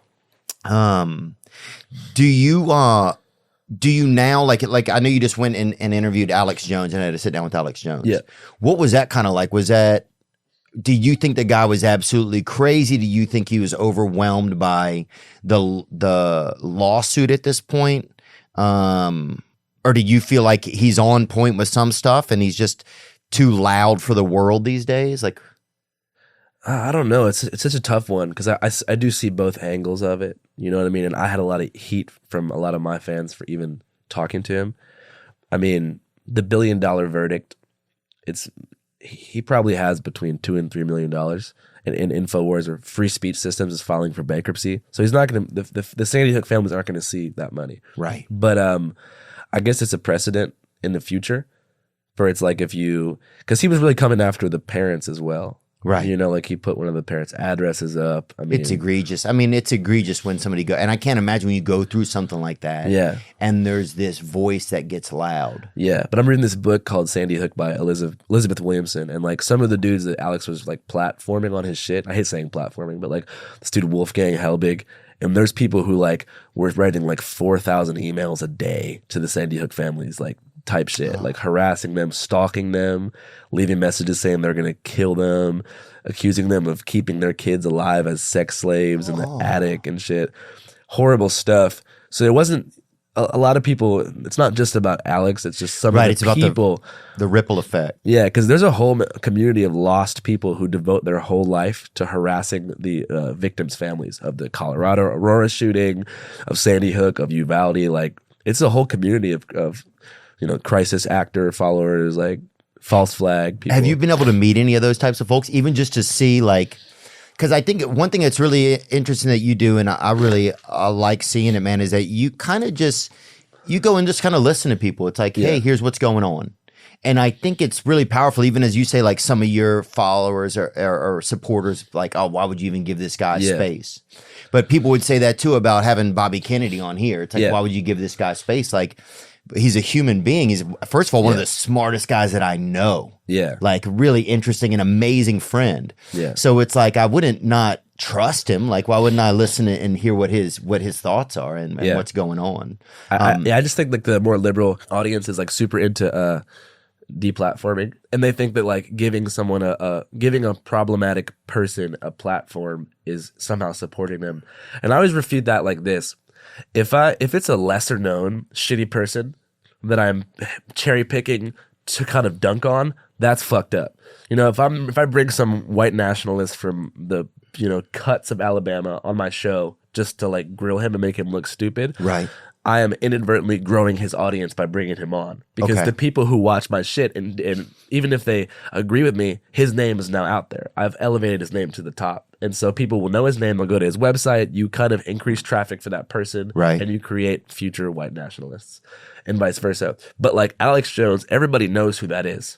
Do you now, like I know you just went and interviewed Alex Jones and had to sit down with Alex Jones. Yeah. What was that kind of like? Do you think the guy was absolutely crazy? Do you think he was overwhelmed by the lawsuit at this point? Or do you feel like he's on point with some stuff and he's just too loud for the world these days? Like, I don't know. It's such a tough one because I do see both angles of it. You know what I mean? And I had a lot of heat from a lot of my fans for even talking to him. I mean, the $1 billion verdict, he probably has between $2 and $3 million in InfoWars or Free Speech Systems is filing for bankruptcy. So he's not going to, the Sandy Hook families aren't going to see that money. Right. But I guess it's a precedent in the future for it's like because he was really coming after the parents as well. Right. Like he put one of the parents' addresses up. I mean, it's egregious. I mean, it's egregious when somebody and I can't imagine when you go through something like that. Yeah. And there's this voice that gets loud. Yeah. But I'm reading this book called Sandy Hook by Elizabeth Williamson. And like some of the dudes that Alex was like platforming on his shit. I hate saying platforming, but like this dude Wolfgang Helbig. And there's people who like were writing like 4,000 emails a day to the Sandy Hook families, like type shit, like harassing them, stalking them, leaving messages saying they're going to kill them, accusing them of keeping their kids alive as sex slaves in the attic and shit. Horrible stuff. So it wasn't a lot of people. It's not just about Alex. It's just some of the people. About the ripple effect. Yeah, because there's a whole community of lost people who devote their whole life to harassing the victims' families of the Colorado Aurora shooting, of Sandy Hook, of Uvalde. Like it's a whole community of crisis actor followers, like false flag people. Have you been able to meet any of those types of folks, even just to see like? Because I think one thing that's really interesting that you do, and I really like seeing it, man, is that you kind of you go and just kind of listen to people. It's like, hey, here's what's going on. And I think it's really powerful, even as you say, like some of your followers or supporters, like, oh, why would you even give this guy space? But people would say that too about having Bobby Kennedy on here. It's like, why would you give this guy space? Like, he's a human being. He's, first of all, one of the smartest guys that I know. Yeah. Like, really interesting and amazing friend. Yeah. So it's like, I wouldn't not trust him. Like, why wouldn't I listen and hear what his thoughts are and what's going on? I just think like the more liberal audience is like super into deplatforming, and they think that like giving someone giving a problematic person a platform is somehow supporting them. And I always refute that like this. If it's a lesser known shitty person that I'm cherry picking to kind of dunk on, that's fucked up. If I bring some white nationalist from the cuts of Alabama on my show just to like grill him and make him look stupid, right? I am inadvertently growing his audience by bringing him on, because the people who watch my shit and even if they agree with me, his name is now out there. I've elevated his name to the top. And so people will know his name. They'll go to his website. You kind of increase traffic for that person. Right. And you create future white nationalists and vice versa. But like Alex Jones, everybody knows who that is.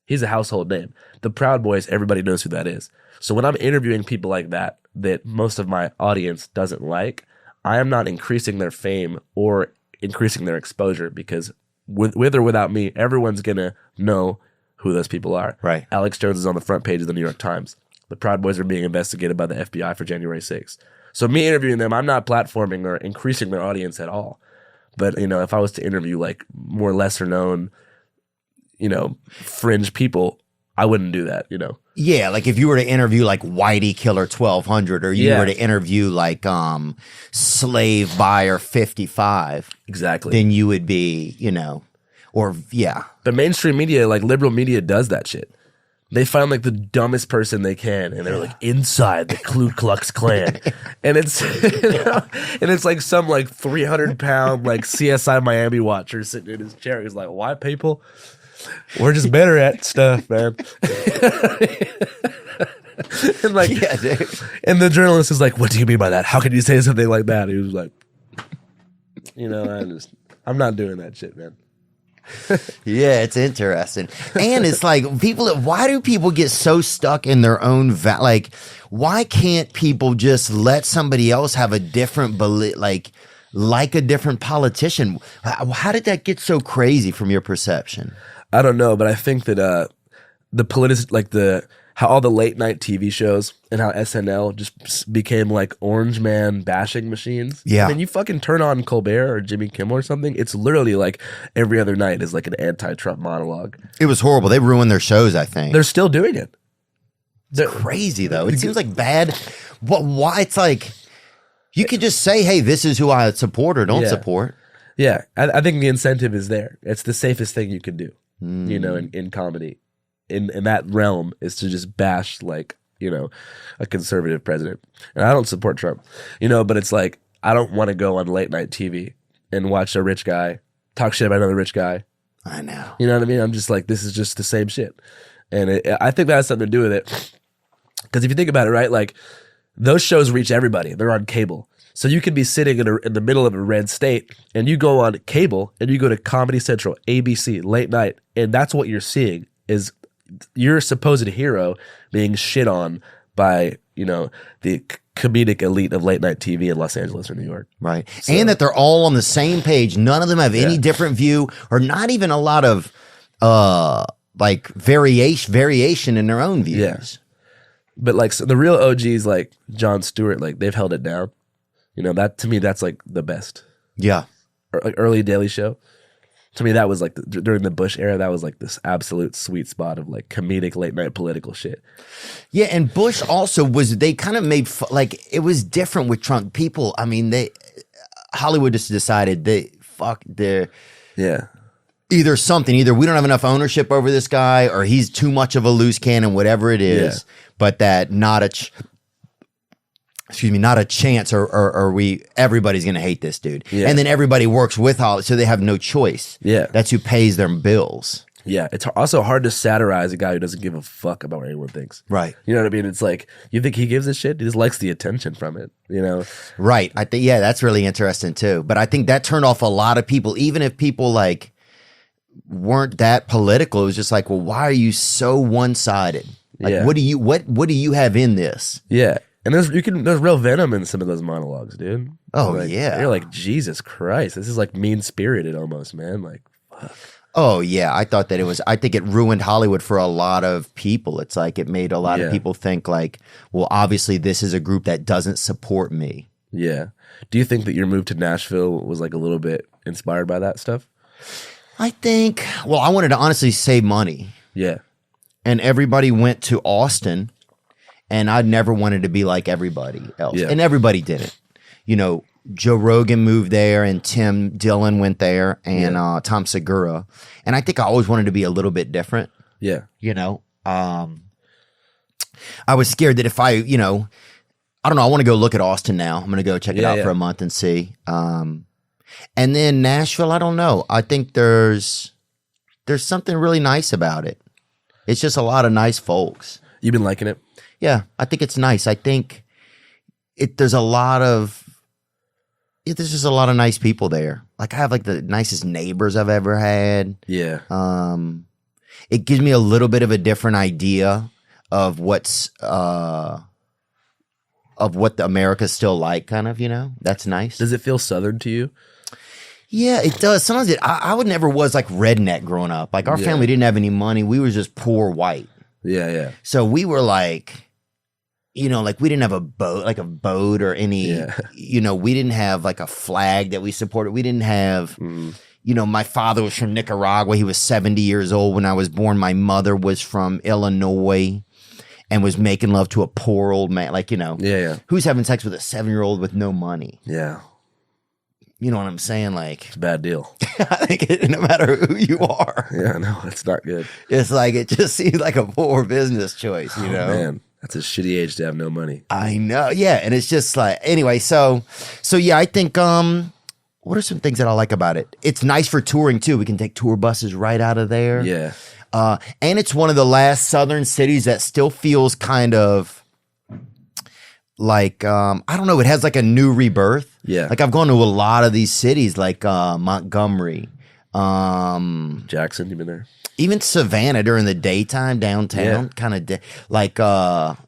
He's a household name. The Proud Boys, everybody knows who that is. So when I'm interviewing people like that most of my audience doesn't like, I am not increasing their fame or increasing their exposure, because with or without me, everyone's going to know who those people are. Right. Alex Jones is on the front page of the New York Times. The Proud Boys are being investigated by the FBI for January 6th. So me interviewing them, I'm not platforming or increasing their audience at all. But if I was to interview like more lesser known, fringe people, I wouldn't do that. Yeah, like if you were to interview like Whitey Killer 1200, or you were to interview like Slave Buyer 55, Exactly. then you would be, or But mainstream media, like liberal media, does that shit. They find like the dumbest person they can, and they're like inside the Ku Klux Klan, and it's and it's like some like 300-pound like CSI Miami watcher sitting in his chair. He's like, "White people, we're just better at stuff, man." And like, and the journalist is like, "What do you mean by that? How can you say something like that?" He was like, I'm not doing that shit, man. Yeah, it's interesting. And it's like why do people get so stuck in their own like why can't people just let somebody else have a different belief, like a different politician? How did that get so crazy from your perception? I don't know, but I think that how all the late night TV shows and how SNL just became like orange man bashing machines. Yeah. I mean, you fucking turn on Colbert or Jimmy Kimmel or something, it's literally like every other night is like an anti-Trump monologue. It was horrible. They ruined their shows, I think. They're still doing it. It's crazy though. It seems like bad. Why? It's like you could just say, "Hey, this is who I support or don't support." Yeah, I think the incentive is there. It's the safest thing you can do, in comedy. In that realm is to just bash like a conservative president, and I don't support Trump, but it's like I don't want to go on late night TV and watch a rich guy talk shit about another rich guy. I know. You know what I mean? I'm just like, this is just the same shit, and I think that has something to do with it. Because if you think about it, right, like those shows reach everybody. They're on cable, so you could be sitting in the middle of a red state, and you go on cable, and you go to Comedy Central, ABC, late night, and that's what you're seeing is your supposed hero being shit on by the comedic elite of late night TV in Los Angeles or New York, right? So, and that they're all on the same page. None of them have any different view, or not even a lot of like variation in their own views. Yeah. But like the real OGs like Jon Stewart, like they've held it down. That to me, that's like the best. Yeah, like early Daily Show. To me, that was like during the Bush era, that was like this absolute sweet spot of like comedic late night political shit. Yeah, and Bush also they kind of made like it was different with Trump. People, I mean, Hollywood just decided they're either we don't have enough ownership over this guy, or he's too much of a loose cannon, whatever it is. But that not a chance, or everybody's gonna hate this dude, and then everybody works with Hollywood, so they have no choice. Yeah, that's who pays their bills. Yeah, it's also hard to satirize a guy who doesn't give a fuck about what anyone thinks. Right. You know what I mean? It's like, you think he gives a shit? He just likes the attention from it, Right. I think that's really interesting too. But I think that turned off a lot of people, even if people like weren't that political. It was just like, well, why are you so one-sided? Like, what do you have in this? Yeah. And there's real venom in some of those monologues, dude. Oh, like, yeah. You're like, Jesus Christ, this is like mean-spirited almost, man. Like, fuck. Oh, yeah. I think it ruined Hollywood for a lot of people. It's like it made a lot of people think like, well, obviously this is a group that doesn't support me. Yeah. Do you think that your move to Nashville was like a little bit inspired by that stuff? I think, well, I wanted to honestly save money. Yeah. And everybody went to Austin, and I never wanted to be like everybody else. Yeah. And everybody did it. Joe Rogan moved there, and Tim Dillon went there, and Tom Segura. And I think I always wanted to be a little bit different. Yeah. I was scared that if I don't know, I want to go look at Austin now. I'm going to go check it out for a month and see. And then Nashville, I don't know. I think there's something really nice about it. It's just a lot of nice folks. You've been liking it? Yeah, I think it's nice. I think there's just a lot of nice people there. Like I have like the nicest neighbors I've ever had. Yeah. It gives me a little bit of a different idea of what the America's still like, kind of, That's nice. Does it feel Southern to you? Yeah, it does. Sometimes I would never was like redneck growing up. Like our family didn't have any money. We were just poor white. Yeah, yeah. So we were like, you know, like we didn't have a boat or any, you know, we didn't have like a flag that we supported. We didn't have, you know, my father was from Nicaragua. He was 70 years old when I was born. My mother was from Illinois and was making love to a poor old man. Like, you know, who's having sex with a 7-year-old with no money? Yeah. You know what I'm saying? Like, It's a bad deal. I think no matter who you are. Yeah, no, it's not good. It's like, it just seems like a poor business choice, you know? Man, that's a shitty age to have no money. I know. Yeah. And it's just like, anyway, so yeah, I think, what are some things that I like about it? It's nice for touring too. We can take tour buses right out of there. Yeah. And it's one of the last southern cities that still feels kind of like, I don't know, it has like a new rebirth. Yeah. Like I've gone to a lot of these cities like Montgomery, Jackson, you been there? even Savannah during the daytime downtown, kind of like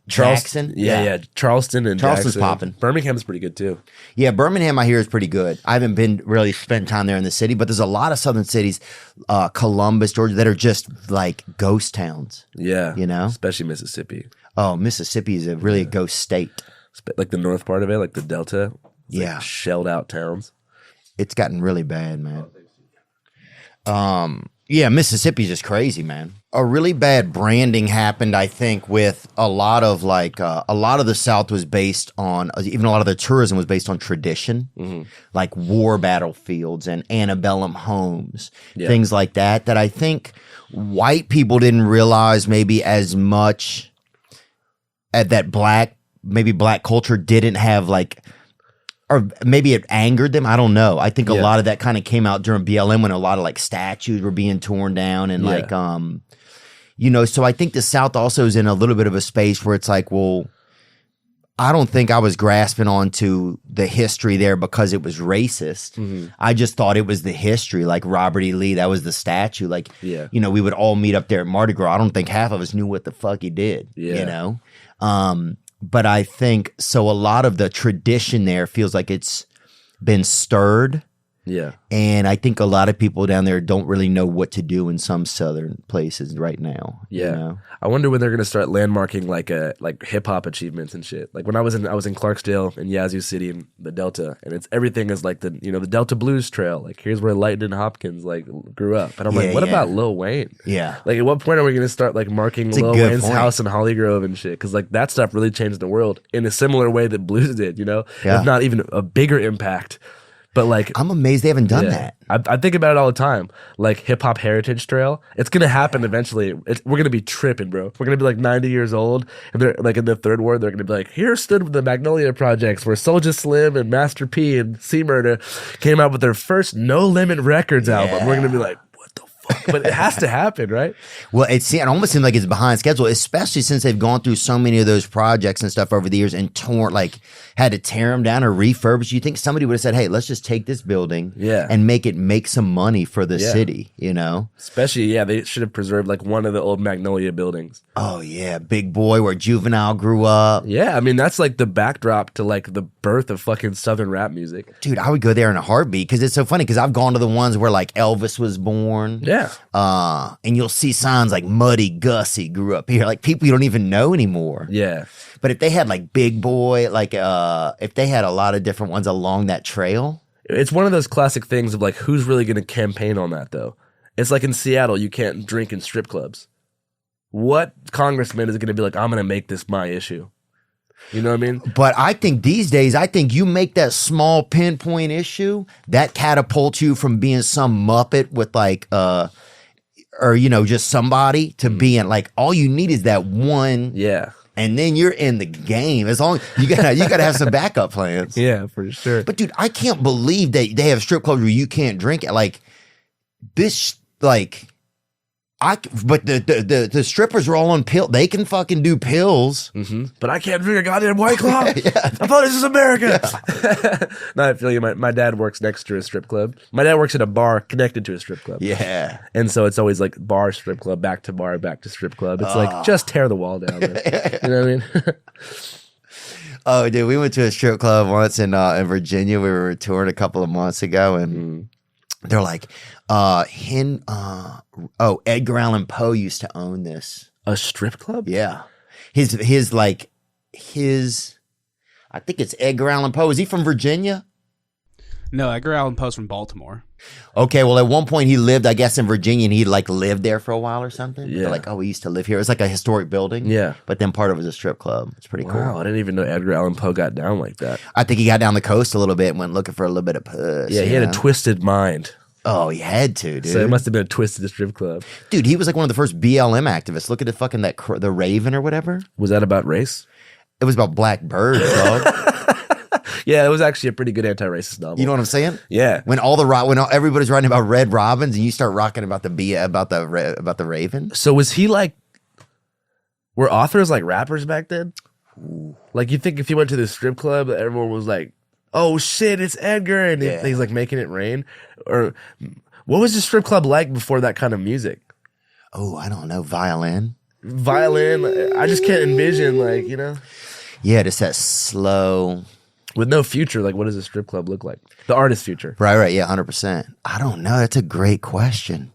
Jackson. Yeah. Charleston and Charleston's Jackson. popping. Birmingham's pretty good too. Yeah, Birmingham I hear is pretty good. I haven't been really spent time there in the city, but there's a lot of southern cities, Columbus, Georgia, that are just like ghost towns. Yeah. You know? Especially Mississippi. Oh, Mississippi is really a ghost state. Like the north part of it, like the Delta. It's Yeah. like shelled out towns. It's gotten really bad, man. Yeah, Mississippi's just crazy, man. A really bad branding happened, I think, with a lot of like a lot of the South was based on, even a lot of the tourism was based on tradition, like war battlefields and antebellum homes, things like that. That I think white people didn't realize maybe as much at that black culture didn't have like. Or maybe it angered them. I don't know. I think a lot of that kind of came out during BLM when a lot of like statues were being torn down and like, you know, so I think the South also is in a little bit of a space where it's like, well, I don't think I was grasping onto the history there because it was racist. I just thought it was the history, like Robert E. Lee, that was the statue. Like, you know, we would all meet up there at Mardi Gras. I don't think half of us knew what the fuck he did, you know? But I think so a lot of the tradition there feels like it's been stirred. Yeah. And I think a lot of people down there don't really know what to do in some southern places right now. Yeah. You know? I wonder when they're gonna start landmarking like hip hop achievements and shit. Like when I was in Clarksdale and Yazoo City in the Delta, and everything is like the Delta Blues Trail. Like here's where Lightning Hopkins like grew up. And I'm like, what about Lil Wayne? Yeah. Like at what point are we gonna start like marking Lil Wayne's house in Holly Grove and shit? Because like that stuff really changed the world in a similar way that blues did, you know? Yeah. If not even a bigger impact. But like I'm amazed they haven't done that. I think about it all the time. Like Hip Hop Heritage Trail, it's gonna happen eventually. We're gonna be tripping, bro. We're gonna be like 90 years old, and they're like in the third ward. They're gonna be like, here stood the Magnolia Projects, where Soulja Slim and Master P and C Murder came out with their first No Limit Records album. We're gonna be like, what the fuck? But it has to happen, right? Well, it almost seems like it's behind schedule, especially since they've gone through so many of those projects and stuff over the years and had to tear them down or refurbish. You think somebody would have said, hey, let's just take this building and make some money for the city, you know? Especially, they should have preserved like one of the old Magnolia buildings. Oh, yeah. Big Boy, where Juvenile grew up. Yeah, I mean, that's like the backdrop to like the birth of fucking Southern rap music. Dude, I would go there in a heartbeat because it's so funny because I've gone to the ones where like Elvis was born. Yeah. And you'll see signs like Muddy Gussie grew up here, like people you don't even know anymore. Yeah. But if they had like Big Boy, like if they had a lot of different ones along that trail. It's one of those classic things of like, who's really going to campaign on that though? It's like in Seattle, you can't drink in strip clubs. What congressman is going to be like, I'm going to make this my issue? You know what I mean? But I think these days, you make that small pinpoint issue, that catapults you from being some Muppet with like, or, you know, just somebody to being like, all you need is that one. Yeah. And then you're in the game. As long you gotta have some backup plans. Yeah, for sure. But dude, I can't believe that they have strip clubs where you can't drink it. Like this, like but the strippers are all on pill. They can fucking do pills. Mm-hmm. But I can't drink a goddamn White Claw. I thought this was America. Yeah. No, I feel you. My dad works next to a strip club. My dad works at a bar connected to a strip club. Yeah. And so it's always like bar, strip club, back to bar, back to strip club. It's like, just tear the wall down. There. You know what I mean? Oh, dude, we went to a strip club once in Virginia. We were touring a couple of months ago, and they're like, Edgar Allan Poe used to own this. A strip club? Yeah. His like, I think it's Edgar Allan Poe. Is he from Virginia? No, Edgar Allan Poe's from Baltimore. Okay, well, at one point he lived, I guess, in Virginia, and he like lived there for a while or something. Yeah. They're like, oh, we used to live here. It was like a historic building. Yeah. But then part of it was a strip club. It's pretty cool. Wow, I didn't even know Edgar Allan Poe got down like that. I think he got down the coast a little bit and went looking for a little bit of puss. Yeah, he had a twisted mind. Oh, he had to, dude. So it must have been a twisted strip club. Dude, he was like one of the first BLM activists. Look at the fucking the Raven or whatever. Was that about race? It was about black birds, dog. Yeah, it was actually a pretty good anti-racist novel. You know what I'm saying? Yeah. When everybody's writing about red robins and you start rocking about the Raven. So was he like? Were authors like rappers back then? Like you think if he went to the strip club, everyone was like, "Oh shit, it's Edgar," and he's like making it rain. Or what was the strip club like before that kind of music? Oh, I don't know. Violin. I just can't envision like, you know. Yeah, just that slow. With no future, like what does a strip club look like? The artist future. Right, yeah, 100%. I don't know. That's a great question.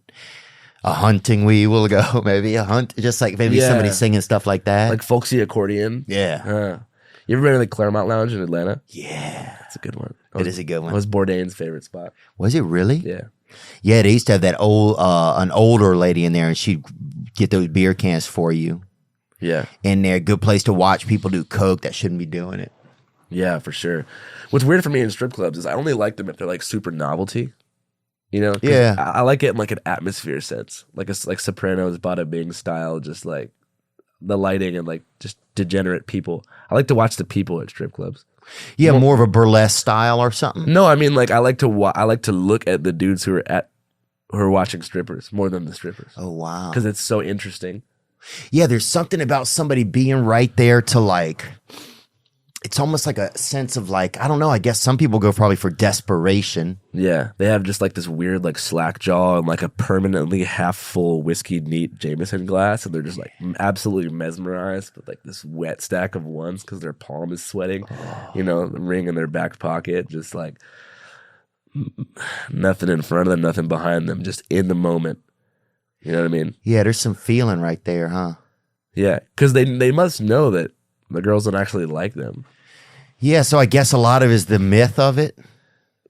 A hunting we will go, maybe a hunt, just like maybe somebody singing stuff like that. Like folksy accordion. Yeah. You ever been to the Claremont Lounge in Atlanta? Yeah. That's a good one. It is a good one. That was Bourdain's favorite spot. Was it really? Yeah. Yeah, they used to have that an older lady in there, and she'd get those beer cans for you. Yeah. And they're a good place to watch people do coke that shouldn't be doing it. Yeah, for sure. What's weird for me in strip clubs is I only like them if they're like super novelty. You know? 'Cause Yeah. I like it in like an atmosphere sense. Like it's like Sopranos, Bada Bing style, just like the lighting and like just degenerate people. I like to watch the people at strip clubs. Yeah, more of a burlesque style or something. No, I mean like I like to look at the dudes who are watching strippers more than the strippers. Oh, wow. Because it's so interesting. Yeah, there's something about somebody being right there to like, it's almost like a sense of like, I don't know, I guess some people go probably for desperation. Yeah, they have just like this weird like slack jaw and like a permanently half full whiskey neat Jameson glass, and they're just like absolutely mesmerized with like this wet stack of ones because their palm is sweating. You know, the ring in their back pocket, just like nothing in front of them, nothing behind them, just in the moment. You know what I mean? Yeah, there's some feeling right there, huh? Yeah, because they must know that the girls don't actually like them. Yeah, so I guess a lot of it is the myth of it.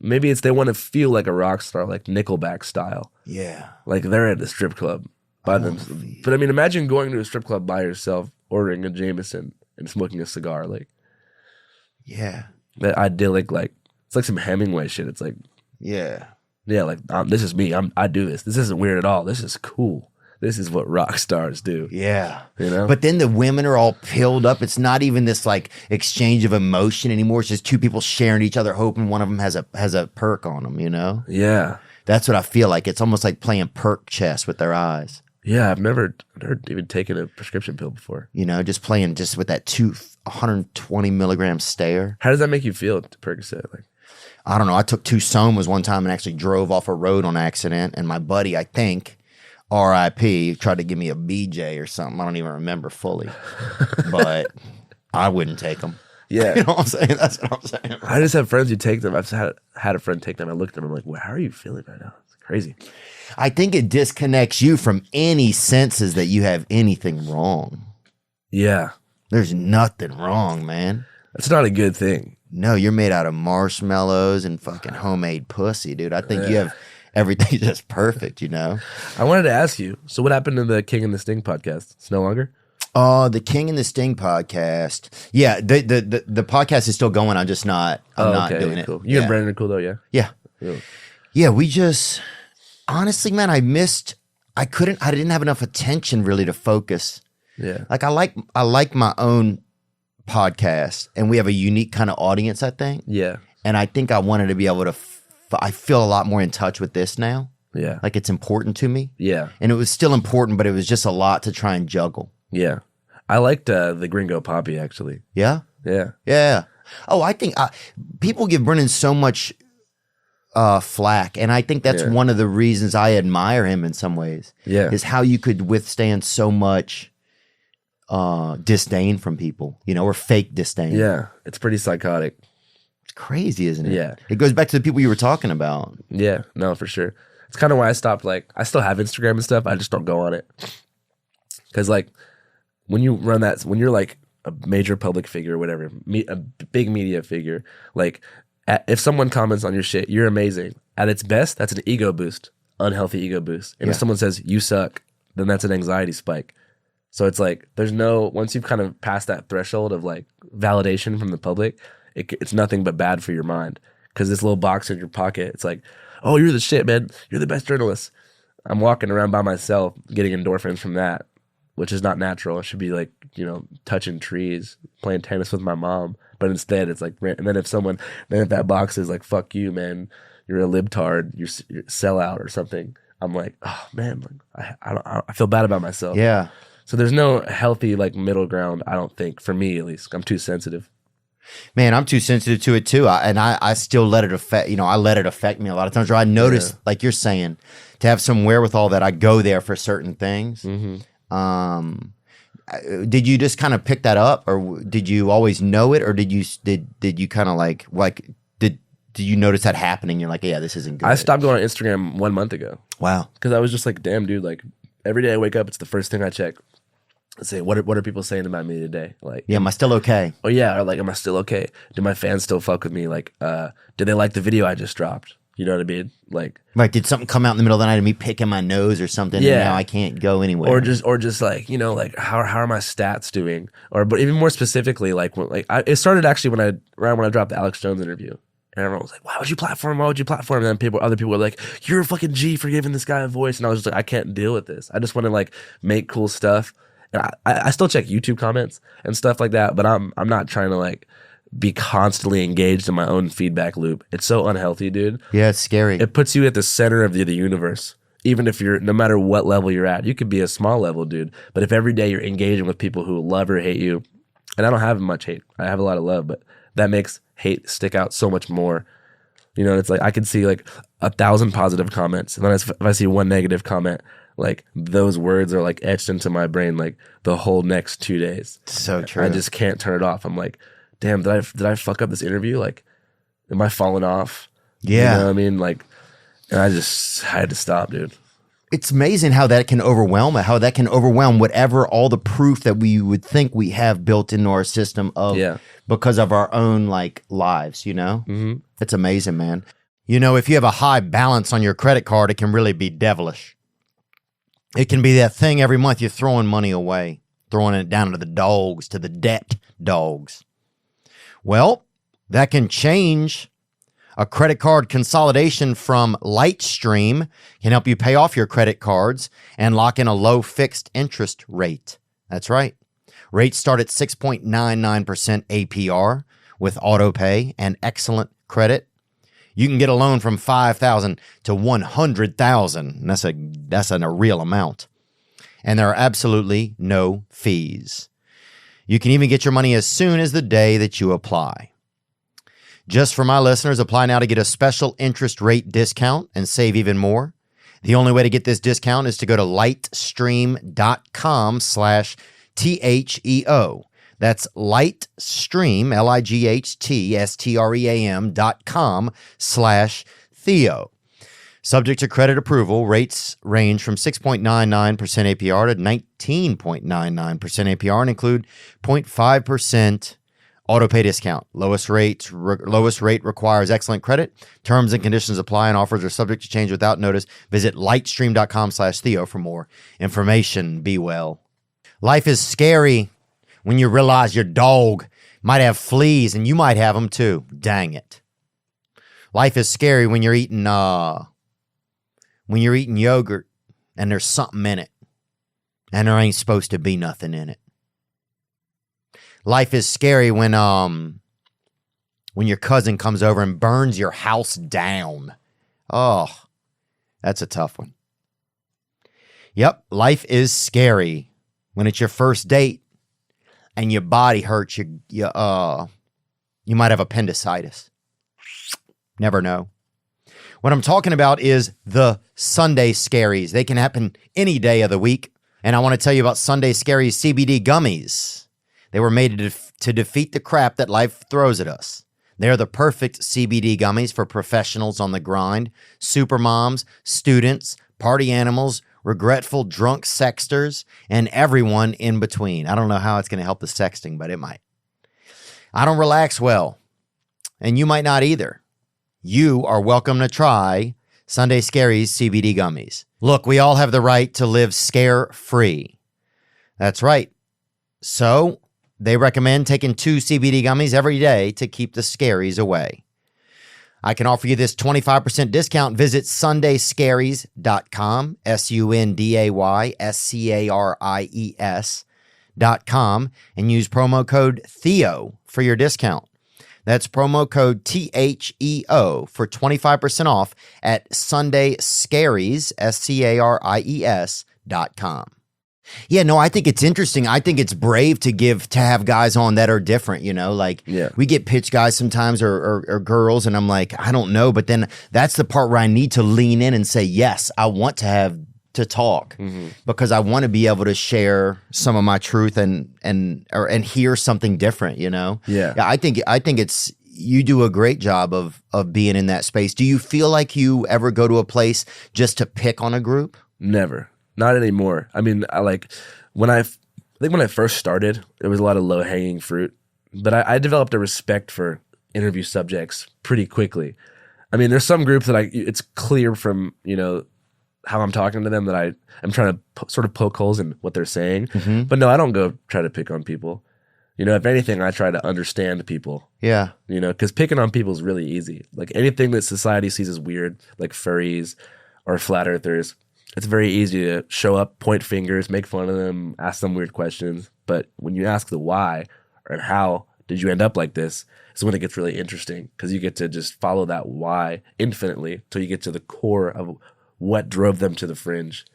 Maybe it's they want to feel like a rock star, like Nickelback style. Yeah. Like they're at a strip club by themselves. But I mean, imagine going to a strip club by yourself, ordering a Jameson and smoking a cigar. Like, yeah. that idyllic, like, it's like some Hemingway shit. It's like, Yeah. yeah, like, this is me. I do this. This isn't weird at all. This is cool. This is what rock stars do. Yeah. You know? But then the women are all pilled up. It's not even this like exchange of emotion anymore. It's just two people sharing each other, hoping one of them has a perk on them, you know? Yeah. That's what I feel like. It's almost like playing perk chess with their eyes. Yeah, I've never even taken a prescription pill before. You know, just playing just with that 120 milligram stare. How does that make you feel, Percocet? Like, I don't know. I took 2 Somas one time and actually drove off a road on accident. And my buddy, I think, R.I.P., tried to give me a BJ or something. I don't even remember fully. But I wouldn't take them. yeah. You know what I'm saying? That's what I'm saying. I just have friends who take them. I've had a friend take them. I looked at them. I'm like, well, how are you feeling right now? It's crazy. I think it disconnects you from any senses that you have anything wrong. Yeah. There's nothing wrong, man. That's not a good thing. No, you're made out of marshmallows and fucking homemade pussy, dude. I think you have everything just perfect, you know? I wanted to ask you, so what happened to the King and the Sting podcast? It's no longer? The King and the Sting podcast. Yeah, the podcast is still going. I'm just not doing cool. it. You and Brandon are cool though, yeah? Yeah. Really? Yeah, we just honestly, man, I didn't have enough attention really to focus. Yeah. Like I like my own podcast, and we have a unique kind of audience, I think. Yeah. And I think I wanted to be able to I feel a lot more in touch with this now. Yeah. Like it's important to me. Yeah. And it was still important, but it was just a lot to try and juggle. Yeah. I liked the Gringo Poppy, actually. Yeah? Yeah. Yeah. Oh, I think people give Brennan so much flack, and I think that's one of the reasons I admire him in some ways. Yeah. Is how you could withstand so much disdain from people, you know, or fake disdain. Yeah. It's pretty psychotic. It's crazy, isn't it? Yeah. It goes back to the people you were talking about. Yeah. No, for sure. It's kind of why I stopped, like, I still have Instagram and stuff. I just don't go on it. Because, like, when you run that, when you're, like, a major public figure or whatever, a big media figure, like if someone comments on your shit, you're amazing. At its best, that's an ego boost, unhealthy ego boost. And if someone says you suck, then that's an anxiety spike. So it's like once you've kind of passed that threshold of like validation from the public, it's nothing but bad for your mind. Because this little box in your pocket, it's like, oh, you're the shit, man. You're the best journalist. I'm walking around by myself getting endorphins from that, which is not natural. I should be like, touching trees, playing tennis with my mom. But instead, it's like, and then if that box is like, fuck you, man, you're a libtard, you're a sellout or something, I'm like, oh man, I feel bad about myself. Yeah. So there's no healthy like middle ground, I don't think, for me at least. I'm too sensitive. Man, I'm too sensitive to it too. I still let it affect, I let it affect me a lot of times. Or I notice, like you're saying, to have some wherewithal that I go there for certain things. Mm-hmm. Did you just kind of pick that up, or did you always know it, or did you kind of like did you notice that happening? You're like, yeah, this isn't good. I stopped going on Instagram 1 month ago. Wow. Because I was just like, damn, dude, like every day I wake up, it's the first thing I check. Say, what are people saying about me today? Like, yeah, am I still okay? Oh yeah, or like, am I still okay? Do my fans still fuck with me? Like, did they like the video I just dropped? You know what I mean? Like, right? Did something come out in the middle of the night of me picking my nose or something? Yeah. And now I can't go anywhere. Or just like, like how are my stats doing? But even more specifically, like it started actually around when I dropped the Alex Jones interview. And everyone was like, why would you platform? And then other people were like, you're a fucking G for giving this guy a voice. And I was just like, I can't deal with this. I just want to like make cool stuff. And I still check YouTube comments and stuff like that, but I'm not trying to like be constantly engaged in my own feedback loop. It's so unhealthy, dude. Yeah, it's scary. It puts you at the center of the universe. Even if no matter what level you're at, you could be a small level dude. But if every day you're engaging with people who love or hate you, and I don't have much hate, I have a lot of love, but that makes hate stick out so much more. It's like I could see like 1,000 positive comments, and then if I see one negative comment, like those words are like etched into my brain like the whole next 2 days. So true. I just can't turn it off. I'm like, damn, did I fuck up this interview? Like, am I falling off? Yeah. You know what I mean? Like, and I had to stop, dude. It's amazing how that can overwhelm it, how that can overwhelm whatever, all the proof that we would think we have built into our system because of our own like lives, Mm-hmm. It's amazing, man. If you have a high balance on your credit card, it can really be devilish. It can be that thing every month you're throwing money away, throwing it down to the dogs, to the debt dogs. Well, that can change. A credit card consolidation from Lightstream can help you pay off your credit cards and lock in a low fixed interest rate. That's right. Rates start at 6.99% APR with auto pay and excellent credit. You can get a loan from $5,000 to $100,000. That's a real amount. And there are absolutely no fees. You can even get your money as soon as the day that you apply. Just for my listeners, apply now to get a special interest rate discount and save even more. The only way to get this discount is to go to lightstream.com/THEO. That's Lightstream, LIGHTSTREAM.com/Theo. Subject to credit approval, rates range from 6.99% APR to 19.99% APR and include 0.5% auto pay discount. Lowest rate requires excellent credit. Terms and conditions apply and offers are subject to change without notice. Visit lightstream.com/Theo for more information. Be well. Life is scary when you realize your dog might have fleas and you might have them too. Dang it. Life is scary when you're eating yogurt and there's something in it and there ain't supposed to be nothing in it. Life is scary when your cousin comes over and burns your house down. Oh, that's a tough one. Yep, life is scary when it's your first date and your body hurts. You might have appendicitis. Never know. What I'm talking about is the Sunday Scaries. They can happen any day of the week. And I want to tell you about Sunday Scaries CBD gummies. They were made to defeat the crap that life throws at us. They're the perfect CBD gummies for professionals on the grind, super moms, students, party animals, regretful drunk sexters, and everyone in between. I don't know how it's going to help the sexting, but it might. I don't relax well, and you might not either. You are welcome to try Sunday Scaries CBD gummies. Look, we all have the right to live scare-free. That's right. So they recommend taking 2 CBD gummies every day to keep the scaries away. I can offer you this 25% discount. Visit sundayscaries.com, sundayscaries.com, and use promo code Theo for your discount. That's promo code THEO for 25% off at sundayscaries, SCARIES.com. Yeah, no, I think it's interesting. I think it's brave to have guys on that are different, like we get pitch guys sometimes or girls, and I'm like, I don't know. But then that's the part where I need to lean in and say, yes, I want to talk because I want to be able to share some of my truth and hear something different, Yeah, I think it's, you do a great job of being in that space. Do you feel like you ever go to a place just to pick on a group? Never. Not anymore. I mean, when I first started, it was a lot of low hanging fruit, but I developed a respect for interview subjects pretty quickly. I mean, there's some groups that it's clear from, how I'm talking to them that I'm trying to sort of poke holes in what they're saying. But no, I don't go try to pick on people. If anything, I try to understand people. Yeah. Because picking on people is really easy. Like anything that society sees as weird, like furries or flat earthers, it's very easy to show up, point fingers, make fun of them, ask them weird questions. But when you ask the why or how did you end up like this, is when it gets really interesting because you get to just follow that why infinitely till you get to the core of what drove them to the fringe.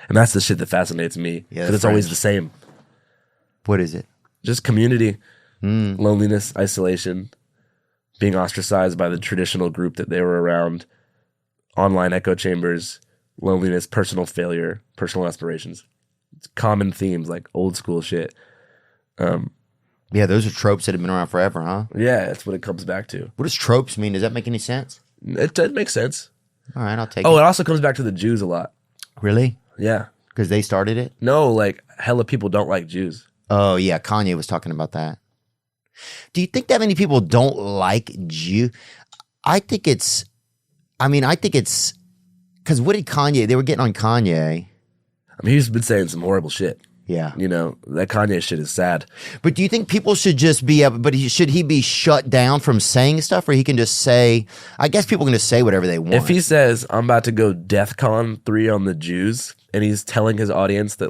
And that's the shit that fascinates me because it's always the same. What is it? Just community, loneliness, isolation, being ostracized by the traditional group that they were around, online echo chambers, loneliness, personal failure, personal aspirations. It's common themes like old school shit. Yeah, those are tropes that have been around forever, huh? Yeah, that's what it comes back to. What does tropes mean? Does that make any sense? It makes sense. All right, I'll take it. Oh, it also comes back to the Jews a lot. Really? Yeah. Because they started it? No, like hella people don't like Jews. Oh, yeah, Kanye was talking about that. Do you think that many people don't like Jew? I think it's because what did Kanye, they were getting on Kanye. I mean, he's been saying some horrible shit. Yeah. That Kanye shit is sad. But do you think people should just be able, should he be shut down from saying stuff, or he can just say, I guess people can just say whatever they want. If he says, I'm about to go DEFCON 3 on the Jews, and he's telling his audience that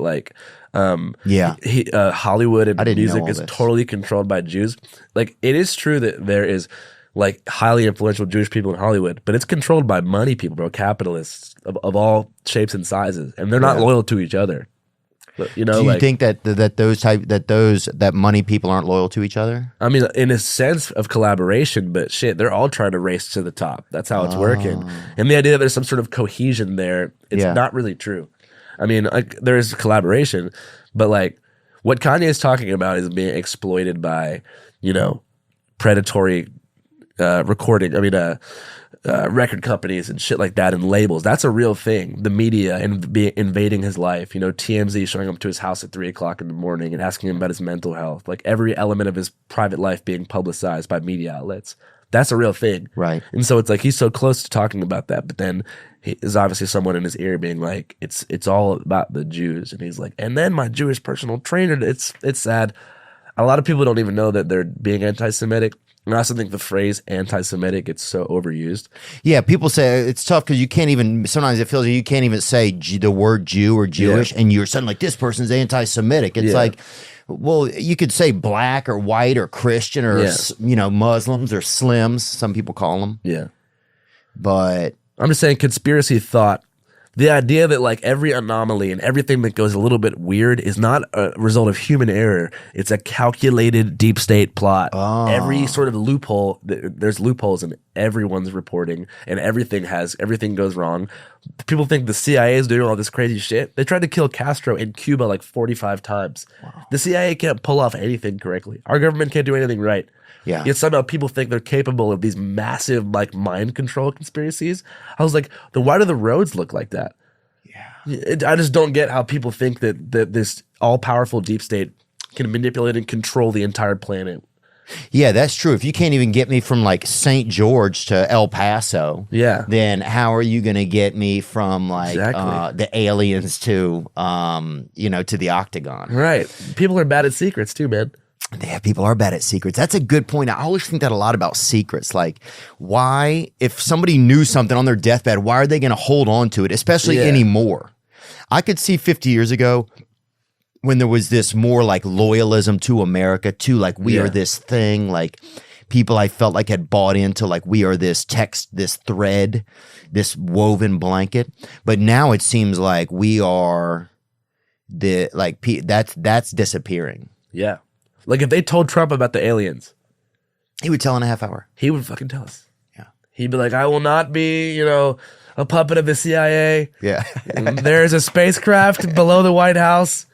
Hollywood and music is totally controlled by Jews. Like, it is true that there is like highly influential Jewish people in Hollywood, but it's controlled by money people, bro, capitalists of all shapes and sizes, and they're not loyal to each other. But, do you think that money people aren't loyal to each other? I mean, in a sense of collaboration, but shit, they're all trying to race to the top. That's how it's working. And the idea that there's some sort of cohesion there, it's not really true. I mean, there is collaboration, but like what Kanye is talking about is being exploited by, predatory record companies and shit like that and labels. That's a real thing. The media and invading his life. TMZ showing up to his house at 3 o'clock in the morning and asking him about his mental health. Like every element of his private life being publicized by media outlets. That's a real thing. Right. And so it's like he's so close to talking about that, but then there's obviously someone in his ear being like, it's all about the Jews. And he's like, and then my Jewish personal trainer, it's sad. A lot of people don't even know that they're being anti-Semitic. And I also think the phrase anti-Semitic gets so overused. Yeah, people say it's tough because you can't even, sometimes it feels like you can't even say the word Jew or Jewish, and you're suddenly like, this person's anti-Semitic. It's like, well, you could say black or white or Christian or, Muslims or Slims, some people call them. Yeah. But I'm just saying conspiracy thought. The idea that like every anomaly and everything that goes a little bit weird is not a result of human error. It's a calculated deep state plot. Oh. Every sort of loophole, there's loopholes in everyone's reporting, and everything goes wrong. People think the CIA is doing all this crazy shit. They tried to kill Castro in Cuba like 45 times. Wow. The CIA can't pull off anything correctly. Our government can't do anything right. Yeah. Yet somehow people think they're capable of these massive like mind control conspiracies. I was like, then why do the roads look like that? Yeah. I just don't get how people think that this all-powerful deep state can manipulate and control the entire planet. Yeah, that's true. If you can't even get me from like St. George to El Paso, then how are you going to get me from like the aliens to to the Octagon? Right. People are bad at secrets too, man. Yeah, people are bad at secrets. That's a good point. I always think that a lot about secrets. Like, why, if somebody knew something on their deathbed, why are they going to hold on to it, especially anymore? I could see 50 years ago when there was this more like loyalism to America, too, like we are this thing, like people I felt like had bought into, like we are this text, this thread, this woven blanket. But now it seems like we are that's disappearing. Yeah. Like if they told Trump about the aliens, he would tell in a half hour. He would fucking tell us. Yeah. He'd be like, I will not be, a puppet of the CIA. Yeah. There's a spacecraft below the White House.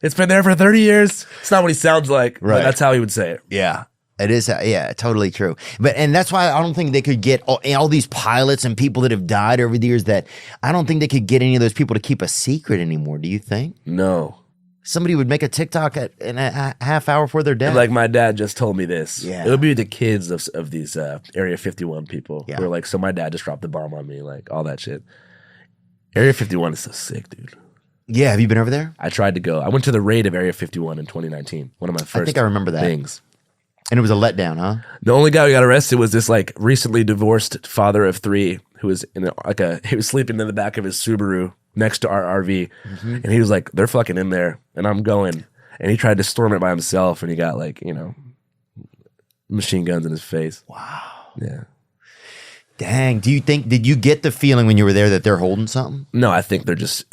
It's been there for 30 years. It's not what he sounds like, but that's how he would say it. Yeah. It is, totally true. And that's why I don't think they could get all these pilots and people that have died over the years, that I don't think they could get any of those people to keep a secret anymore. Do you think? No. Somebody would make a TikTok in a half hour before they're dead. Like my dad just told me this. Yeah. It would be the kids of these Area 51 people who are like, so my dad just dropped the bomb on me, like all that shit. Area 51 is so sick, dude. Yeah, have you been over there? I tried to go. I went to the raid of Area 51 in 2019. One of my first I think I remember that. things. And it was a letdown, huh? The only guy who got arrested was this like recently divorced father of 3 who was he was sleeping in the back of his Subaru next to our RV. Mm-hmm. And he was like, they're fucking in there and I'm going. And he tried to storm it by himself and he got like, machine guns in his face. Wow. Yeah. Dang. Did you get the feeling when you were there that they're holding something? No, I think they're just,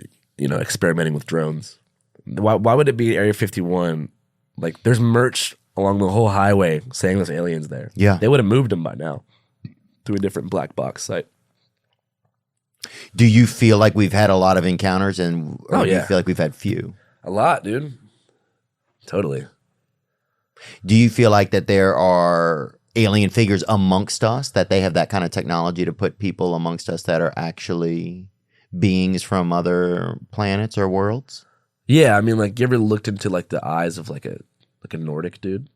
experimenting with drones. Why would it be Area 51? Like, there's merch along the whole highway saying there's aliens there. Yeah. They would have moved them by now to a different black box site. Do you feel like we've had a lot of encounters do you feel like we've had few? A lot, dude. Totally. Do you feel like that there are alien figures amongst us, that they have that kind of technology to put people amongst us that are actually beings from other planets or worlds? Yeah, I mean, like, you ever looked into like the eyes of like a Nordic dude,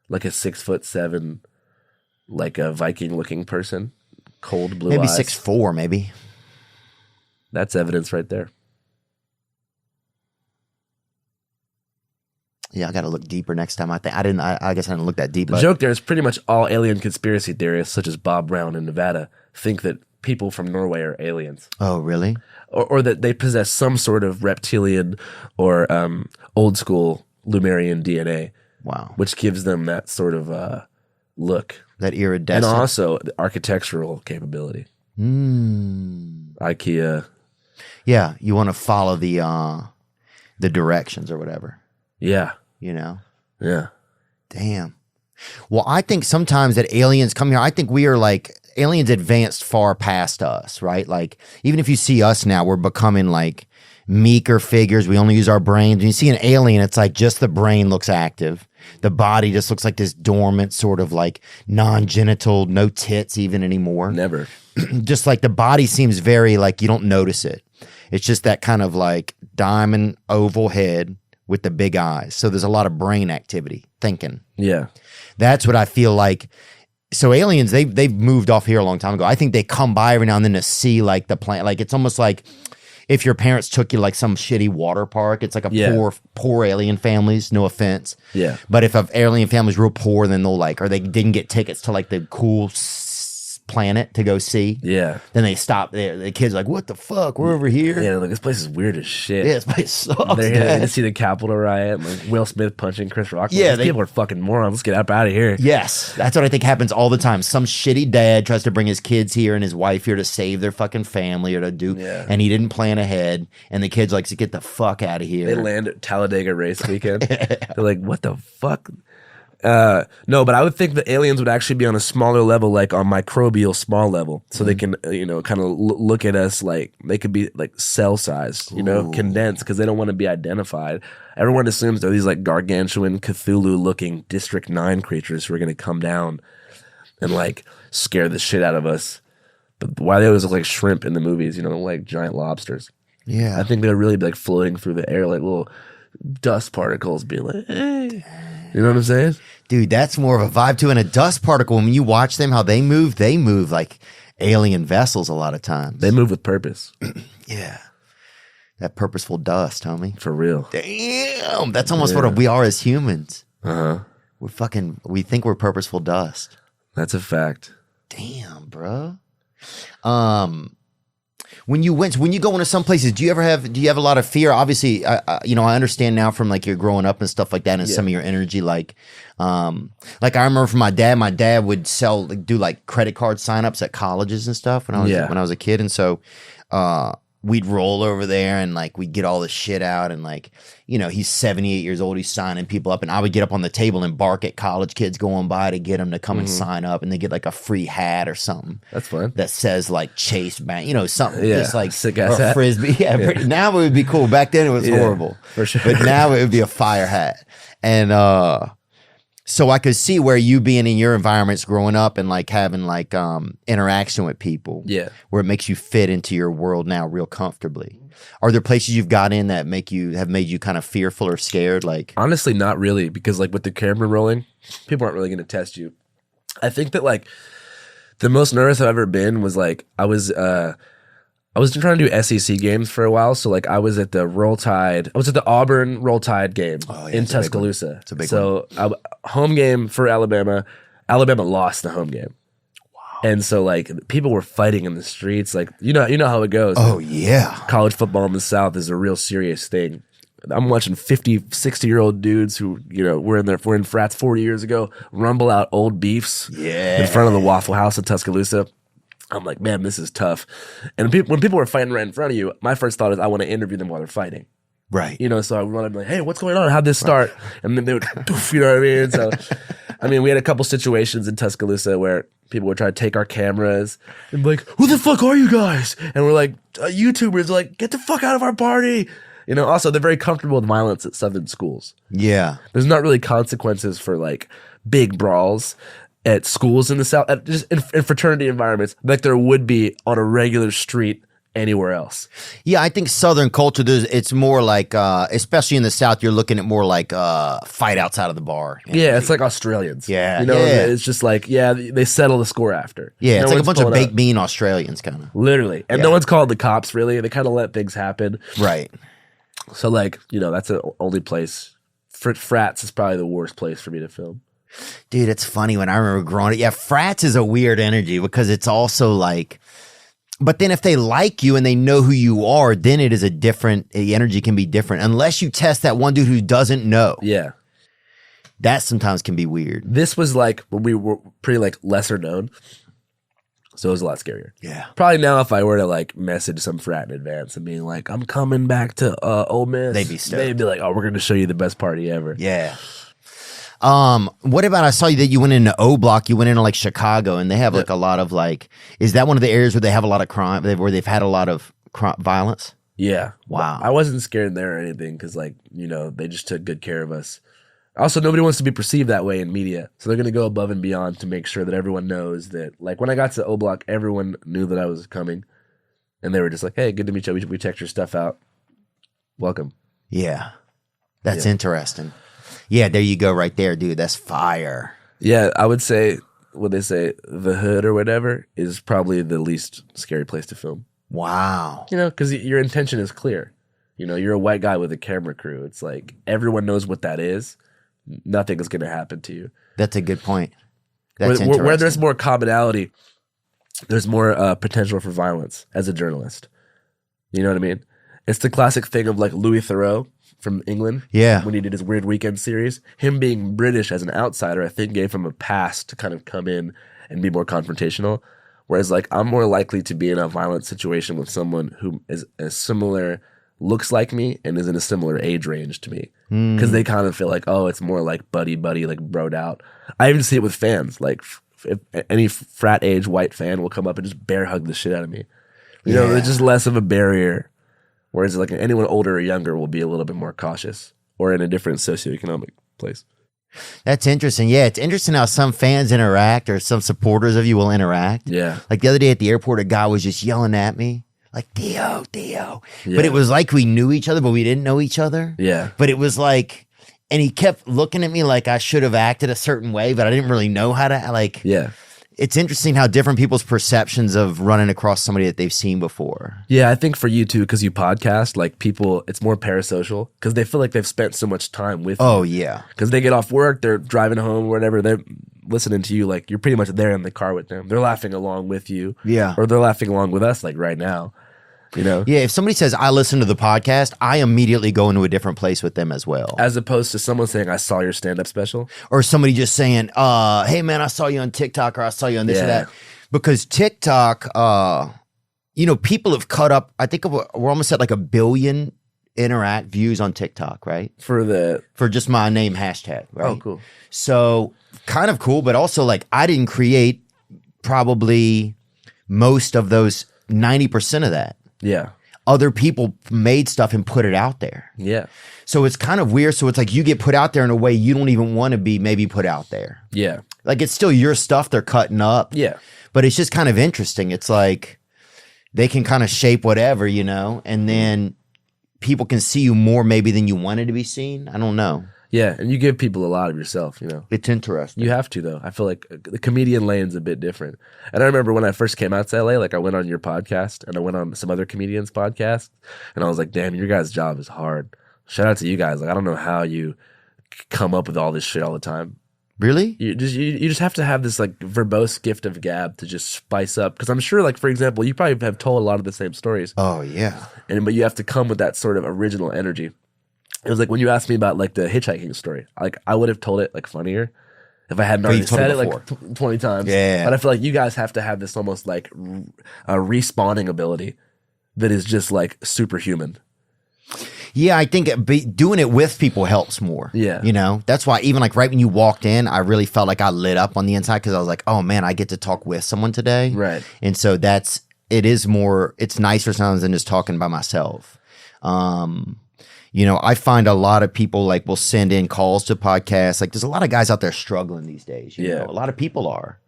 like a 6'7", like a Viking looking person, cold blue maybe eyes. 6'4", maybe. That's evidence right there. Yeah, I got to look deeper next time. I guess I didn't look that deep. The joke there is pretty much all alien conspiracy theorists, such as Bob Brown in Nevada, think that people from Norway are aliens. Oh, really? Or that they possess some sort of reptilian or old school Lemurian DNA. Wow. Which gives them that sort of look. That iridescent. And also the architectural capability. IKEA. Yeah, you want to follow the directions or whatever. Yeah. Yeah. Damn. Well, I think sometimes that aliens come here, I think we are like, aliens advanced far past us, right? Like, even if you see us now, we're becoming like meeker figures. We only use our brains. When you see an alien, it's like just the brain looks active. The body just looks like this dormant sort of like non-genital, no tits even anymore. Never. Just like the body seems very like you don't notice it. It's just that kind of like diamond oval head with the big eyes. So there's a lot of brain activity, thinking. Yeah. That's what I feel like. So aliens, they've moved off here a long time ago. I think they come by every now and then to see like the planet. Like it's almost like if your parents took you like some shitty water park. It's like a poor alien families. No offense. Yeah. But if an alien family's real poor, then they'll like, or they didn't get tickets to like the cool planet to go see. Yeah. Then they stop there. The kids are like, what the fuck? We're over here. Yeah, like this place is weird as shit. Yeah, this place sucks. They're here to see the Capitol riot, like Will Smith punching Chris Rock. Yeah, these people are fucking morons. Let's get up out of here. Yes, that's what I think happens all the time. Some shitty dad tries to bring his kids here and his wife here to save their fucking family or to do, and he didn't plan ahead. And the kids like to get the fuck out of here. They land at Talladega race weekend. They're like, what the fuck? No, but I would think that aliens would actually be on a smaller level, like on microbial small level, so they can, kind of look at us like they could be like cell size, condensed, because they don't want to be identified. Everyone assumes they're these like gargantuan Cthulhu-looking District 9 creatures who are going to come down and like scare the shit out of us. But why they always look like shrimp in the movies, like giant lobsters. Yeah. I think they'd really be like floating through the air like little dust particles being like, hey. You know what I'm saying? Dude, that's more of a vibe too. And a dust particle, when you watch them, how they move like alien vessels a lot of times. They move with purpose. Yeah. That purposeful dust, homie. For real. Damn. That's almost what we are as humans. Uh-huh. We think we're purposeful dust. That's a fact. Damn, bro. When you go into some places, do you have a lot of fear? Obviously, I understand now from like your growing up and stuff like that, and some of your energy. Like I remember from my dad would do like credit card signups at colleges and stuff when I was a kid, and so we'd roll over there and like we'd get all the shit out, and like he's 78 years old, he's signing people up, and I would get up on the table and bark at college kids going by to get them to come and sign up, and they get like a free hat or something. That's fun. That says like Chase Bank, something just like sick ass hat. Frisbee. Yeah, now it would be cool. Back then it was horrible, for sure. But now it would be a fire hat, and so I could see where you being in your environments growing up and like having like interaction with people, where it makes you fit into your world now real comfortably. Are there places you've got in that have made you kind of fearful or scared? Like honestly, not really, because like with the camera rolling, people aren't really going to test you. I think that like the most nervous I've ever been was like I was trying to do SEC games for a while, so like I was at the Auburn Roll Tide game in Tuscaloosa. It's a big one. Home game for Alabama. Alabama lost the home game. Wow. And so like people were fighting in the streets, like you know how it goes. Oh yeah. College football in the South is a real serious thing. I'm watching 50, 60-year-old dudes who, were in frats 40 years ago rumble out old beefs in front of the Waffle House in Tuscaloosa. I'm like, man, this is tough. And when people were fighting right in front of you, my first thought is I want to interview them while they're fighting. Right. So I would run up and be like, hey, what's going on? How'd this start? And then they would, poof, you know what I mean? So, we had a couple situations in Tuscaloosa where people would try to take our cameras and be like, who the fuck are you guys? And we're like, YouTubers, like, get the fuck out of our party. Also, they're very comfortable with violence at Southern schools. Yeah. There's not really consequences for like big brawls at schools in the South, just in fraternity environments, like there would be on a regular street anywhere else. Yeah, I think Southern culture, it's more like, especially in the South, you're looking at more like fight outside of the bar. Yeah, it's like Australians. Yeah. It's just like, they settle the score after. Yeah, it's like a bunch of baked bean Australians kind of. Literally. And no one's called the cops, really. They kind of let things happen. Right. So like, that's the only place. Frats is probably the worst place for me to film. Dude, it's funny when I remember growing up. Yeah, frats is a weird energy because it's also like, but then if they like you and they know who you are, then it is the energy can be different. Unless you test that one dude who doesn't know. Yeah. That sometimes can be weird. This was like when we were pretty like lesser known. So it was a lot scarier. Yeah. Probably now if I were to like message some frat in advance and being like, I'm coming back to Ole Miss. They'd be stoked. They'd be like, oh, we're going to show you the best party ever. Yeah. What about, I saw that you went into O Block, you went into like Chicago, and they have like a lot of like, is that one of the areas where they have a lot of crime, where they've had a lot of violence? Yeah. Wow. I wasn't scared there or anything because like, they just took good care of us. Also, nobody wants to be perceived that way in media. So they're going to go above and beyond to make sure that everyone knows that, like when I got to O Block, everyone knew that I was coming. And they were just like, hey, good to meet you. We checked your stuff out. Welcome. Yeah. That's interesting. Yeah, there you go right there, dude. That's fire. Yeah, I would say, what they say, the hood or whatever is probably the least scary place to film. Wow. Because your intention is clear. You're a white guy with a camera crew. It's like everyone knows what that is. Nothing is going to happen to you. That's a good point. That's interesting. Where there's more commonality, there's more potential for violence as a journalist. You know what I mean? It's the classic thing of like Louis Theroux from England. Yeah. When he did his Weird Weekend series. Him being British as an outsider, I think gave him a pass to kind of come in and be more confrontational. Whereas like I'm more likely to be in a violent situation with someone who is a similar, looks like me and is in a similar age range to me. Because they kind of feel like, oh, it's more like buddy, like broed out. I even see it with fans. Like if any frat age white fan will come up and just bear hug the shit out of me. There's just less of a barrier. Whereas like anyone older or younger will be a little bit more cautious or in a different socioeconomic place. That's interesting. Yeah, it's interesting how some fans interact or some supporters of you will interact. Yeah. Like the other day at the airport, a guy was just yelling at me, like, Theo. Yeah. But it was like we knew each other, but we didn't know each other. Yeah. But it was like, and he kept looking at me like I should have acted a certain way, but I didn't really know how to, like. Yeah. It's interesting how different people's perceptions of running across somebody that they've seen before. Yeah, I think for you too, because you podcast, like people, it's more parasocial because they feel like they've spent so much time with you. Oh, yeah. Because they get off work, they're driving home or whatever, they're listening to you, like you're pretty much there in the car with them. They're laughing along with you. Yeah. Or they're laughing along with us, like right now. You know? Yeah, if somebody says, I listen to the podcast, I immediately go into a different place with them as well. As opposed to someone saying, I saw your stand-up special. Or somebody just saying, hey, man, I saw you on TikTok or I saw you on this or that. Because TikTok, people have cut up, I think we're almost at like 1 billion interact views on TikTok, right? For just my name hashtag, right? Oh, cool. So kind of cool, but also like I didn't create probably most of those 90% of that. Yeah. Other people made stuff and put it out there. Yeah. So it's kind of weird. So it's like you get put out there in a way you don't even want to be maybe put out there. Yeah. Like it's still your stuff they're cutting up. Yeah. But it's just kind of interesting. It's like they can kind of shape whatever, and then people can see you more maybe than you wanted to be seen. I don't know. Yeah, and you give people a lot of yourself, It's interesting. You have to, though. I feel like the comedian lane's a bit different. And I remember when I first came out to LA, like I went on your podcast and I went on some other comedians' podcasts, and I was like, damn, your guys' job is hard. Shout out to you guys. Like, I don't know how you come up with all this shit all the time. Really? You just have to have this like verbose gift of gab to just spice up. Because I'm sure, like, for example, you probably have told a lot of the same stories. Oh, yeah. But you have to come with that sort of original energy. It was like when you asked me about like the hitchhiking story, like I would have told it like funnier if I hadn't already said it like 20 times. Yeah. But I feel like you guys have to have this almost like a respawning ability that is just like superhuman. Yeah, I think doing it with people helps more. Yeah. That's why even like right when you walked in, I really felt like I lit up on the inside because I was like, oh man, I get to talk with someone today. Right. And so it's nicer sometimes than just talking by myself. I find a lot of people like will send in calls to podcasts. Like there's a lot of guys out there struggling these days. You know? A lot of people are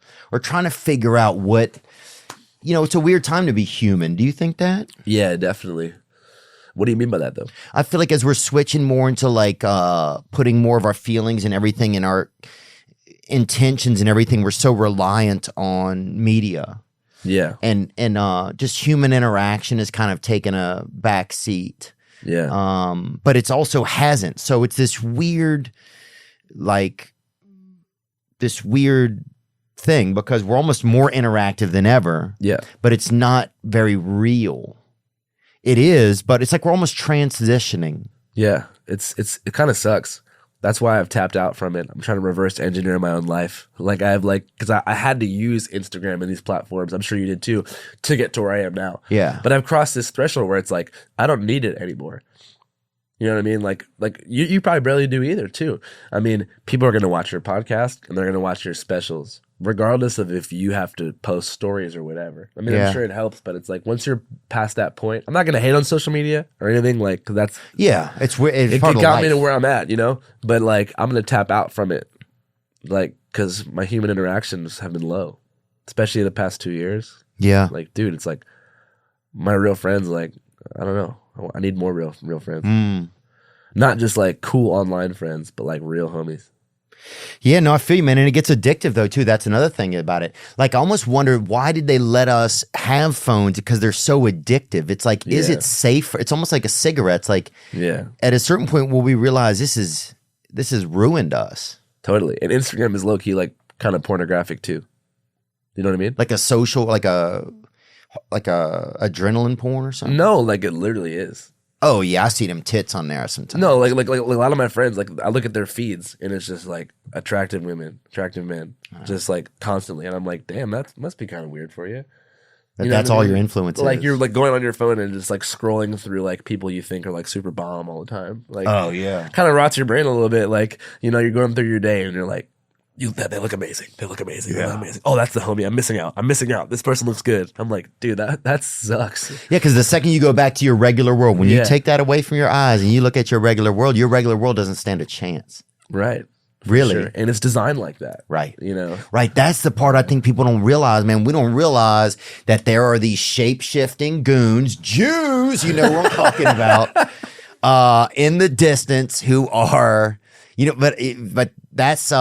trying to figure out what, it's a weird time to be human. Do you think that? Yeah, definitely. What do you mean by that though? I feel like as we're switching more into like putting more of our feelings and everything and our intentions and everything, we're so reliant on media. Yeah. And just human interaction has kind of taken a back seat. Yeah. But it's also hasn't. So it's this weird thing because we're almost more interactive than ever. Yeah. But it's not very real. It is, but it's like we're almost transitioning. Yeah. It kind of sucks. That's why I've tapped out from it. I'm trying to reverse engineer my own life. Like I have because I had to use Instagram and these platforms, I'm sure you did too, to get to where I am now. Yeah. But I've crossed this threshold where it's like, I don't need it anymore. You know what I mean? Like you probably barely do either too. I mean, people are going to watch your podcast and they're going to watch your specials, regardless of if you have to post stories or whatever. I mean, I'm sure it helps, but it's like once you're past that point, I'm not going to hate on social media or anything like that's. Yeah, it's part of it got life. me to where I'm at, But like I'm going to tap out from it, like because my human interactions have been low, especially the past 2 years. Yeah, like dude, it's like my real friends. Like I don't know. I need more real friends. Not just like cool online friends, but like real homies. Yeah, no, I feel you, man. And it gets addictive though, too. That's another thing about it. Like I almost wonder, why did they let us have phones? Because they're so addictive. It's like, is it safe? It's almost like a cigarette. It's like, at a certain point will we realize this has ruined us. Totally. And Instagram is low key like kind of pornographic too. You know what I mean? Like a social, like a adrenaline porn or something? No, like it literally is. Oh yeah, I see them tits on there sometimes. No, like a lot of my friends, like I look at their feeds and it's just like attractive women, attractive men, just like constantly, and I'm like, damn, that must be kind of weird for you. That's all your influence. Like you're like going on your phone and just like scrolling through like people you think are like super bomb all the time. Like, oh yeah, kind of rots your brain a little bit. Like you're going through your day and you're like, they look amazing. They look amazing. Yeah. They look amazing. Oh, that's the homie. I'm missing out. This person looks good. I'm like, dude, that sucks. Yeah, because the second you go back to your regular world, when you take that away from your eyes and you look at your regular world doesn't stand a chance. Right. Really? Sure. And it's designed like that. Right. You know? Right. That's the part I think people don't realize, man. We don't realize that there are these shape-shifting goons, Jews, you know what I'm talking about, in the distance who are, you know, but that's,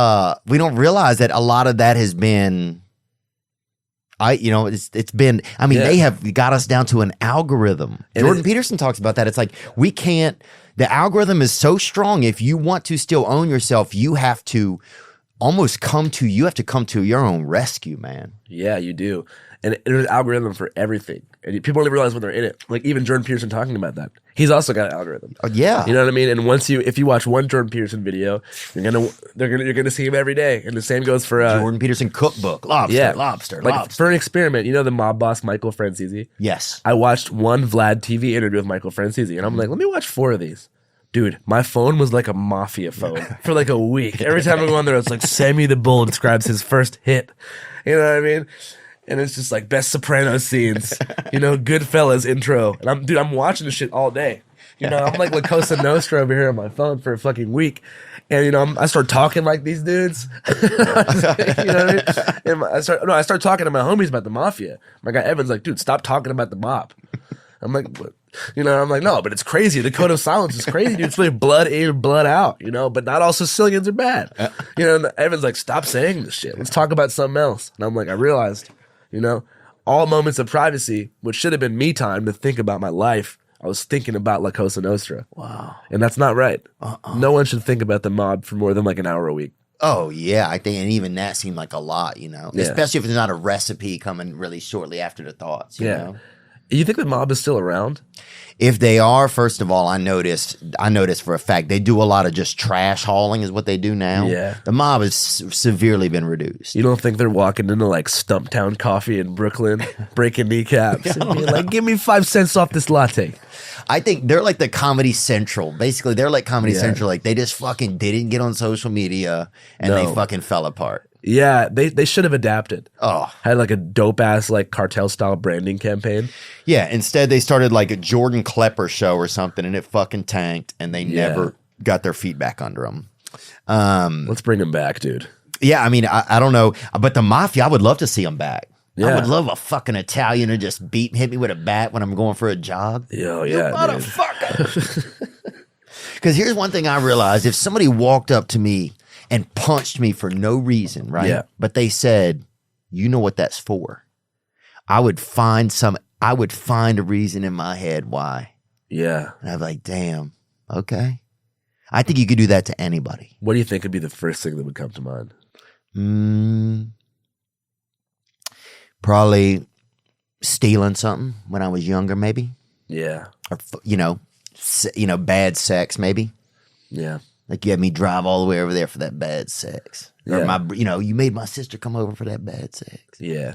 we don't realize that a lot of that has been, it's been, I mean, they have got us down to an algorithm. Jordan Peterson talks about that. It's like, we can't, the algorithm is so strong. If you want to still own yourself, you have to come to your own rescue, man. Yeah, you do. And there's an algorithm for everything. And people only realize when they're in it. Like even Jordan Peterson talking about that. He's also got an algorithm. Oh, yeah. You know what I mean? And if you watch one Jordan Peterson video, you're gonna see him every day. And the same goes for Jordan Peterson cookbook. Lobster. For an experiment, you know the mob boss Michael Francese? Yes. I watched one Vlad TV interview with Michael Francese, and I'm like, let me watch 4 of these. Dude, my phone was like a Mafia phone for like a week. Every time I go on there, it's like Sammy the Bull describes his first hit. You know what I mean? And it's just like best Sopranos scenes, you know, Goodfellas intro. And I'm watching this shit all day. You know, I'm like La Cosa Nostra over here on my phone for a fucking week. And, you know, I start talking like these dudes. You know what I mean? And I start talking to my homies about the Mafia. My guy Evan's like, dude, stop talking about the mob. I'm like, what? You know, I'm like, no, but it's crazy. The code of silence is crazy, dude. It's really blood in, blood out, you know, but not all Sicilians are bad. You know, and Evan's like, stop saying this shit. Let's talk about something else. And I'm like, I realized, you know, all moments of privacy, which should have been me time to think about my life, I was thinking about La Cosa Nostra. Wow. And that's not right. No one should think about the mob for more than like an hour a week. Oh, yeah. I think, and even that seemed like a lot, you know, especially if there's not a recipe coming really shortly after the thoughts, you know? You think the mob is still around? If they are, first of all, I noticed for a fact they do a lot of just trash hauling is what they do now. Yeah. The mob has severely been reduced. You don't think they're walking into like Stumptown Coffee in Brooklyn, breaking kneecaps and being like, give me 5 cents off this latte? I think they're like the Comedy Central. Basically, they're like Comedy Central. Like they just fucking didn't get on social media and they fucking fell apart. Yeah, they should have adapted. Oh. Had like a dope ass like cartel style branding campaign. Yeah, instead they started like a Jordan Klepper show or something and it fucking tanked and they never got their feet back under them. Let's bring them back, dude. Yeah, I mean, I don't know, but the Mafia, I would love to see them back. Yeah. I would love a fucking Italian to just hit me with a bat when I'm going for a jog. Yo, You yeah, motherfucker. Because here's one thing I realized. If somebody walked up to me and punched me for no reason, right? Yeah. But they said, you know what that's for. I would find a reason in my head why. Yeah. And I'd be like, damn, okay. I think you could do that to anybody. What do you think would be the first thing that would come to mind? Probably stealing something when I was younger, maybe. Yeah. Or, bad sex, maybe. Yeah. Like you had me drive all the way over there for that bad sex. Or you made my sister come over for that bad sex. Yeah.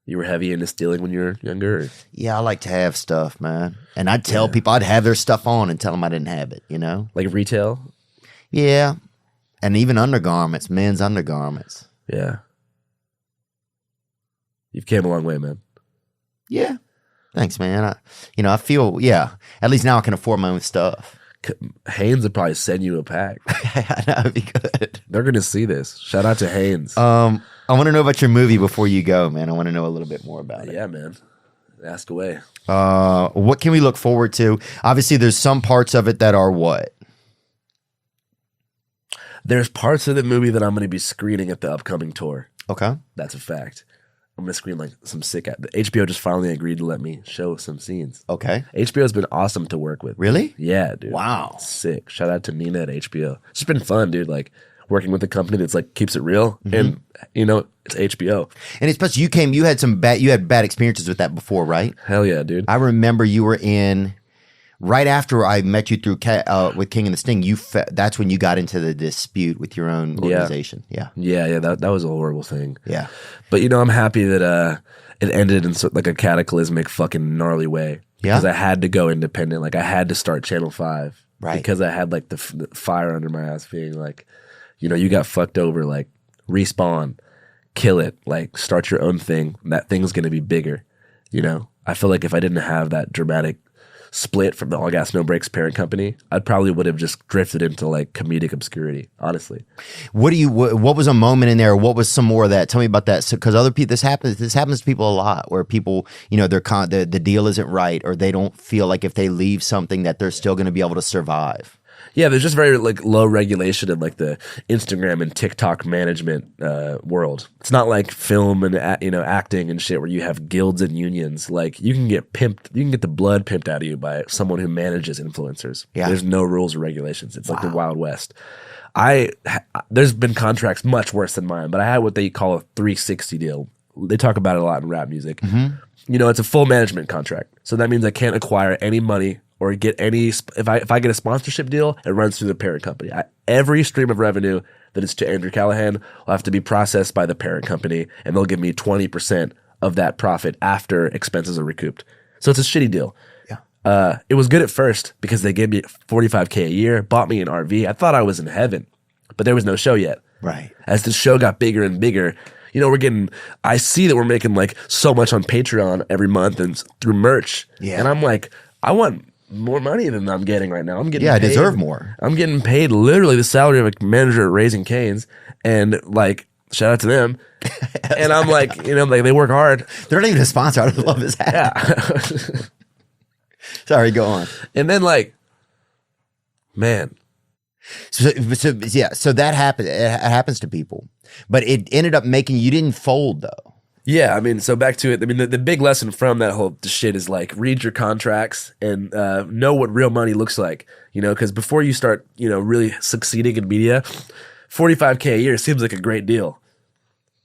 You were heavy into stealing when you were younger? Or? Yeah, I like to have stuff, man. And I'd tell people I'd have their stuff on and tell them I didn't have it, you know? Like retail? Yeah. And even undergarments, men's undergarments. Yeah. You've came a long way, man. Yeah. Thanks, man. I feel, at least now I can afford my own stuff. Haynes would probably send you a pack. That would be good. They're going to see this. Shout out to Haynes. I want to know about your movie before you go, man. I want to know a little bit more about it. Yeah, man. Ask away. What can we look forward to? Obviously, there's some parts of it that are what? There's parts of the movie that I'm going to be screening at the upcoming tour. Okay. That's a fact. I'm going to screen like some sick. HBO just finally agreed to let me show some scenes. Okay. HBO has been awesome to work with. Really? Yeah, dude. Wow. Sick. Shout out to Nina at HBO. It's just been fun, dude. Like working with a company that's like keeps it real, and it's HBO. And especially you had bad experiences with that before, right? Hell yeah, dude. I remember you were in right after I met you through with King and the Sting. That's when you got into the dispute with your own organization. Yeah. That was a horrible thing. Yeah. But I'm happy that it ended in like a cataclysmic fucking gnarly way. Yeah. Because I had to go independent. Like I had to start Channel 5. Right. Because I had like the fire under my ass being like, you got fucked over, like respawn, kill it, like start your own thing. That thing's going to be bigger. I feel like if I didn't have that dramatic split from the All Gas No Brakes parent company, I probably would have just drifted into like comedic obscurity, honestly. What was a moment in there? What was some more of that? Tell me about that. Because other people, this happens to people a lot, where people, the deal isn't right, or they don't feel like if they leave something that they're still going to be able to survive. Yeah, there's just very like low regulation in like the Instagram and TikTok management world. It's not like film and acting and shit where you have guilds and unions. Like you can get pimped, you can get the blood pimped out of you by someone who manages influencers. Yeah. There's no rules or regulations. It's like the Wild West. There's been contracts much worse than mine, but I had what they call a 360 deal. They talk about it a lot in rap music. Mm-hmm. It's a full management contract, so that means I can't acquire any money or get any. If I get a sponsorship deal, it runs through the parent company. Every stream of revenue that is to Andrew Callahan will have to be processed by the parent company, and they'll give me 20% of that profit after expenses are recouped. So it's a shitty deal. Yeah. It was good at first because they gave me $45K a year, bought me an RV. I thought I was in heaven, but there was no show yet. Right. As the show got bigger and bigger, I see that we're making like so much on Patreon every month and through merch. Yeah. And I'm like, I want more money than I'm getting right now. I'm getting I paid. deserve more. I'm getting paid literally the salary of a manager at Raising Cane's, and like shout out to them. And I'm like, they work hard. They're not even a sponsor. I love his hat. Yeah. Sorry, go on. And then man. So that happened. It happens to people, but it ended up making you didn't fold though. Yeah, so back to it. The big lesson from that whole shit is like read your contracts and know what real money looks like. Because before you start, really succeeding in media, $45K a year seems like a great deal.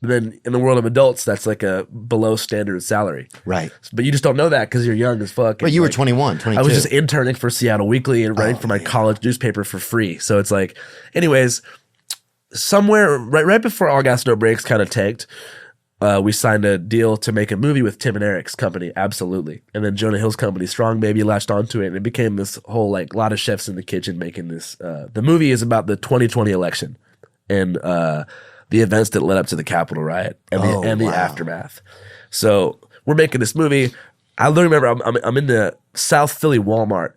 But then in the world of adults, that's like a below standard salary. Right. But you just don't know that because you're young as fuck. But you were 21, 22. I was just interning for Seattle Weekly and writing for my college newspaper for free. So it's like, anyways, somewhere right before All Gas No Brakes kind of tanked, we signed a deal to make a movie with Tim and Eric's company, Absolutely. And then Jonah Hill's company, Strong Baby, latched onto it, and it became this whole like lot of chefs in the kitchen making this. The movie is about the 2020 election and the events that led up to the Capitol riot and the aftermath. So we're making this movie. I literally remember I'm in the South Philly Walmart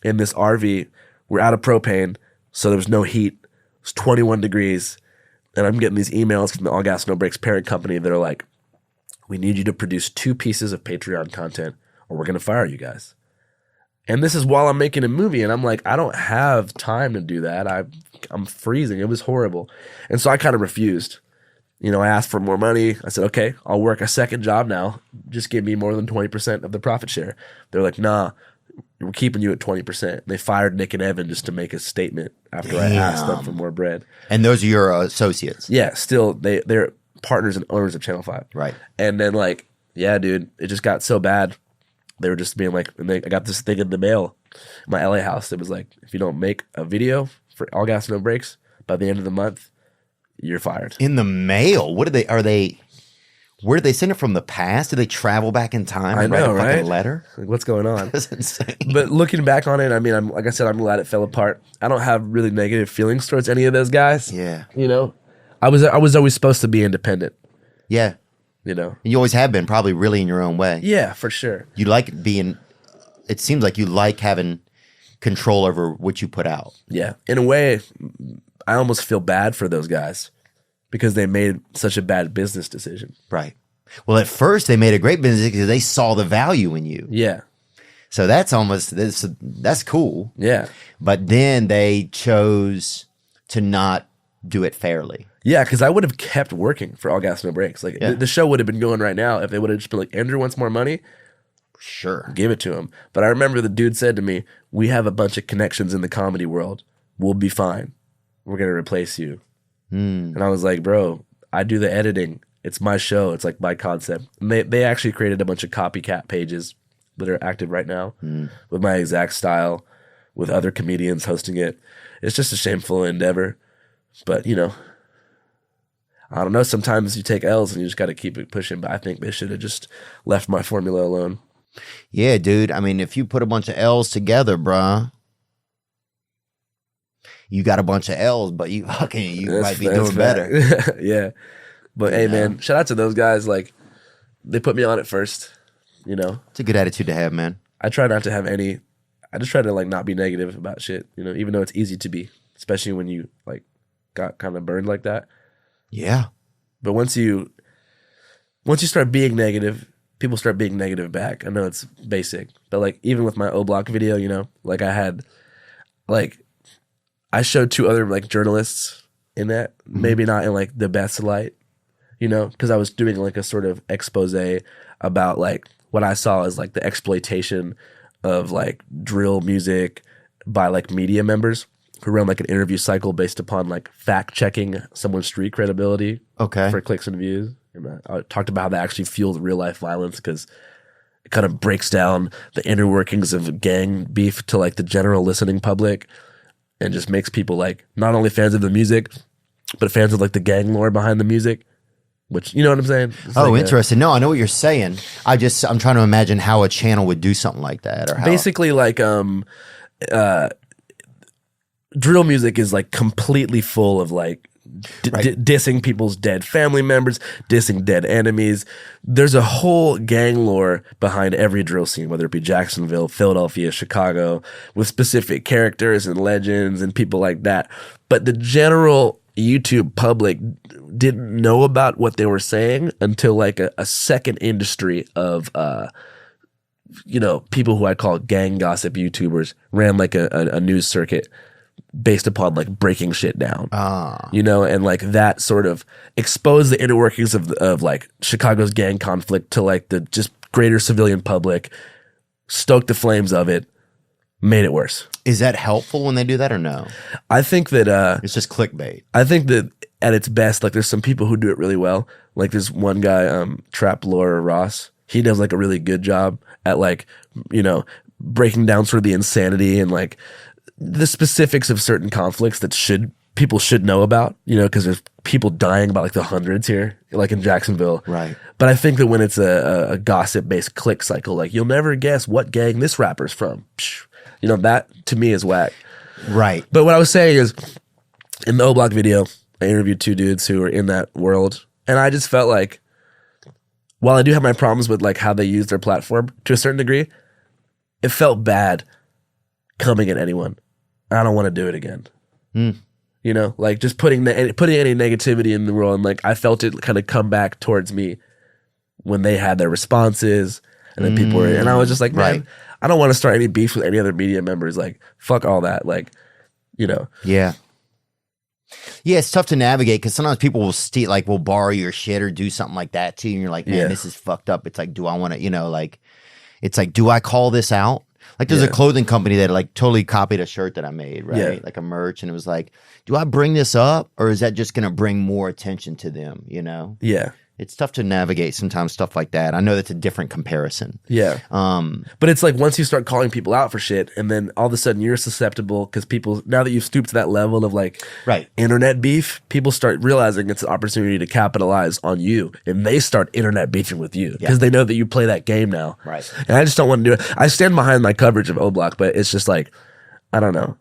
in this RV. We're out of propane, so there was no heat. It was 21 degrees. And I'm getting these emails from the All Gas No Brakes parent company that are like, we need you to produce 2 pieces of Patreon content or we're going to fire you guys. And this is while I'm making a movie. And I'm like, I don't have time to do that. I'm freezing. It was horrible. And so I kind of refused. I asked for more money. I said, okay, I'll work a second job now. Just give me more than 20% of the profit share. They're like, nah, we're keeping you at 20%. They fired Nick and Evan just to make a statement after I asked them for more bread. And those are your associates? Yeah, still, they're partners and owners of Channel 5. Right. And then yeah, dude, it just got so bad. They were just being like, I got this thing in the mail, in my LA house. It was like, if you don't make a video for All Gas No Brakes by the end of the month, you're fired. In the mail? Where did they send it from the past? Did they travel back in time and write a fucking letter? Like, what's going on? That's insane. But looking back on it, I'm like I said, I'm glad it fell apart. I don't have really negative feelings towards any of those guys. Yeah. I was always supposed to be independent. Yeah. You always have been, probably really in your own way. Yeah, for sure. You like being, it seems like you like having control over what you put out. Yeah. In a way, I almost feel bad for those guys because they made such a bad business decision. Right. Well, at first they made a great business because they saw the value in you. Yeah. So that's cool. Yeah. But then they chose to not do it fairly. Yeah, because I would have kept working for All Gas No Brakes. Like the show would have been going right now if they would have just been like, Andrew wants more money. Sure. Give it to him. But I remember the dude said to me, we have a bunch of connections in the comedy world. We'll be fine. We're going to replace you. And I was like, bro, I do the editing. It's my show. It's like my concept. And they actually created a bunch of copycat pages that are active right now with my exact style, with other comedians hosting it. It's just a shameful endeavor. But, I don't know. Sometimes you take L's and you just got to keep it pushing. But I think they should have just left my formula alone. Yeah, dude. If you put a bunch of L's together, bruh, you got a bunch of L's, but you might be doing better. Yeah. But hey, man, shout out to those guys. Like, they put me on it first, It's a good attitude to have, man. I try not to have any I just try to like not be negative about shit, you know, even though it's easy to be, especially when you like got kind of burned like that. Yeah. But once you start being negative, people start being negative back. I know it's basic, but like even with my O Block video, you know, like I showed 2 other like journalists in that, maybe not in like the best light, you know, because I was doing like a sort of expose about like what I saw as like the exploitation of like drill music by like media members who run like an interview cycle based upon like fact checking someone's street credibility for clicks and views. And I talked about how that actually fuels real life violence because it kind of breaks down the inner workings of gang beef to like the general listening public and just makes people like not only fans of the music, but fans of like the gang lore behind the music. Which, you know what I'm saying? It's Oh, like interesting. No, I know what you're saying. I'm trying to imagine how a channel would do something like that, or how. Basically, like, drill music is like completely full of like dissing people's dead family members, dissing dead enemies. There's a whole gang lore behind every drill scene, whether it be Jacksonville, Philadelphia, Chicago, with specific characters and legends and people like that. But the general YouTube public didn't know about what they were saying until like a second industry of you know, people who I call gang gossip YouTubers ran like a news circuit based upon like breaking shit down. You know, and like that sort of exposed the inner workings of like Chicago's gang conflict to like the just greater civilian public, stoked the flames of it, made it worse. Is that helpful when they do that or no? I think that it's just clickbait. I think that at its best, like there's some people who do it really well. Like there's one guy, Trap Laura Ross. He does like a really good job at like, you know, breaking down sort of the insanity and like the specifics of certain conflicts that people should know about, you know, because there's people dying by like the hundreds here, like in Jacksonville. Right. But I think that when it's a gossip-based click cycle, like you'll never guess what gang this rapper's from. You know, that to me is whack. Right. But what I was saying is, in the O Block video, I interviewed 2 dudes who were in that world, and I just felt like, while I do have my problems with like how they use their platform to a certain degree, it felt bad coming at anyone. I don't want to do it again. You know, like just putting any negativity in the world, and like I felt it kind of come back towards me when they had their responses, and then people were, and I was just like, man, I don't want to start any beef with any other media members. Like, fuck all that. Like, you know. Yeah. Yeah, it's tough to navigate because sometimes people will steal, like, will borrow your shit or do something like that too, and you're like, man, this is fucked up. It's like, do I want to, you know, like, it's like, do I call this out? Like, there's a clothing company that like totally copied a shirt that I made, right? Yeah. Like a merch, and it was like, do I bring this up, or is that just going to bring more attention to them? You know? Yeah. It's tough to navigate sometimes stuff like that. I know that's a different comparison. Yeah. But it's like once you start calling people out for shit, and then all of a sudden you're susceptible because people, now that you've stooped to that level of like internet beef, people start realizing it's an opportunity to capitalize on you, and they start internet beefing with you because they know that you play that game now. Right. And I just don't want to do it. I stand behind my coverage of O Block, but it's just like, I don't know.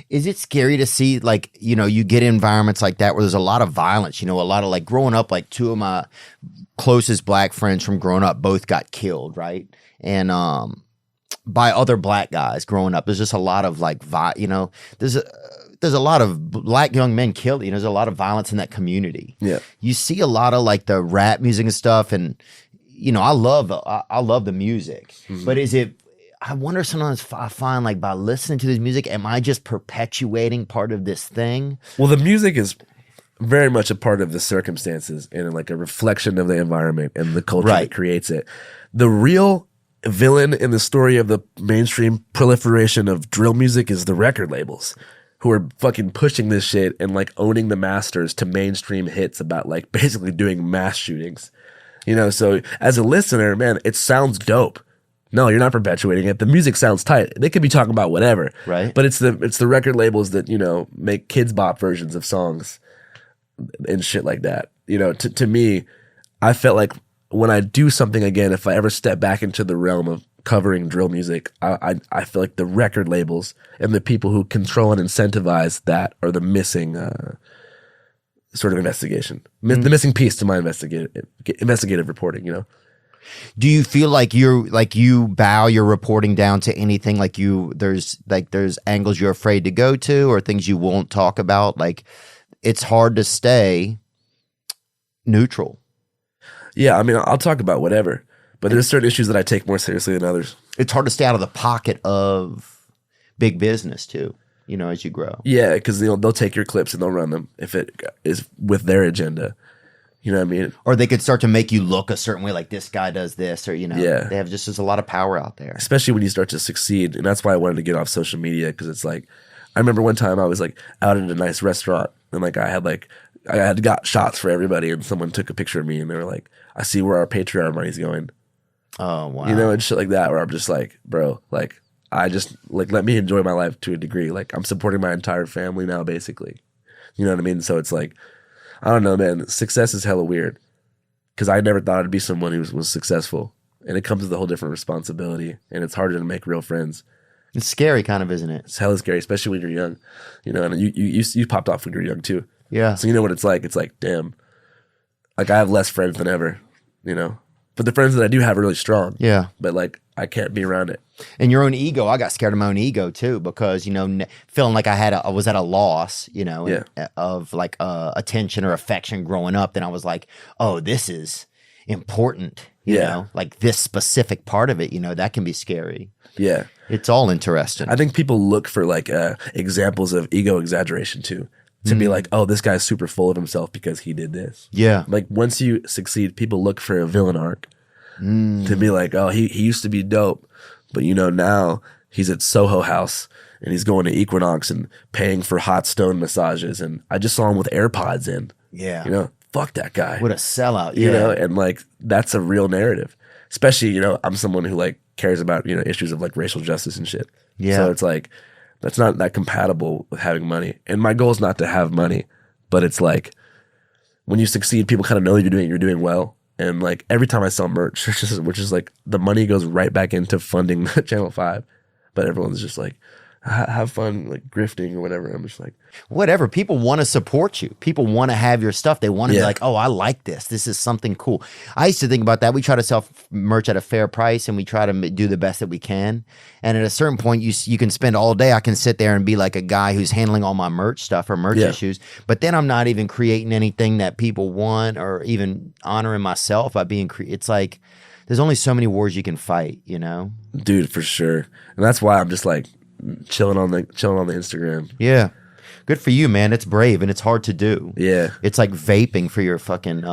Is it scary to see, like, you know, you get environments like that where there's a lot of violence, you know, a lot of like growing up, like 2 of my closest black friends from growing up both got killed, right? And by other black guys growing up. There's just a lot of like, you know, there's a lot of black young men killed. You know, there's a lot of violence in that community. Yeah. You see a lot of like the rap music and stuff, and you know, I love the music, but is it? I wonder sometimes if I find like by listening to this music, am I just perpetuating part of this thing? Well, the music is very much a part of the circumstances and like a reflection of the environment and the culture that creates it. The real villain in the story of the mainstream proliferation of drill music is the record labels, who are fucking pushing this shit and like owning the masters to mainstream hits about like basically doing mass shootings. You know, so as a listener, man, it sounds dope. No, you're not perpetuating it. The music sounds tight. They could be talking about whatever. Right. But it's the record labels that, you know, make kids bop versions of songs and shit like that. You know, to me, I felt like when I do something again, if I ever step back into the realm of covering drill music, I feel like the record labels and the people who control and incentivize that are the missing sort of investigation. The missing piece to my investigative reporting, you know? Do you feel like you bow your reporting down to anything? Like there's angles you're afraid to go to or things you won't talk about? Like it's hard to stay neutral. Yeah, I mean, I'll talk about whatever, but there's certain issues that I take more seriously than others. It's hard to stay out of the pocket of big business too, as you grow. Yeah, because they'll take your clips and they'll run them if it is with their agenda. You know what I mean? Or they could start to make you look a certain way, like this guy does this, or Yeah. they have just there's a lot of power out there. Especially when you start to succeed, and that's why I wanted to get off social media, because it's like, I remember one time I was like out at a nice restaurant, and like I had got shots for everybody, and someone took a picture of me, and they were like, "I see where our Patreon money's going." Oh wow! And shit like that, where I'm just like, bro, like I just like let me enjoy my life to a degree. Like I'm supporting my entire family now, basically. You know what I mean? So it's like, I don't know, man. Success is hella weird because I never thought I'd be someone who was successful, and it comes with a whole different responsibility, and it's harder to make real friends. It's scary, kind of, isn't it? It's hella scary, especially when you're young. And you popped off when you were young too. Yeah. So you know what it's like. It's like, damn, like I have less friends than ever. But the friends that I do have are really strong. Yeah. But like I can't be around it. And your own ego, I got scared of my own ego too, because feeling like I was at a loss, of like attention or affection growing up. Then I was like, oh, this is important, you know, like this specific part of it, that can be scary. Yeah, it's all interesting. I think people look for like examples of ego exaggeration too, to be like, oh, this guy's super full of himself because he did this. Yeah, like once you succeed, people look for a villain arc to be like, oh, he used to be dope. But now he's at Soho House and he's going to Equinox and paying for hot stone massages. And I just saw him with AirPods in. Yeah. Fuck that guy. What a sellout. Yeah. And like, that's a real narrative. Especially, I'm someone who like cares about, issues of like racial justice and shit. Yeah. So it's like, that's not that compatible with having money. And my goal is not to have money, but it's like, when you succeed, people kind of know you're doing well. And like every time I sell merch, which is like the money goes right back into funding Channel 5. But everyone's just like, have fun like grifting or whatever. I'm just like, whatever. People want to support you. People want to have your stuff. They want to be like, oh, I like this. This is something cool. I used to think about that. We try to sell merch at a fair price and we try to do the best that we can. And at a certain point, you can spend all day. I can sit there and be like a guy who's handling all my merch stuff or merch issues. But then I'm not even creating anything that people want or even honoring myself by being it's like there's only so many wars you can fight, Dude, for sure. And that's why I'm just like, chilling on the Instagram. Yeah. Good for you, man. It's brave and it's hard to do. Yeah. It's like vaping for your fucking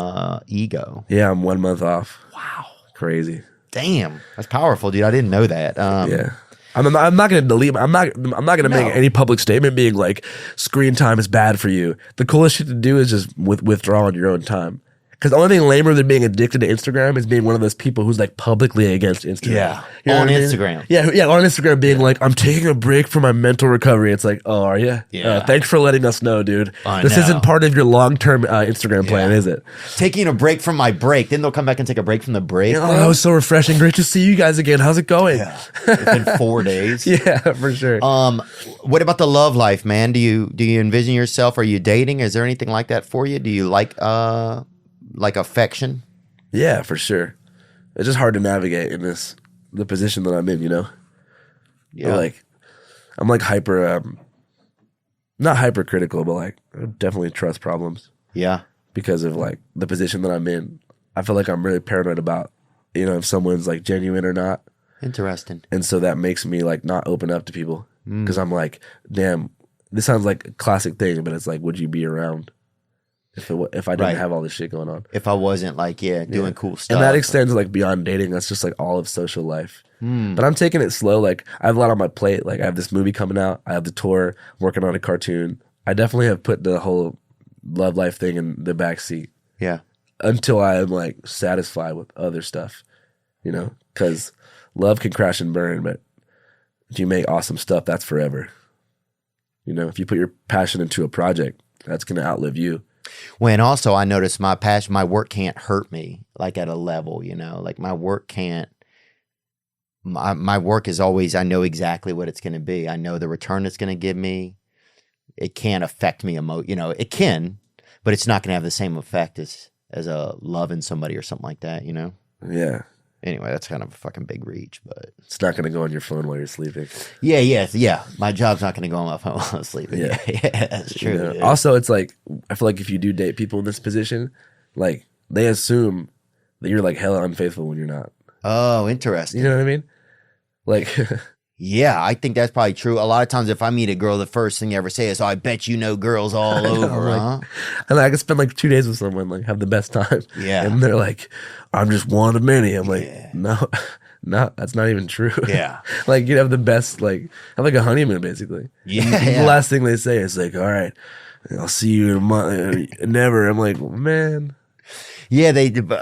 ego. Yeah, I'm 1 month off. Wow. Crazy. Damn. That's powerful, dude. I didn't know that. Yeah. I'm not going to delete. I'm not going to make any public statement being like screen time is bad for you. The coolest shit to do is just withdraw on your own time. Because the only thing lamer than being addicted to Instagram is being one of those people who's like publicly against Instagram. Yeah. You know on what I mean? Instagram. Yeah, on Instagram being like, I'm taking a break from my mental recovery. It's like, oh, are you? Yeah. Thanks for letting us know, dude. This know. isn't part of your long-term Instagram plan, is it? Taking a break from my break. Then they'll come back and take a break from the break. Oh, that was so refreshing. Great to see you guys again. How's it going? Yeah. It's been 4 days. Yeah, for sure. What about the love life, man? Do you envision yourself? Are you dating? Is there anything like that for you? Do you like affection? Yeah, for sure. It's just hard to navigate in the position that I'm in, Yeah. Like, I'm like hyper, not hypercritical, but like I definitely trust problems. Yeah. Because of like the position that I'm in. I feel like I'm really paranoid about, if someone's like genuine or not. Interesting. And so that makes me like not open up to people. Because I'm like, damn, this sounds like a classic thing, but it's like, would you be around if I didn't have all this shit going on? If I wasn't like, doing cool stuff. And that extends like beyond dating. That's just like all of social life. But I'm taking it slow. Like I have a lot on my plate. Like I have this movie coming out. I have the tour, working on a cartoon. I definitely have put the whole love life thing in the back seat. Yeah. Until I am like satisfied with other stuff, because love can crash and burn, but if you make awesome stuff, that's forever. If you put your passion into a project, that's going to outlive you. When also I noticed my work can't hurt me like at a level, like my work can't, my work is always, I know exactly what it's going to be. I know the return it's going to give me. It can't affect me it can, but it's not going to have the same effect as a loving somebody or something like that, Yeah. Anyway, that's kind of a fucking big reach, but It's not gonna go on your phone while you're sleeping. yeah. My job's not going to go on my phone while I'm sleeping. Yeah. Yeah, that's true. You know? dude. Also, it's like I feel like if you do date people in this position, like they assume that you're like hella unfaithful when you're not. Oh, interesting. You know what I mean? Like, Yeah, I think that's probably true. A lot of times, if I meet a girl, the first thing I ever say is, "Oh, I bet you know girls all over, like, huh?" and I can spend like 2 days with someone, like have the best time. Yeah. And they're like, I'm just one of many. I'm like, Yeah. no, that's not even true. Yeah. Like you'd have the best, like have like a honeymoon basically. Yeah, And yeah. The last thing they say is like, all right, I'll see you in a month. Never. I'm like, man. Yeah,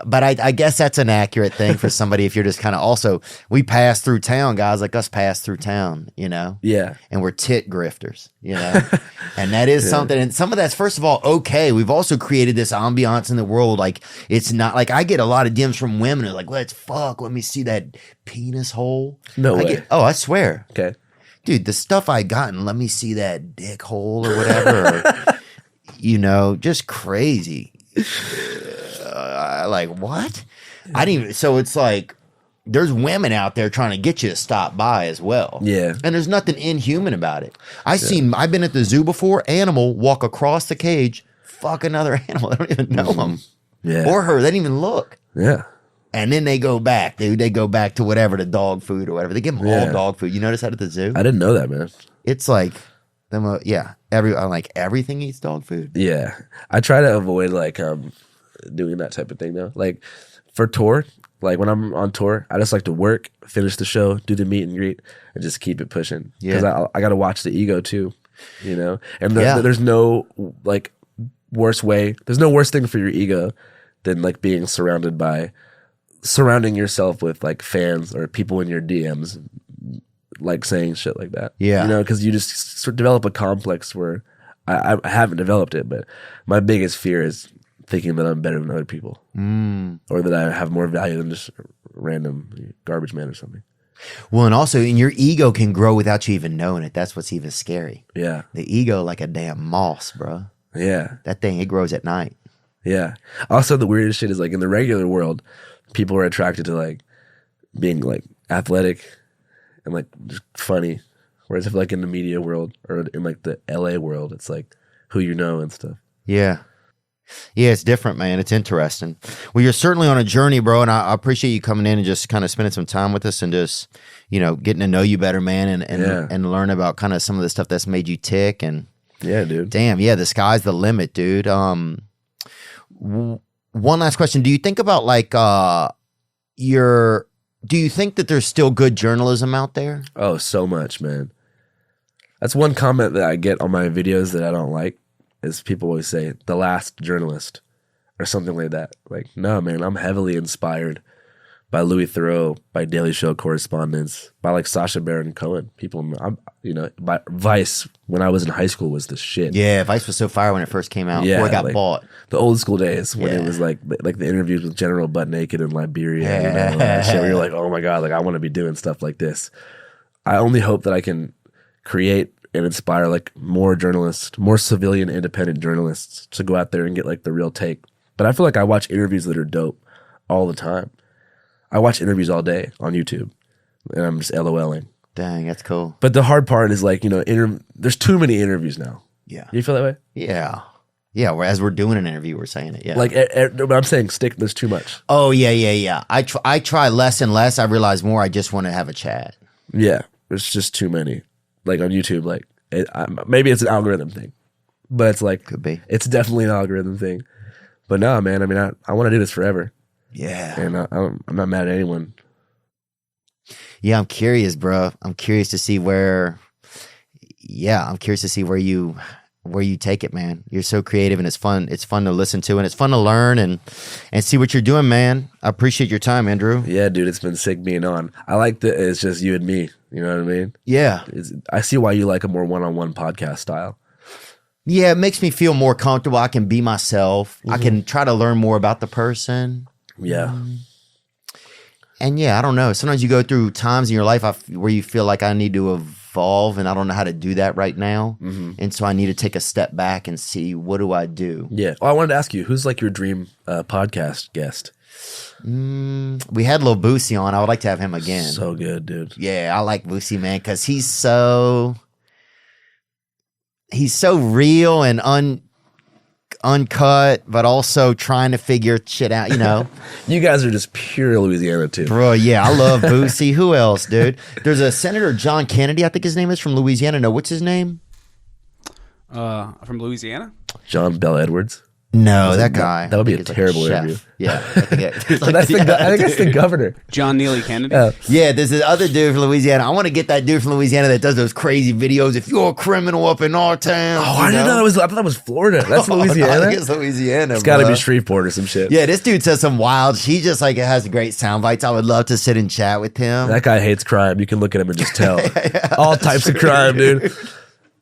but I guess that's an accurate thing for somebody if you're just kind of also, we pass through town, guys like us pass through town, you know? Yeah. And we're tit grifters, you know? And that is something, and some of that's, first of all, okay. We've also created this ambiance in the world. Like, it's not, like, I get a lot of DMs from women who are like, let's fuck, let me see that penis hole. No way. I swear. Okay. Dude, the stuff I gotten, let me see that dick hole or whatever. Or, you know, just crazy. Like, what? I didn't even, so it's like, there's women out there trying to get you to stop by as well. Yeah. And there's nothing inhuman about it. I've been at the zoo before, animal walk across the cage, fuck another animal. They don't even know him. Yeah. Or her. They didn't even look. Yeah. And then they go back, dude. They go back to whatever, the dog food or whatever. They give them all dog food. You notice that at the zoo? I didn't know that, man. It's like, I'm like, everything eats dog food. Yeah. I try to avoid like doing that type of thing though. Like for tour, like when I'm on tour, I just like to work, finish the show, do the meet and greet, and just keep it pushing. Because I got to watch the ego too, you know? And there's no like worse way, there's no worse thing for your ego than like surrounding yourself with like fans or people in your DMs like saying shit like that. Yeah. You know, because you just sort of develop a complex where I haven't developed it, but my biggest fear is thinking that I'm better than other people or that I have more value than just random garbage man or something. Well, and also, and your ego can grow without you even knowing it. That's what's even scary. Yeah. The ego, like a damn moss, bro. Yeah. That thing, it grows at night. Yeah. Also, the weirdest shit is like in the regular world, people are attracted to like being like athletic and like just funny. Whereas if like in the media world or in like the LA world, it's like who you know and stuff. Yeah. Yeah, it's different, man. It's interesting. Well, you're certainly on a journey, bro, and I appreciate you coming in and just kind of spending some time with us and just, you know, getting to know you better, man, and learn about kind of some of the stuff that's made you tick. And yeah, dude. Damn, yeah, the sky's the limit, dude. One last question: do you think about like do you think that there's still good journalism out there? Oh, so much, man. That's one comment that I get on my videos that I don't like. Is people always say the last journalist or something like that. Like, no, man, I'm heavily inspired by Louis Theroux, by Daily Show correspondents, by like Sacha Baron Cohen. People, by Vice when I was in high school was the shit. Yeah, Vice was so fire when it first came out. Before it got bought. The old school days when it was like the interviews with General Butt Naked in Liberia. You know, and shit where you're like, oh my God, like I want to be doing stuff like this. I only hope that I can create and inspire like more journalists, more civilian independent journalists to go out there and get like the real take. But I feel like I watch interviews that are dope all the time. I watch interviews all day on YouTube and I'm just LOLing. Dang, that's cool. But the hard part is like, there's too many interviews now. Yeah. You feel that way? Yeah. Yeah, as we're doing an interview, we're saying it. Yeah. Like, but I'm saying there's too much. Oh, yeah. I try less and less. I realize more I just want to have a chat. Yeah. There's just too many. Like on YouTube, like maybe it's an algorithm thing, but it's like could be. It's definitely an algorithm thing. But no, man. I mean, I want to do this forever. Yeah, and I'm not mad at anyone. Yeah, I'm curious, bro. I'm curious to see where. Yeah, I'm curious to see where you take it, man. You're so creative, and it's fun. It's fun to listen to, and it's fun to learn and see what you're doing, man. I appreciate your time, Andrew. Yeah, dude, it's been sick being on. I like that it's just you and me. You know what I mean? Yeah. I see why you like a more one-on-one podcast style. Yeah, it makes me feel more comfortable. I can be myself. I can try to learn more about the person. Yeah. And yeah, I don't know. Sometimes you go through times in your life where you feel like I need to evolve, and I don't know how to do that right now. And so I need to take a step back and see, what do I do? Yeah. Oh, I wanted to ask you, who's like your dream podcast guest? We had Lil Boosie on. I would like to have him again. So good, dude. Yeah, I like Boosie, man, because he's so real and uncut, but also trying to figure shit out, you know. You guys are just pure Louisiana too. Bro, yeah, I love Boosie. Who else, dude? There's a Senator John Kennedy, I think his name is, from Louisiana. No, what's his name? From Louisiana? John Bell Edwards. No, that guy. That would be I a think it's terrible like a chef. interview. Yeah, I think I think that's the governor. John Neely Kennedy? yeah, there's this other dude from Louisiana. I want to get that dude from Louisiana that does those crazy videos. If you're a criminal up in our town. Oh, I didn't know that was. I thought that was Florida. That's Louisiana. I think it's Louisiana. It's got to bro. be Shreveport or some shit. Yeah, this dude says some wild. He just like has great sound bites. I would love to sit and chat with him. That guy hates crime. You can look at him and just tell. All types of crime, dude.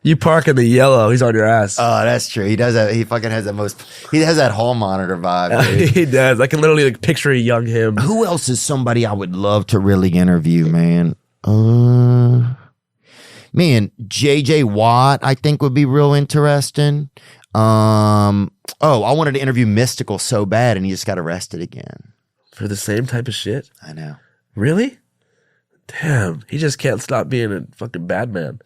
You park in the yellow, he's on your ass. Oh, that's true. He does that. He fucking has the most. He has that hall monitor vibe. Dude. He does. I can literally like picture a young him. Who else is somebody I would love to really interview, man? Man, JJ Watt, I think would be real interesting. I wanted to interview Mystical so bad, and he just got arrested again. For the same type of shit? I know. Really? Damn. He just can't stop being a fucking bad man.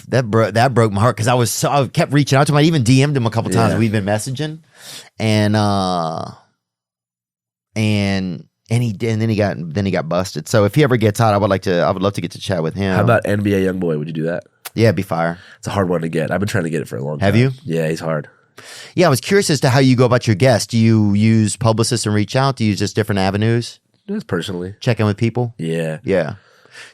That broke my heart because I kept reaching out to him. I even DM'd him a couple times. Yeah. We've been messaging, and then he got busted. So if he ever gets out, I would love to get to chat with him. How about NBA Youngboy? Would you do that? Yeah, it'd be fire. It's a hard one to get. I've been trying to get it for a long time. Have you? Yeah, he's hard. Yeah, I was curious as to how you go about your guests. Do you use publicists and reach out? Do you use just different avenues? Just personally. Check in with people? Yeah. Yeah.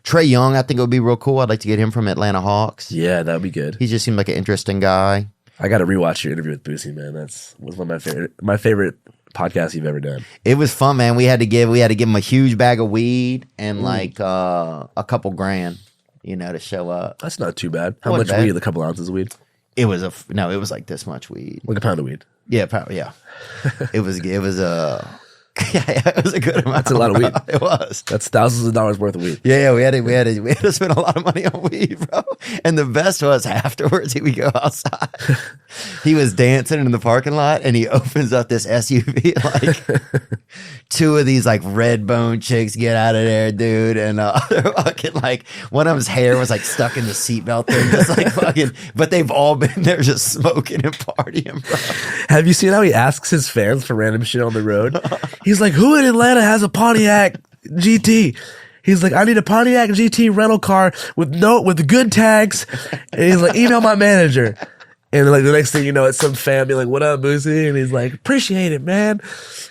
Trey Young, I think it would be real cool. I'd like to get him from Atlanta Hawks. Yeah, that would be good. He just seemed like an interesting guy. I got to rewatch your interview with Boosie, man. Was one of my favorite podcasts you've ever done. It was fun, man. We had to give him a huge bag of weed and like a couple grand, to show up. That's not too bad. How Wasn't much bad. weed? A couple ounces of weed? It was it was like this much weed. Like a pound of weed. Yeah, yeah. It was it was a good amount. That's a lot of weed. It was. That's thousands of dollars worth of weed. Yeah, we had to spend a lot of money on weed, bro. And the best was afterwards, we go outside. He was dancing in the parking lot, and he opens up this SUV. Like two of these like red bone chicks get out of there, dude. And they're fucking like one of them's hair was like stuck in the seatbelt thing, just like fucking. But they've all been there just smoking and partying, bro. Have you seen how he asks his fans for random shit on the road? He's like, who in Atlanta has a Pontiac GT? He's like, I need a Pontiac GT rental car with good tags. And he's like, email my manager. And like the next thing you know, it's some fan being like, what up, Boosie? And he's like, appreciate it, man.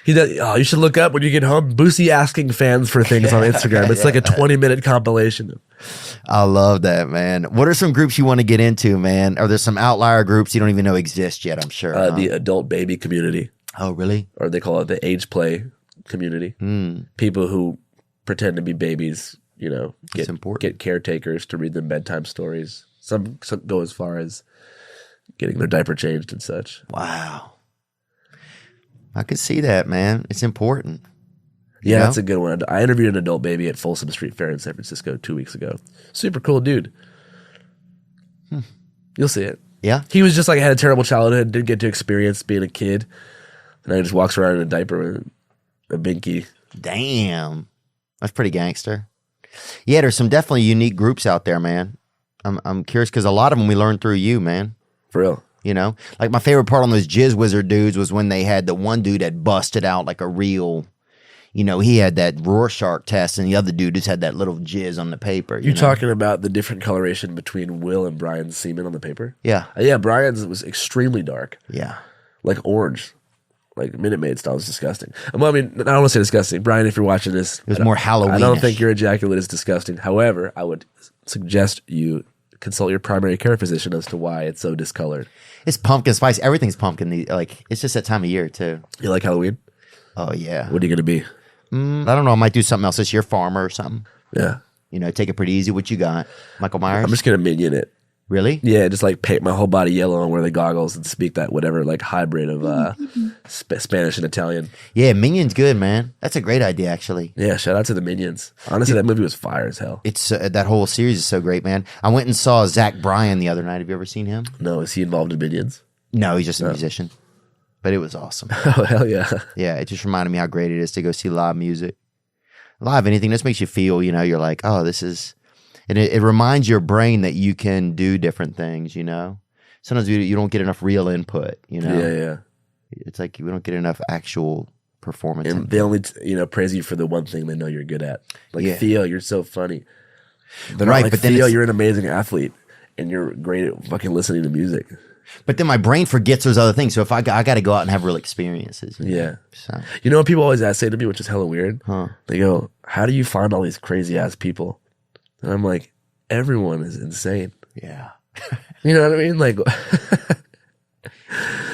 He does, you should look up when you get home, Boosie asking fans for things on Instagram. It's like a 20-minute compilation. I love that, man. What are some groups you want to get into, man? Are there some outlier groups you don't even know exist yet? I'm sure. The adult baby community. Oh, really? Or they call it the age play community. People who pretend to be babies, get caretakers to read them bedtime stories. Some go as far as getting their diaper changed and such. Wow. I could see that, man. It's important. Yeah, that's a good one. I interviewed an adult baby at Folsom Street Fair in San Francisco 2 weeks ago. Super cool dude. You'll see it. Yeah? He was just like, had a terrible childhood, didn't get to experience being a kid. And I just walks around in a diaper with a binky. Damn. That's pretty gangster. Yeah, there's some definitely unique groups out there, man. I'm curious because a lot of them we learned through you, man. For real. Like my favorite part on those Jizz Wizard dudes was when they had the one dude that busted out like a real, he had that Rorschach test and the other dude just had that little jizz on the paper. You're talking about the different coloration between Will and Brian's semen on the paper? Yeah. Yeah, Brian's was extremely dark. Yeah. Like orange. Like Minute Maid style. It was disgusting. Well, I mean, I don't want to say disgusting. Brian, if you're watching this. It was more Halloween. I don't think your ejaculate is disgusting. However, I would suggest you consult your primary care physician as to why it's so discolored. It's pumpkin spice. Everything's pumpkin. Like, it's just that time of year, too. You like Halloween? Oh, yeah. What are you going to be? I don't know. I might do something else this year. Farmer or something. Yeah. Take it pretty easy. What you got? Michael Myers? I'm just going to minion it. Really? Yeah, just like paint my whole body yellow and wear the goggles and speak that whatever like hybrid of Spanish and Italian. Yeah, Minion's good, man. That's a great idea, actually. Yeah, shout out to the Minions. Honestly, that movie was fire as hell. It's that whole series is so great, man. I went and saw Zach Bryan the other night. Have you ever seen him? No, is he involved in Minions? No, he's just a musician. but it was awesome. Oh, hell yeah. Yeah, it just reminded me how great it is to go see live music. Live anything, this makes you feel, you're like, oh, this is, and it reminds your brain that you can do different things, Sometimes you don't get enough real input, Yeah. It's like we don't get enough actual performance. And they only, praise you for the one thing they know you're good at. Like, Theo, you're so funny. They're Right, not like, but then Theo, it's- you're an amazing athlete, and you're great at fucking listening to music. But then my brain forgets those other things. So if I got to go out and have real experiences. Yeah. So, You know what people always say to me, which is hella weird? Huh. They go, how do you find all these crazy ass people? And I'm like, everyone is insane. yeah. You know what I mean? Like,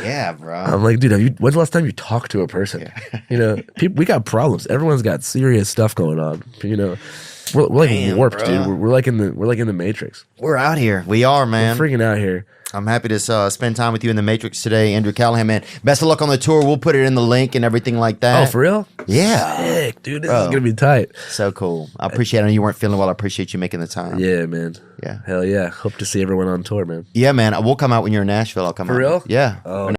Yeah, bro. I'm like, dude, when's the last time you talked to a person? People, we got problems. Everyone's got serious stuff going on. We're like Damn, warped, bro. dude. We're like in the Matrix. We're out here. We are, man. We're freaking out here. I'm happy to spend time with you in the Matrix today, Andrew Callahan, man. Best of luck on the tour. We'll put it in the link and everything like that. Oh, for real? Yeah. Sick, dude. This Bro. is gonna be tight. So cool. I appreciate it. I know you weren't feeling well. I appreciate you making the time. Yeah, man. Yeah. Hell yeah. Hope to see everyone on tour, man. Yeah, man. We'll come out when you're in Nashville. I'll come For out. real? Yeah. Oh.